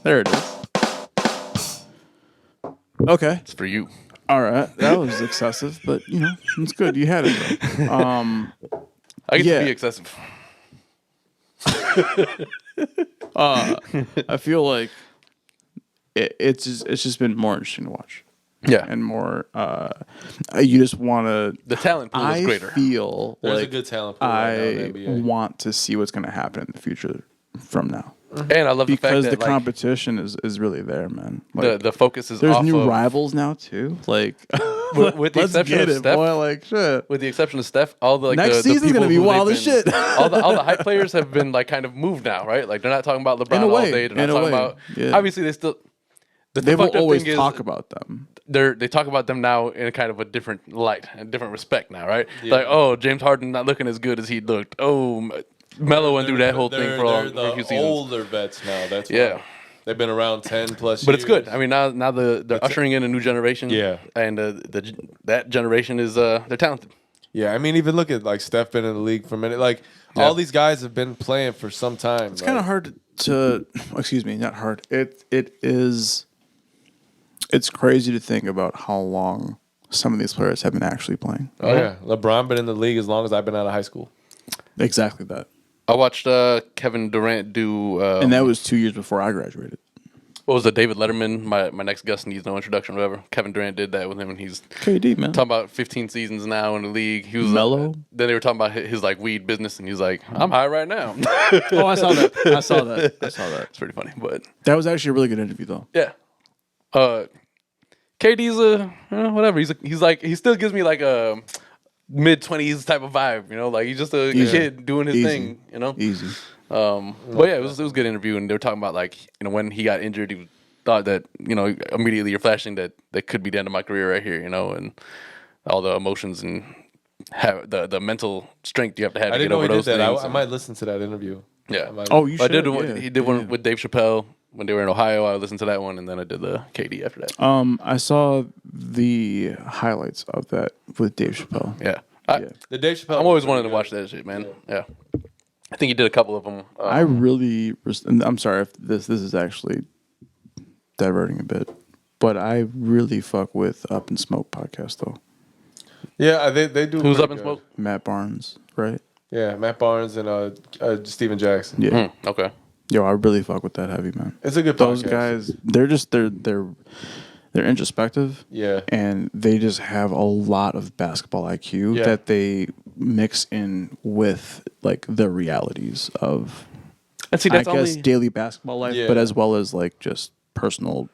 There it is. Okay, It's for you. all right, that was excessive, but you know it's good. You had it. Though. I get Yeah. to be excessive. I feel like it's just been more interesting to watch. Yeah. And more, you just want to. The talent pool is greater. I feel There's like a good talent pool right now in I the NBA. want to see what's going to happen in the future from now. And I love the fact Because that the competition is really there, man. the focus is there's off new of, rivals now too. Like, with the let's exception get of it, Steph. boy. Like, shit. With the exception of Steph, all the Next the season's people gonna be who wild they've as been- shit. all the hype players have been like kind of moved now, right? Like they're not talking about LeBron In a all way, day. They're not in a talking way, about. yeah. Obviously, they still. They will fucked up always thing is talk about them. they talk about them now in kind of a different light, a different respect now, right? Like, oh, James Harden not looking as good as he looked. Oh, Melo went through that whole thing for a few seasons. Older vets now. That's Yeah. why. They've been around 10 plus But years. it's good. I mean, now they're ushering in a new generation. Yeah. and that generation is they're talented. Yeah, I mean, even look at like Steph been in the league for a minute. Like all these guys have been playing for some time. It's kind of hard to. Excuse me, not hard. It is. It's crazy to think about how long some of these players have been actually playing. Oh yeah, LeBron been in the league as long as I've been out of high school. Exactly that. I watched Kevin Durant do. And that was 2 years before I graduated. What was it? David Letterman. My next guest needs no introduction, or whatever. Kevin Durant did that with him, and he's KD, man. talking about 15 seasons now in the league. He was Melo? Then they were talking about his like weed business, and he's like, "I'm high right now." Oh, I saw that. I saw that. It's pretty funny, but That was actually a really good interview, though. yeah. KD's whatever. He still gives me like a mid-20s type of vibe, like he's just a kid doing his Easy. thing, Easy. But yeah, it was a good interview, and they were talking about like when he got injured, he thought that immediately you're flashing that could be the end of my career right here, and all the emotions and have the mental strength you have to have I to didn't get know over he did those that. things. I might listen to that interview. Yeah. Oh, you should. I did yeah. he did one with Dave Chappelle when they were in Ohio. I listened to that one, and then I did the KD after that. I saw the highlights of that with Dave Chappelle. Yeah. The Dave Chappelle. I'm always wanting to watch that shit, man. Yeah. I think he did a couple of them. I really, and I'm sorry if this is actually diverting a bit, but I really fuck with Up in Smoke podcast though. Yeah, they do. Who's pretty Up in good. Smoke? Matt Barnes, right? Yeah, Matt Barnes and Steven Jackson. Yeah. Okay. Yo, I really fuck with that heavy, man. It's a good Those podcast. guys, they're introspective. Yeah. And they just have a lot of basketball IQ Yeah. that they mix in with like the realities of And see, I that's guess only daily basketball life, Yeah. but as well as like just personal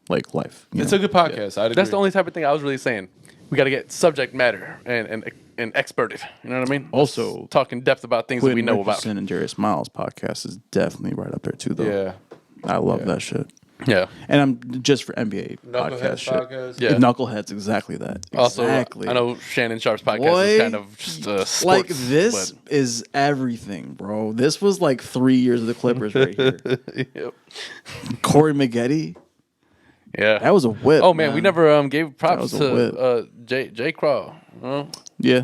like life. you It's know? a good podcast. I'd agree. that's the only type of thing I was really saying. We got to get subject matter and experted. You know what I mean? Also, talk in depth about things that we Quentin know about. Richardson and Darius Miles podcast is definitely right up there too, though. Yeah. I love that shit. Yeah. And I'm just for NBA Knuckleheads podcast shit. podcast. Yeah. Knuckleheads, exactly that. Also, Exactly. I know Shannon Sharp's podcast Boy, is kind of just sports, like this but- is everything, bro. This was like 3 years of the Clippers right here. Yep. Corey Maggette, Yeah. that was a whip. Oh man, we never gave props was a to Jay Craw. Yeah.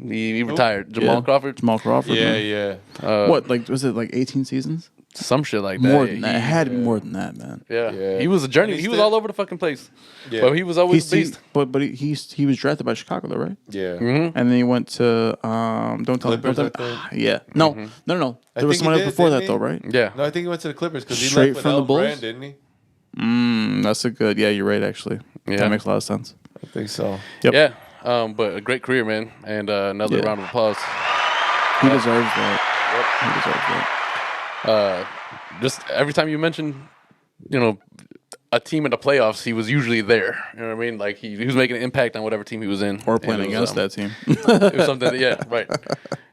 He retired. Jamal Yeah. Crawford, Jamal Crawford. Yeah, man. yeah. What, like, was it like 18 seasons? some shit like that. More than that. It He- had to be more than that, man. Yeah. Yeah. He was a journey. And He he was still- all over the fucking place. Yeah. But he was always a beast. But he was drafted by Chicago though, right? Yeah. Mm-hmm. And then he went to don't tell Clippers, don't I tell- think. yeah. No, Mm-hmm. no. I There was think he someone else did, before that didn't though, he? right? Yeah. No, I think he went to the Clippers because he Straight left with from the Elton Bulls? Brand, didn't he? That's a good. Yeah, you're right. Actually, Yeah. that makes a lot of sense. I think so. Yep. Yeah. But a great career, man. And another Yeah. round of applause. He deserves that. He deserves that. Just every time you mention, a team in the playoffs, he was usually there. You know what I mean? Like he was making an impact on whatever team he was in. Or And playing it was, against that team. It was something. Yeah, right.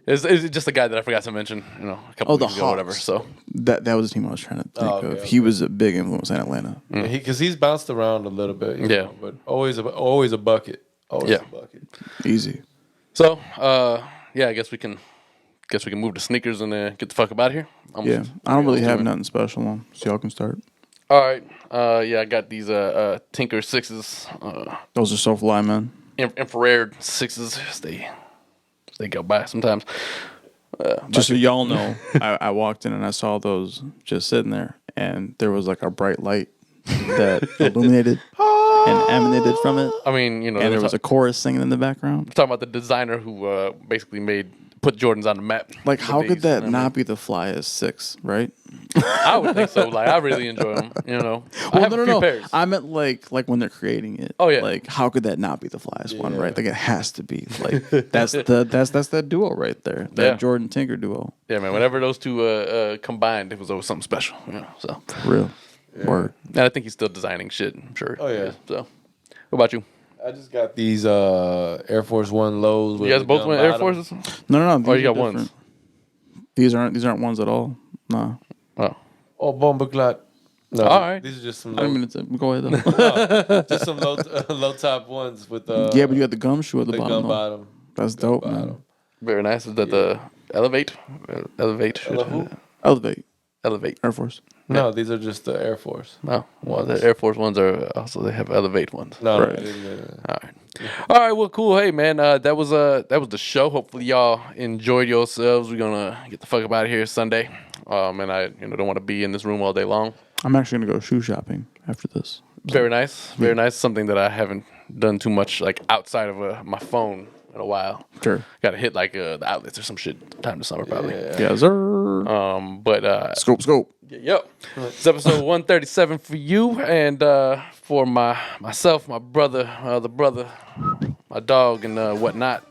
It's just a guy that I forgot to mention. A couple the weeks ago, or whatever. Hawks. So that was the team I was trying to think Oh, of. okay, He was a big influence in Atlanta. Yeah, because he's bounced around a little bit. you Yeah. know, but always a bucket. Always Yeah. a bucket. Easy. So, yeah, I guess we can move to sneakers and get the fuck up out of here. Yeah, I don't really have nothing special on, so y'all can start. All right. Yeah, I got these Tinker sixes, Those are so fly, man. infrared sixes. They go by sometimes. Just so y'all know, I walked in and I saw those just sitting there, and there was like a bright light that illuminated and emanated from it, I mean, and there was a chorus singing in the background. talking about the designer who basically made put Jordans on the map. Like, with how these, could that you know what I not be the flyest 6, right? mean? I would think so. Like, I really enjoy them. You know, I Well, have a few pairs. I meant like when they're creating it. Oh, yeah. Like, how could that not be the flyest one, Yeah. right? Like, it has to be. Like, that's that duo right there. That Yeah. Jordan Tinker duo. Yeah, man. Whenever those two combined, it was always something special. You know, so Real. Word. and I think he's still designing shit. I'm sure. Oh, yeah. So, what about you? I just got these Air Force One lows. You guys both went Air Forces? No. Or these you are got ones? different. These aren't ones at all. Nah. Oh, Oh, Bombaclat. No, All right. These are just some I low, didn't mean to go ahead though. just some low top ones with Yeah, but you got the gumshoe at the the bottom. gun though. bottom. That's Gun dope, bottom. man. very nice. Is that the Elevate? Elevate. Who? Elevate Elevate. Air Force. No, these are just the Air Force. Oh, well, the Air Force ones are also, they have Elevate ones. No, Right. All right. All right. Well, cool. Hey, man, that was the show. Hopefully, y'all enjoyed yourselves. We're gonna get the fuck up out of here Sunday. And I don't want to be in this room all day long. I'm actually gonna go shoe shopping after this. Very nice. Very nice. Something that I haven't done too much like outside of my phone in a while. Sure. Got to hit like the outlets or some shit. Time to summer probably. Yeah, sir. But Scope. yep. It's episode 137 for you and for myself, my brother, my dog, and whatnot.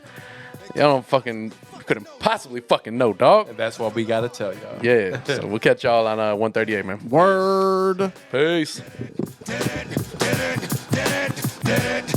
Y'all couldn't possibly fucking know, dog. And that's what we gotta tell y'all. Yeah. So we'll catch y'all on 138, man. Word. Peace. Did it, did it, did it, did it.